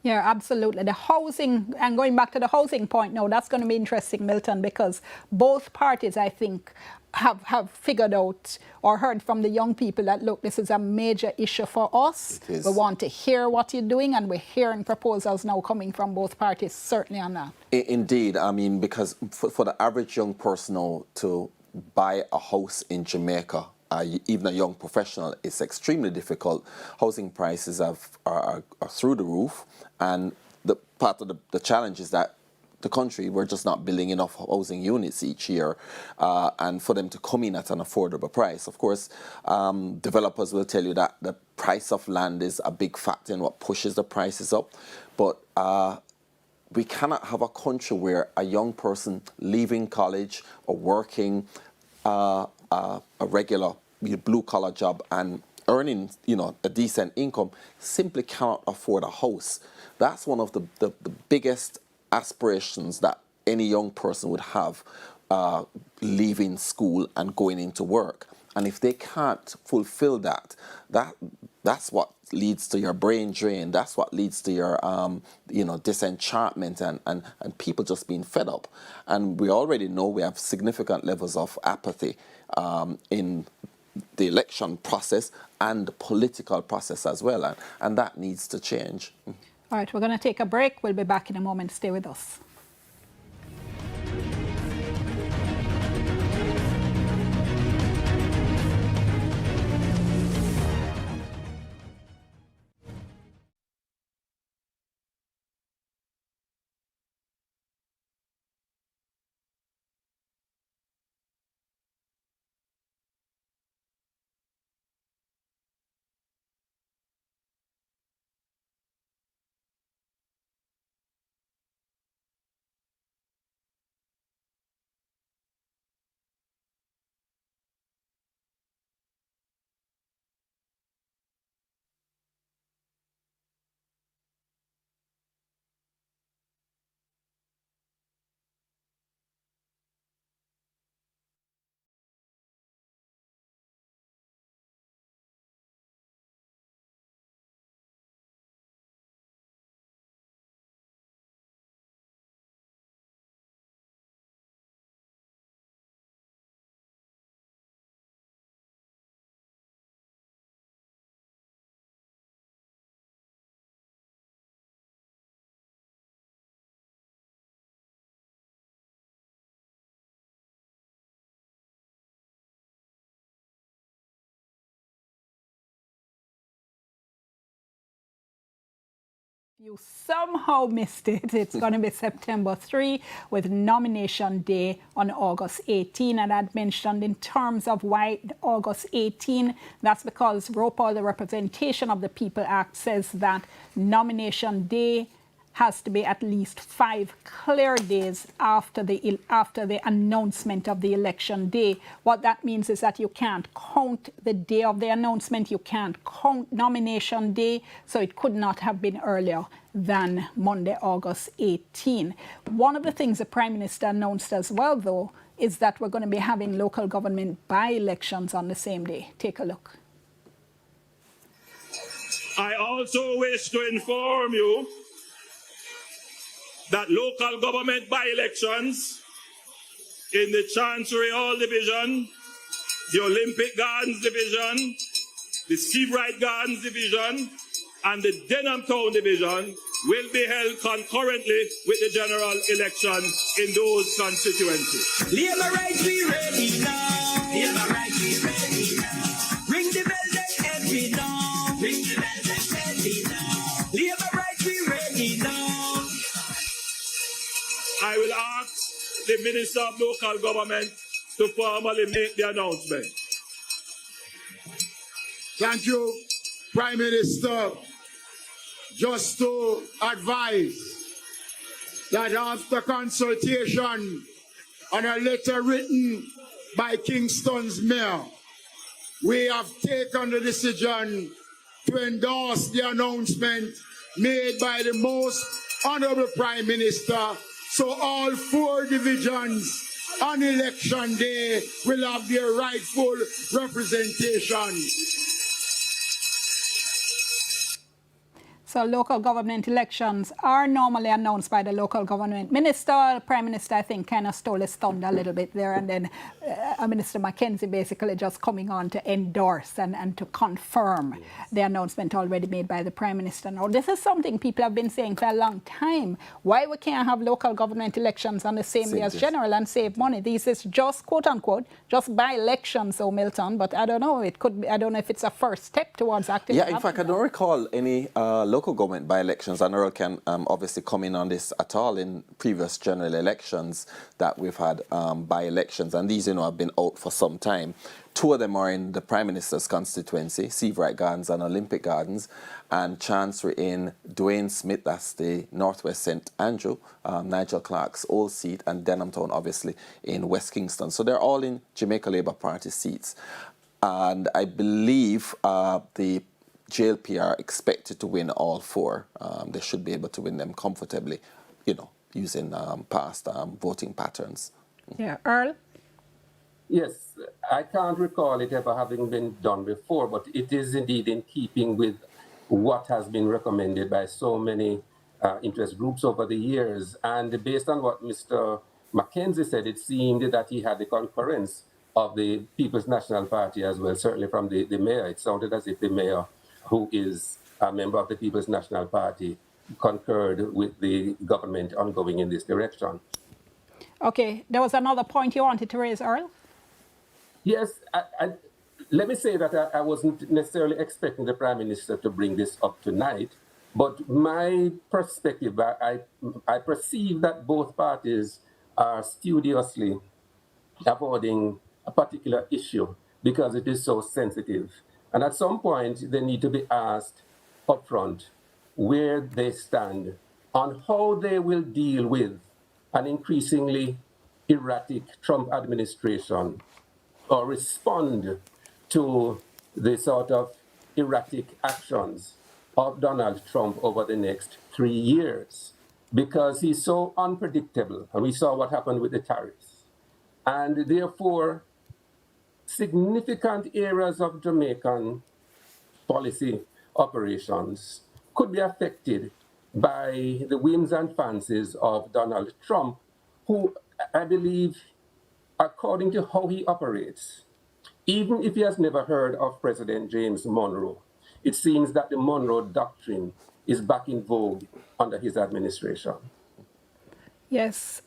Yeah, absolutely. The housing, and going back to the housing point now, that's going to be interesting, Milton, because both parties, I think, have figured out or heard from the young people that, look, this is a major issue for us. We want to hear what you're doing, and we're hearing proposals now coming from both parties, certainly on that. Indeed. I mean, because for the average young person now to buy a house in Jamaica, even a young professional, it's extremely difficult. Housing prices are through the roof, and the part of the challenge is that the country, we're just not building enough housing units each year, and for them to come in at an affordable price. Of course, developers will tell you that the price of land is a big factor in what pushes the prices up, but we cannot have a country where a young person leaving college or working a regular blue-collar job and earning, a decent income simply cannot afford a house. That's one of the biggest aspirations that any young person would have leaving school and going into work. And if they can't fulfill that That's what leads to your brain drain. That's what leads to your, disenchantment and people just being fed up. And we already know we have significant levels of apathy in the election process and the political process as well. And that needs to change. All right, we're going to take a break. We'll be back in a moment. Stay with us. You somehow missed it. It's going to be September 3 with nomination day on August 18. And I'd mentioned in terms of why August 18, that's because ROPA, the Representation of the People Act, says that nomination day has to be at least 5 clear days after the announcement of the election day. What that means is that you can't count the day of the announcement, you can't count nomination day, so it could not have been earlier than Monday, August 18. One of the things the Prime Minister announced as well, though, is that we're going to be having local government by-elections on the same day. Take a look. I also wish to inform you that local government by-elections in the Chancery Hall Division, the Olympic Gardens Division, the Seabright Gardens Division, and the Denham Town Division will be held concurrently with the general election in those constituencies. Labour rights we ready now. Labour rights we ready now. Ring the bell then every now. Ring the bell then every now. Labour rights we ready now. I will ask the Minister of Local Government to formally make the announcement. Thank you, Prime Minister. Just to advise that after consultation on a letter written by Kingston's mayor, we have taken the decision to endorse the announcement made by the most honorable Prime Minister. So all 4 divisions on election day will have their rightful representation. So local government elections are normally announced by the local government minister. The Prime Minister, I think, kind of stole his thunder a little bit there. And then Minister Mackenzie basically just coming on to endorse and to confirm the announcement already made by the Prime Minister. Now, this is something people have been saying for a long time. Why we can't have local government elections on the same day as general and save money? This is just, quote unquote, just by elections, so Milton. But I don't know. It could be, I don't know if it's a first step towards active. Yeah, in fact, I don't recall any local government by-elections, and Earl can obviously come in on this at all in previous general elections that we've had by-elections, and these, have been out for some time. 2 of them are in the Prime Minister's constituency, Seabright Gardens and Olympic Gardens, and Chancery in Dwayne Smith, that's the Northwest St. Andrew, Nigel Clark's old seat, and Denham Town, obviously, in West Kingston. So they're all in Jamaica Labour Party seats. And I believe the JLP are expected to win all 4. They should be able to win them comfortably, using past voting patterns. Yeah, Earl? Yes, I can't recall it ever having been done before, but it is indeed in keeping with what has been recommended by so many interest groups over the years. And based on what Mr. Mackenzie said, it seemed that he had the concurrence of the People's National Party as well, certainly from the mayor. It sounded as if the mayor, who is a member of the People's National Party, concurred with the government ongoing in this direction. Okay, there was another point you wanted to raise, Earl? Yes, let me say that I wasn't necessarily expecting the Prime Minister to bring this up tonight, but my perspective, I perceive that both parties are studiously avoiding a particular issue because it is so sensitive. And at some point, they need to be asked upfront where they stand on how they will deal with an increasingly erratic Trump administration or respond to the sort of erratic actions of Donald Trump over the next 3 years, because he's so unpredictable. And we saw what happened with the tariffs. And therefore, significant areas of Jamaican policy operations could be affected by the whims and fancies of Donald Trump, who I believe, according to how he operates, even if he has never heard of President James Monroe, it seems that the Monroe Doctrine is back in vogue under his administration. Yes,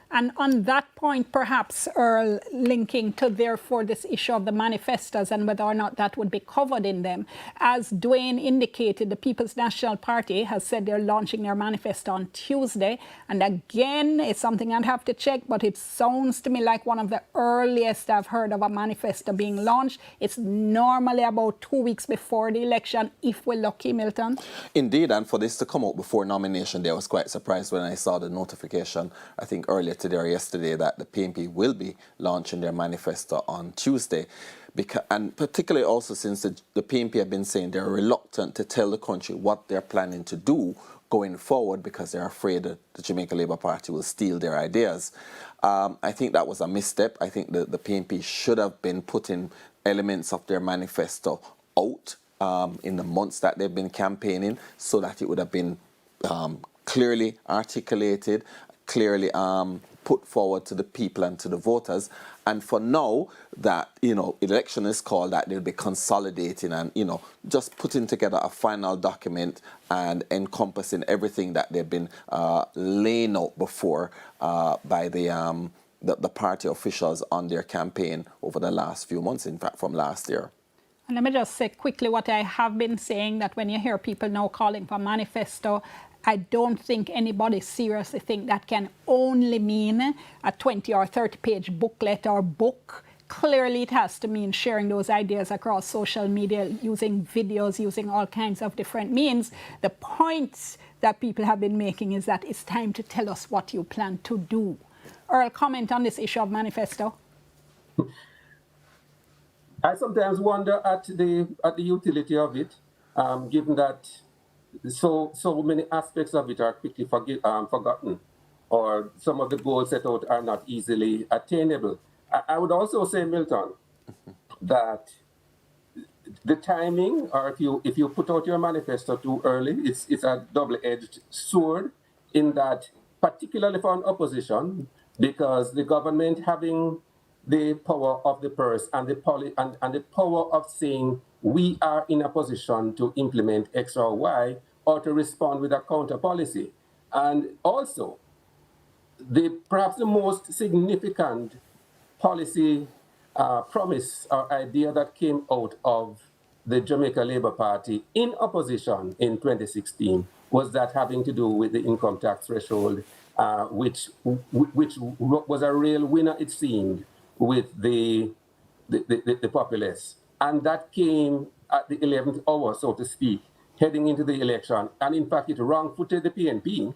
and on that point, perhaps, Earl, linking to therefore this issue of the manifestos and whether or not that would be covered in them. As Dwayne indicated, the People's National Party has said they're launching their manifesto on Tuesday. And again, it's something I'd have to check, but it sounds to me like one of the earliest I've heard of a manifesto being launched. It's normally about 2 weeks before the election, if we're lucky, Milton. Indeed, and for this to come out before nomination day, I was quite surprised when I saw the notification, I think earlier today or yesterday, that the PNP will be launching their manifesto on Tuesday. And particularly also since the PNP have been saying they're reluctant to tell the country what they're planning to do going forward because they're afraid that the Jamaica Labour Party will steal their ideas. I think that was a misstep. I think the PNP should have been putting elements of their manifesto out in the months that they've been campaigning, so that it would have been clearly articulated, clearly put forward to the people and to the voters. And for now that, election is called, that they'll be consolidating and, just putting together a final document and encompassing everything that they've been laying out before by the party officials on their campaign over the last few months, in fact, from last year. And let me just say quickly what I have been saying, that when you hear people now calling for manifesto, I don't think anybody seriously think that can only mean a 20 or 30 page booklet or book. Clearly, it has to mean sharing those ideas across social media, using videos, using all kinds of different means. The points that people have been making is that it's time to tell us what you plan to do. Earl, comment on this issue of manifesto. I sometimes wonder at the utility of it, given that so many aspects of it are quickly forgotten, or some of the goals set out are not easily attainable. I would also say, Milton, that the timing, or if you put out your manifesto too early, it's a double-edged sword, in that, particularly for an opposition, because the government having the power of the purse and the power of saying we are in a position to implement X or Y, or to respond with a counter policy. And also, perhaps the most significant policy promise or idea that came out of the Jamaica Labour Party in opposition in 2016 was that having to do with the income tax threshold, which was a real winner, it seemed, with the populace. And that came at the 11th hour, so to speak, heading into the election. And in fact, it wrong-footed the PNP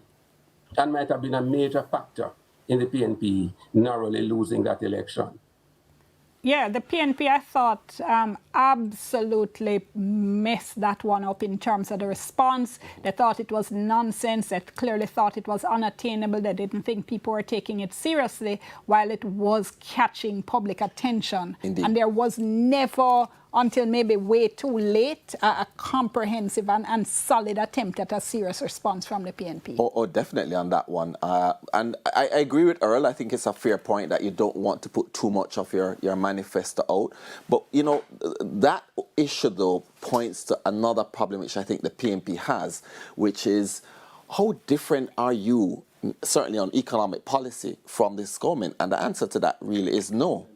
and might have been a major factor in the PNP narrowly losing that election. Yeah, the PNP, I thought, absolutely messed that one up in terms of the response. They thought it was nonsense. They clearly thought it was unattainable. They didn't think people were taking it seriously while it was catching public attention. Indeed. And there was never, until maybe way too late, a comprehensive and solid attempt at a serious response from the PNP. Oh, definitely on that one. And I agree with Earl. I think it's a fair point that you don't want to put too much of your manifesto out. But, you know, that issue, though, points to another problem which I think the PNP has, which is how different are you, certainly on economic policy, from this government? And the answer to that really is no.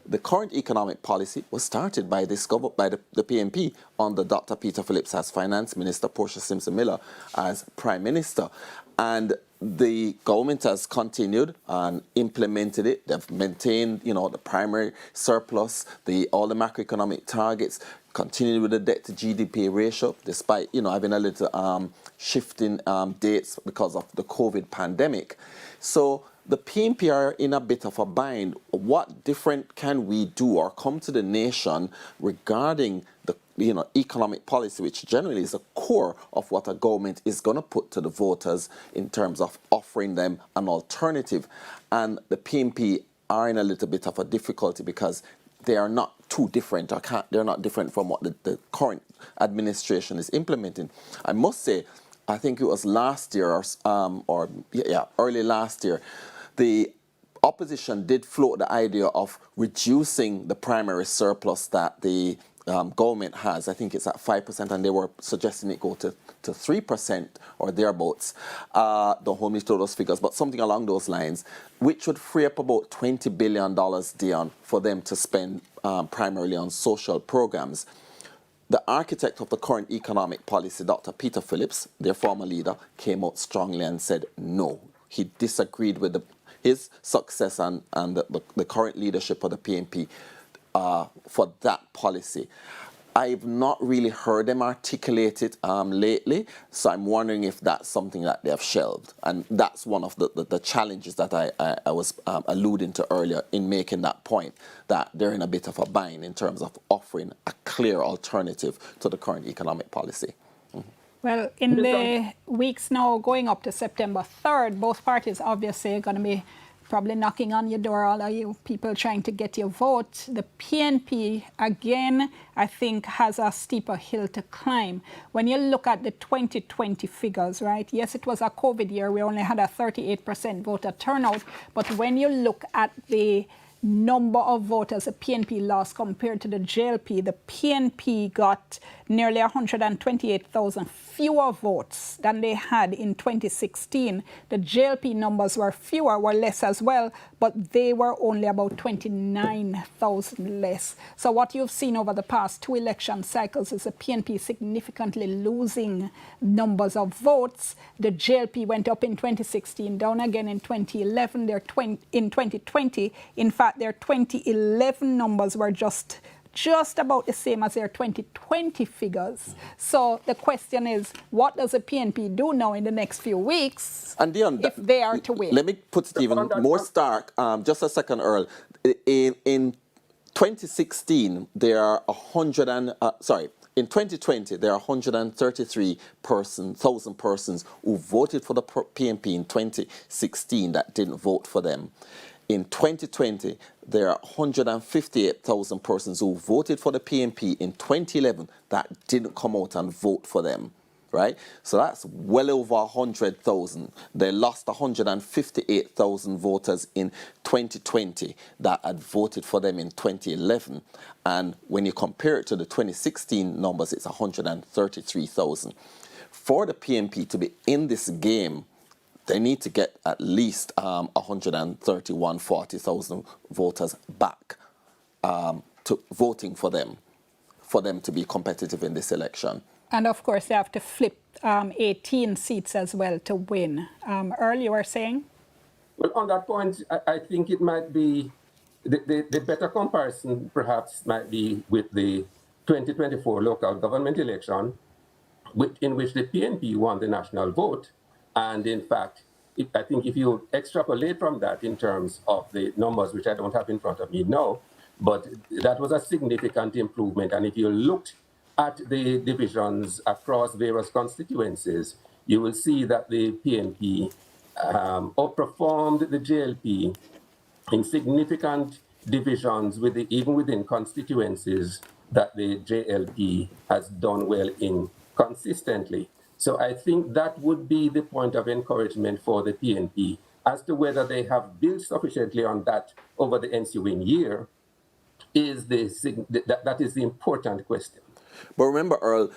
The current economic policy was started by this by the PNP under Dr. Peter Phillips as Finance Minister, Portia Simpson-Miller as Prime Minister. And the government has continued and implemented it. They've maintained, you know, the primary surplus, all the macroeconomic targets, continued with the debt to GDP ratio, despite, you know, having a little shift in dates because of the COVID pandemic. So the PNP are in a bit of a bind. What different can we do or come to the nation regarding the economic policy, which generally is the core of what a government is going to put to the voters in terms of offering them an alternative? And the PNP are in a little bit of a difficulty because they are not too different, they're not different from what the current administration is implementing. I must say, I think it was last year early last year, the opposition did float the idea of reducing the primary surplus that the government has. I think it's at 5%, and they were suggesting it go to 3% or thereabouts. Don't hold me to those figures, but something along those lines, which would free up about $20 billion, Dion, for them to spend primarily on social programs. The architect of the current economic policy, Dr. Peter Phillips, their former leader, came out strongly and said no. He disagreed with his success and the current leadership of the PNP for that policy. I've not really heard them articulate it lately, so I'm wondering if that's something that they have shelved. And that's one of the challenges that I was alluding to earlier in making that point, that they're in a bit of a bind in terms of offering a clear alternative to the current economic policy. Well, in the weeks now going up to September 3rd, both parties obviously are going to be probably knocking on your door, all of you people trying to get your vote. The PNP, again, I think has a steeper hill to climb. When you look at the 2020 figures, right? Yes, it was a COVID year. We only had a 38% voter turnout. But when you look at the number of voters the PNP lost compared to the JLP, the PNP got nearly 128,000 fewer votes than they had in 2016. The JLP numbers were less as well, but they were only about 29,000 less. So what you've seen over the past two election cycles is the PNP significantly losing numbers of votes. The JLP went up in 2016, down again in 2011. In 2020, in fact, their 2011 numbers were just about the same as their 2020 figures. So the question is, what does the PNP do now in the next few weeks if they are to win? Let me put it even more stark. Just a second, Earl. In 2016, there are in 2020, there are 133,000 persons who voted for the PNP in 2016 that didn't vote for them. In 2020, there are 158,000 persons who voted for the PNP in 2011 that didn't come out and vote for them, right? So that's well over 100,000. They lost 158,000 voters in 2020 that had voted for them in 2011. And when you compare it to the 2016 numbers, it's 133,000. For the PNP to be in this game, they need to get at least 140,000 voters back to voting for them to be competitive in this election. And of course, they have to flip 18 seats as well to win. Earl, you were saying? Well, on that point, I think it might be the better comparison perhaps might be with the 2024 local government election, in which the PNP won the national vote. And in fact, I think if you extrapolate from that in terms of the numbers, which I don't have in front of me now, But that was a significant improvement. And if you looked at the divisions across various constituencies, you will see that the PNP outperformed the JLP in significant divisions even within constituencies that the JLP has done well in consistently. So I think that would be the point of encouragement for the PNP. As to whether they have built sufficiently on that over the ensuing year is that is the important question. But remember, Earl,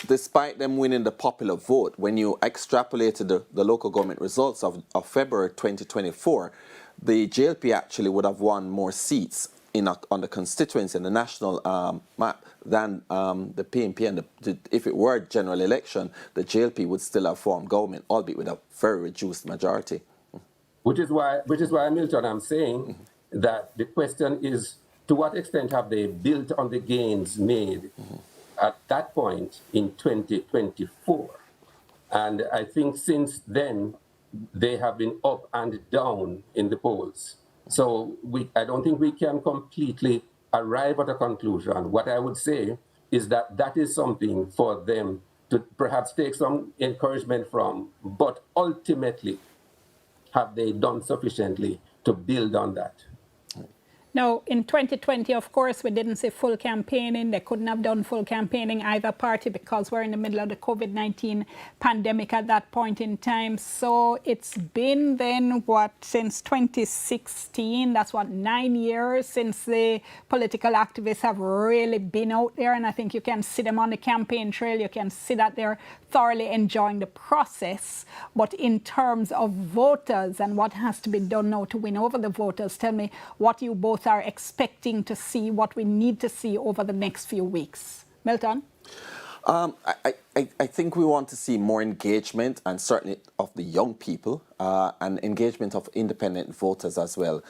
despite them winning the popular vote, when you extrapolated the local government results of February 2024, the JLP actually would have won more seats on the constituency and the national map than the PNP. And if it were a general election, the JLP would still have formed government, albeit with a very reduced majority. Which is why, Milton, I'm saying that the question is, to what extent have they built on the gains made at that point in 2024? And I think since then, they have been up and down in the polls. So I don't think we can completely arrive at a conclusion. What I would say is that that is something for them to perhaps take some encouragement from, but ultimately, have they done sufficiently to build on that? Now, in 2020, of course, we didn't see full campaigning. They couldn't have done full campaigning either party because we're in the middle of the COVID-19 pandemic at that point in time. So it's been then, since 2016, that's 9 years since the political activists have really been out there. And I think you can see them on the campaign trail. You can see that they're thoroughly enjoying the process. But in terms of voters and what has to be done now to win over the voters, tell me what you both are expecting to see, what we need to see over the next few weeks. Milton? I think we want to see more engagement, and certainly of the young people, and engagement of independent voters as well.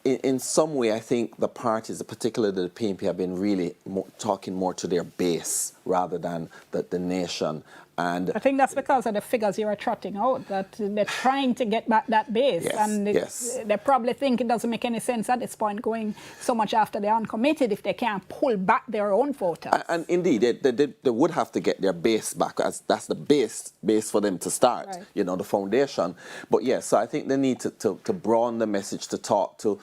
In some way, I think the parties, particularly the PNP, have been really talking more to their base rather than the nation. And I think that's because of the figures you are trotting out, that they're trying to get back that base. Yes, and they probably think it doesn't make any sense at this point going so much after they're uncommitted if they can't pull back their own voters. And indeed, they would have to get their base back, as that's the base for them to start, right. The foundation. But yes, so I think they need to broaden the message, to talk to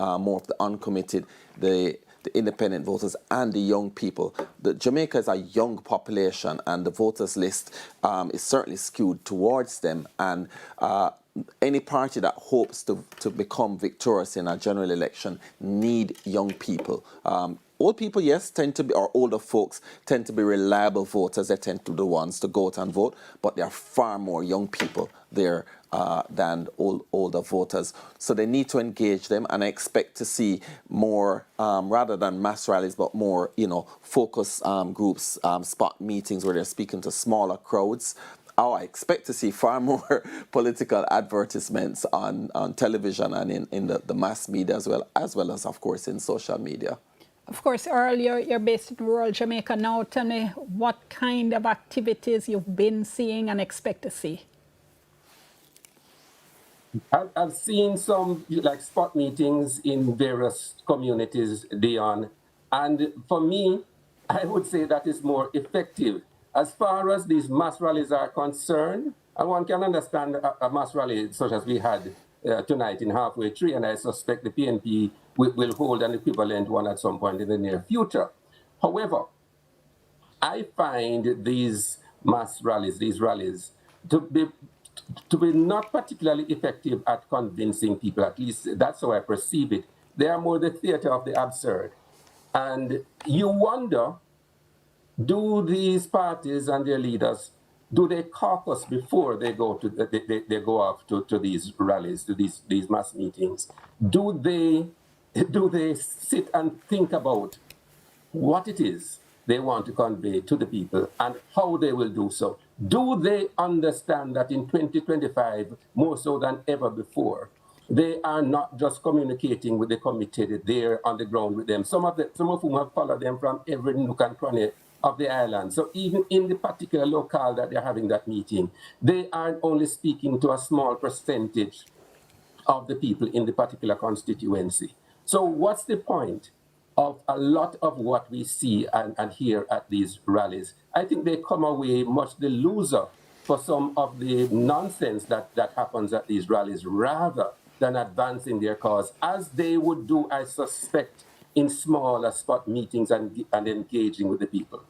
more of the uncommitted, the independent voters and the young people. Jamaica is a young population, and the voters list is certainly skewed towards them. And any party that hopes to become victorious in a general election need young people. Old people, yes, or older folks tend to be reliable voters. They tend to be the ones to go out and vote, but there are far more young people there than older voters. So they need to engage them, and I expect to see more, rather than mass rallies, but more, focus groups, spot meetings where they're speaking to smaller crowds. I expect to see far more political advertisements on television and in the mass media as well as, of course, in social media. Of course, Earl, you're based in rural Jamaica now. Tell me what kind of activities you've been seeing and expect to see. I've seen some spot meetings in various communities, Dion, and for me, I would say that is more effective. As far as these mass rallies are concerned, and one can understand a mass rally such as we had tonight in Halfway Tree, and I suspect the PNP will hold an equivalent one at some point in the near future. However, I find these mass rallies, to be not particularly effective at convincing people. At least that's how I perceive it. They are more the theater of the absurd. And you wonder, do these parties and their leaders, do they caucus before they go they go off to these rallies, to these mass meetings? Do they sit and think about what it is they want to convey to the people and how they will do so? Do they understand that in 2025, more so than ever before, they are not just communicating with the committed, they're on the ground with them. Some of whom have followed them from every nook and cranny of the island. So even in the particular locale that they're having that meeting, they aren't only speaking to a small percentage of the people in the particular constituency. So what's the point of a lot of what we see and hear at these rallies? I think they come away much the loser for some of the nonsense that happens at these rallies rather than advancing their cause, as they would do, I suspect, in smaller spot meetings and engaging with the people.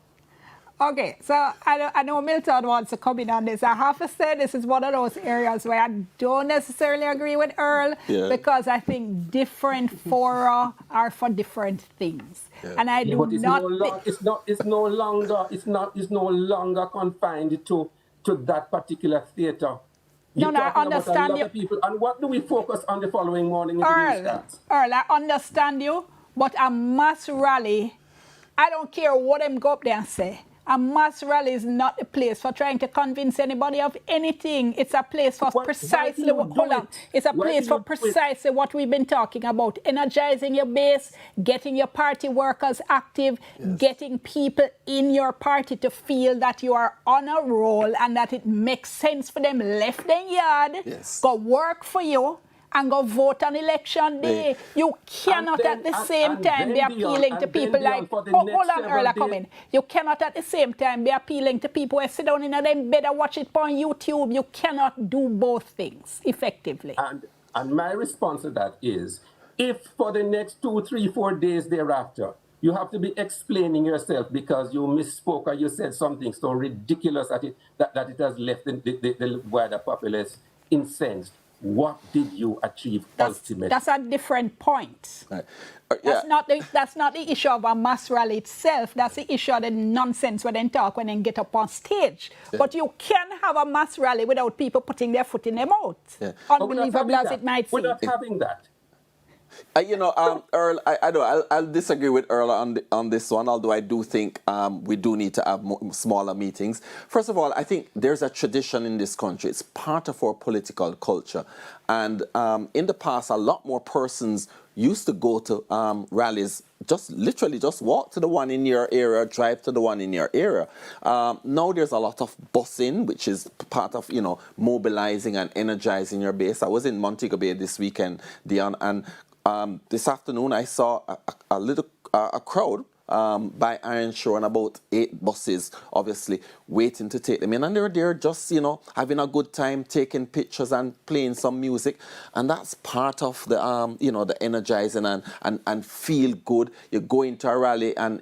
Okay, so I know Milton wants to come in on this. I have to say this is one of those areas where I don't necessarily agree with Earl because I think different fora are for different things, and I do but it's not. It's no longer confined to that particular theater. No, I understand a lot you. of people. And what do we focus on the following morning in the news starts? Earl, I understand you, but a mass rally, I don't care what them go up there and say. A mass rally is not a place for trying to convince anybody of anything. It's a place for precisely what. Hold on. It's a place for precisely what we've been talking about: energizing your base, getting your party workers active, getting people in your party to feel that you are on a roll and that it makes sense for them left their yard, go work for you, and go vote on election day. You cannot at the same time be appealing to people like, hold on, Earl, come in. You cannot at the same time be appealing to people who sit down in them bed and watch it on YouTube. You cannot do both things effectively. And my response to that is, if for the next 2, 3, 4 days thereafter, you have to be explaining yourself because you misspoke or you said something so ridiculous that it has left the wider populace incensed, what did you achieve ultimately? That's a different point. Right. That's not the issue of a mass rally itself. That's the issue of the nonsense when they talk, when they get up on stage. But you can have a mass rally without people putting their foot in their mouth. Unbelievable as it might seem. We're not having that. Earl, I'll disagree with Earl on this one, although I do think we do need to have smaller meetings. First of all, I think there's a tradition in this country. It's part of our political culture. And in the past, a lot more persons used to go to rallies, literally just walk to the one in your area, drive to the one in your area. Now there's a lot of busing, which is part of, mobilizing and energizing your base. I was in Montego Bay this weekend, Dion, and this afternoon I saw a crowd by Iron Shore and about 8 buses, obviously, waiting to take them in. And they're there just, having a good time, taking pictures and playing some music. And that's part of the, the energizing and feel good. You go into a rally and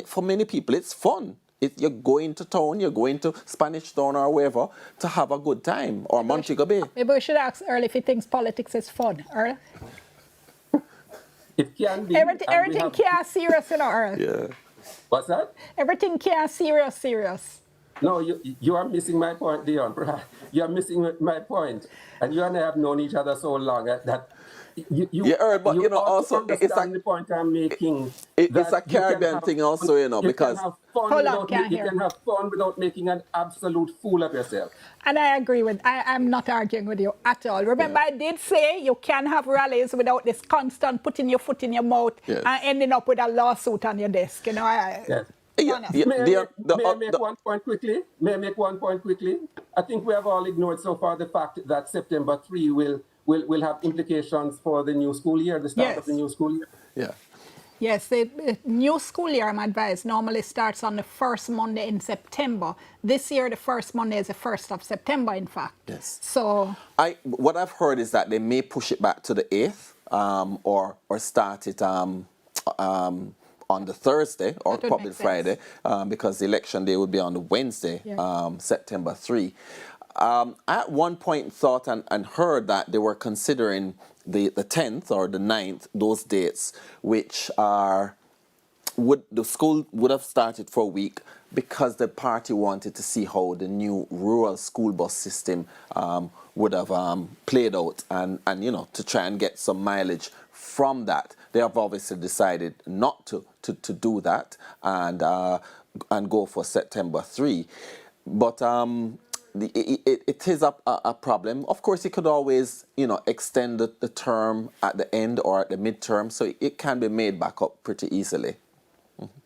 for many people, it's fun. You're going to town, you're going to Spanish Town or wherever to have a good time, or Montego Bay. Maybe we should ask Earl if he thinks politics is fun. Earl? It can be. Everything can't serious, Earl. Yeah. What's that? Everything can't serious. No, you are missing my point, Dion. You are missing my point. And you and I have known each other so long that but also it's the point I'm making. It's a Caribbean thing also, because you can have fun without making an absolute fool of yourself. And I agree I'm not arguing with you at all. Remember, I did say you can have rallies without this constant putting your foot in your mouth and ending up with a lawsuit on your desk. May I make one point quickly? I think we have all ignored so far the fact that September 3 will have implications for the new school year, the start of the new school year. Yeah. Yes, the new school year, I'm advised, normally starts on the first Monday in September. This year, the first Monday is the 1st of September, in fact. Yes. So what I've heard is that they may push it back to the 8th or start it on the Thursday or probably Friday because the election day would be on the Wednesday, September 3. I at one point thought and heard that they were considering the 10th or the 9th, those dates, which the school would have started for a week because the party wanted to see how the new rural school bus system would have played out and to try and get some mileage from that. They have obviously decided not to do that and go for September 3. But it is a problem. Of course, you could always, extend the term at the end or at the midterm, so it can be made back up pretty easily.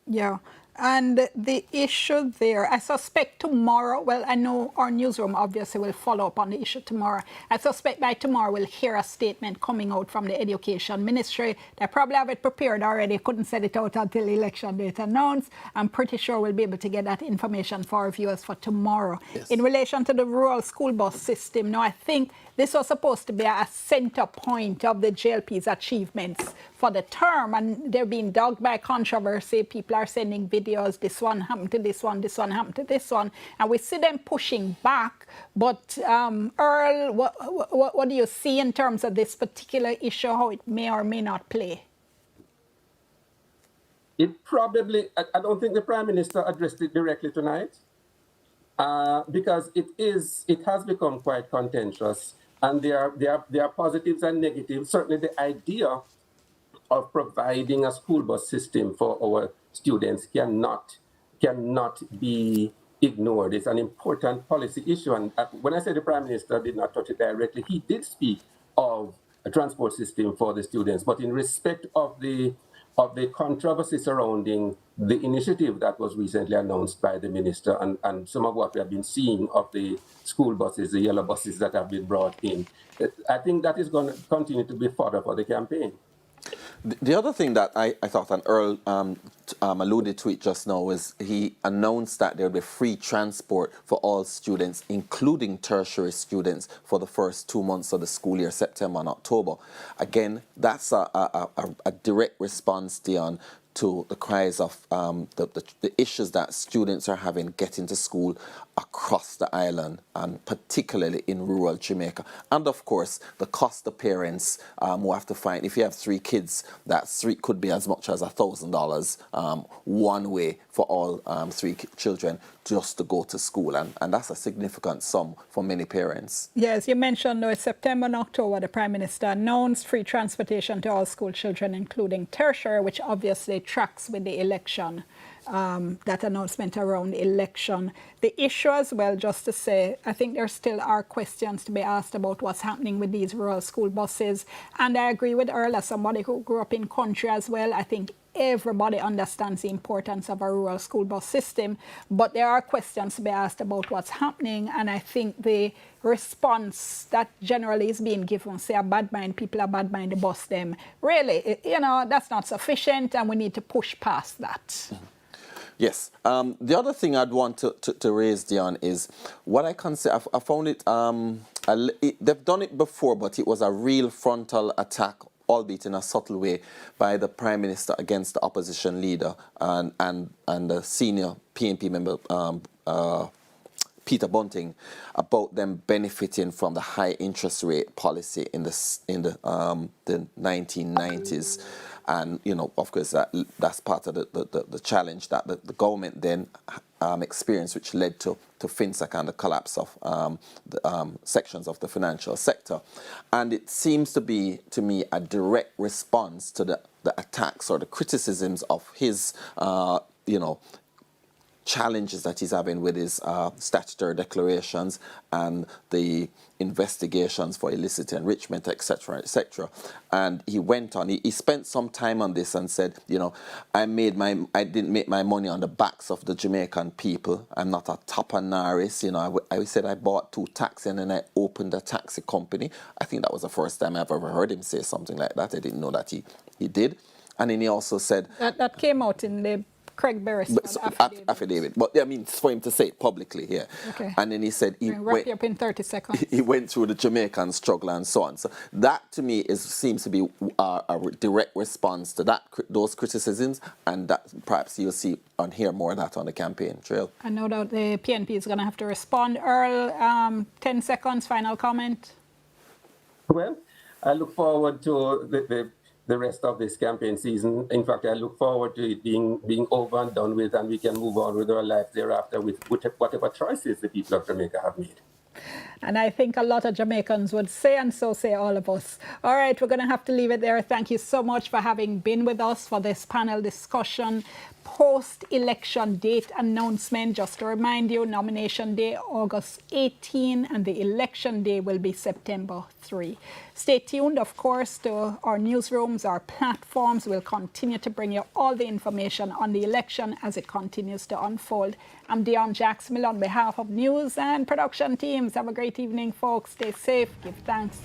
Yeah. And the issue there, I suspect tomorrow, well, I know our newsroom obviously will follow up on the issue tomorrow. I suspect by tomorrow we'll hear a statement coming out from the Education Ministry. They probably have it prepared already, couldn't send it out until the election date announced. I'm pretty sure we'll be able to get that information for our viewers for tomorrow. Yes. In relation to the rural school bus system, now I think this was supposed to be a center point of the JLP's achievements for the term, and they're being dogged by controversy. People are sending videos, this one happened to this one happened to this one, and we see them pushing back. But Earl, what do you see in terms of this particular issue, how it may or may not play? It probably, I don't think the Prime Minister addressed it directly tonight, because it has become quite contentious. And there are positives and negatives. Certainly the idea of providing a school bus system for our students cannot be ignored. It's an important policy issue. And when I say the Prime Minister did not touch it directly, he did speak of a transport system for the students. But in respect of the controversy surrounding the initiative that was recently announced by the minister and some of what we have been seeing of the school buses, the yellow buses that have been brought in, I think that is going to continue to be fodder for the campaign. The other thing that I thought, and Earl alluded to it just now, is he announced that there will be free transport for all students, including tertiary students, for the first 2 months of the school year, September and October. Again, that's a direct response, Dion, to the cries of the issues that students are having getting to school across the island, and particularly in rural Jamaica. And of course, the cost of parents who have to find, if you have 3 kids, that could be as much as $1,000 one way for all 3 children just to go to school. And that's a significant sum for many parents. Yes, you mentioned though, September and October, the Prime Minister announced free transportation to all school children, including tertiary, which obviously tracks with the election. That announcement around the election. The issue as well, just to say, I think there still are questions to be asked about what's happening with these rural school buses. And I agree with Earl, as somebody who grew up in country as well. I think everybody understands the importance of a rural school bus system, but there are questions to be asked about what's happening. And I think the response that generally is being given, say a bad mind, people are bad mind, the bus them, really, that's not sufficient, and we need to push past that. Mm-hmm. Yes. The other thing I'd want to raise, Dion, is what I consider, I found it, they've done it before, but it was a real frontal attack, albeit in a subtle way, by the Prime Minister against the opposition leader and the senior PNP member, Peter Bunting, about them benefiting from the high interest rate policy in the 1990s. And, of course, that's part of the challenge that the government then experienced, which led to FinSec and the collapse of sections of the financial sector. And it seems to be, to me, a direct response to the attacks or the criticisms of his, challenges that he's having with his statutory declarations and the investigations for illicit enrichment, etc., etc. And he went on, he spent some time on this and said, I didn't make my money on the backs of the Jamaican people. I'm not a tapanaris. I said I bought 2 taxis and then I opened a taxi company. I think that was the first time I've ever heard him say something like that. I didn't know that he did. And then he also said... That came out in the Craig Beresford affidavit. But I mean, for him to say it publicly here. Okay. And then he said wrap you up in 30 seconds. He went through the Jamaican struggle and so on. So that to me seems to be a direct response to those criticisms, and that perhaps you'll see and hear more of that on the campaign trail. I know that the PNP is going to have to respond. Earl, 10 seconds, final comment. Well, I look forward to the rest of this campaign season. In fact, I look forward to it being over and done with, and we can move on with our lives thereafter with whatever choices the people of Jamaica have made. And I think a lot of Jamaicans would say, and so say all of us. All right, we're going to have to leave it there. Thank you so much for having been with us for this panel discussion. post-election date announcement. Just to remind you, nomination day August 18 and the election day will be September 3. Stay tuned, of course, to our newsrooms, our platforms. We'll continue to bring you all the information on the election as it continues to unfold. I'm Dion Jacksmill on behalf of news and production teams. Have a great evening, folks. Stay safe. Give thanks.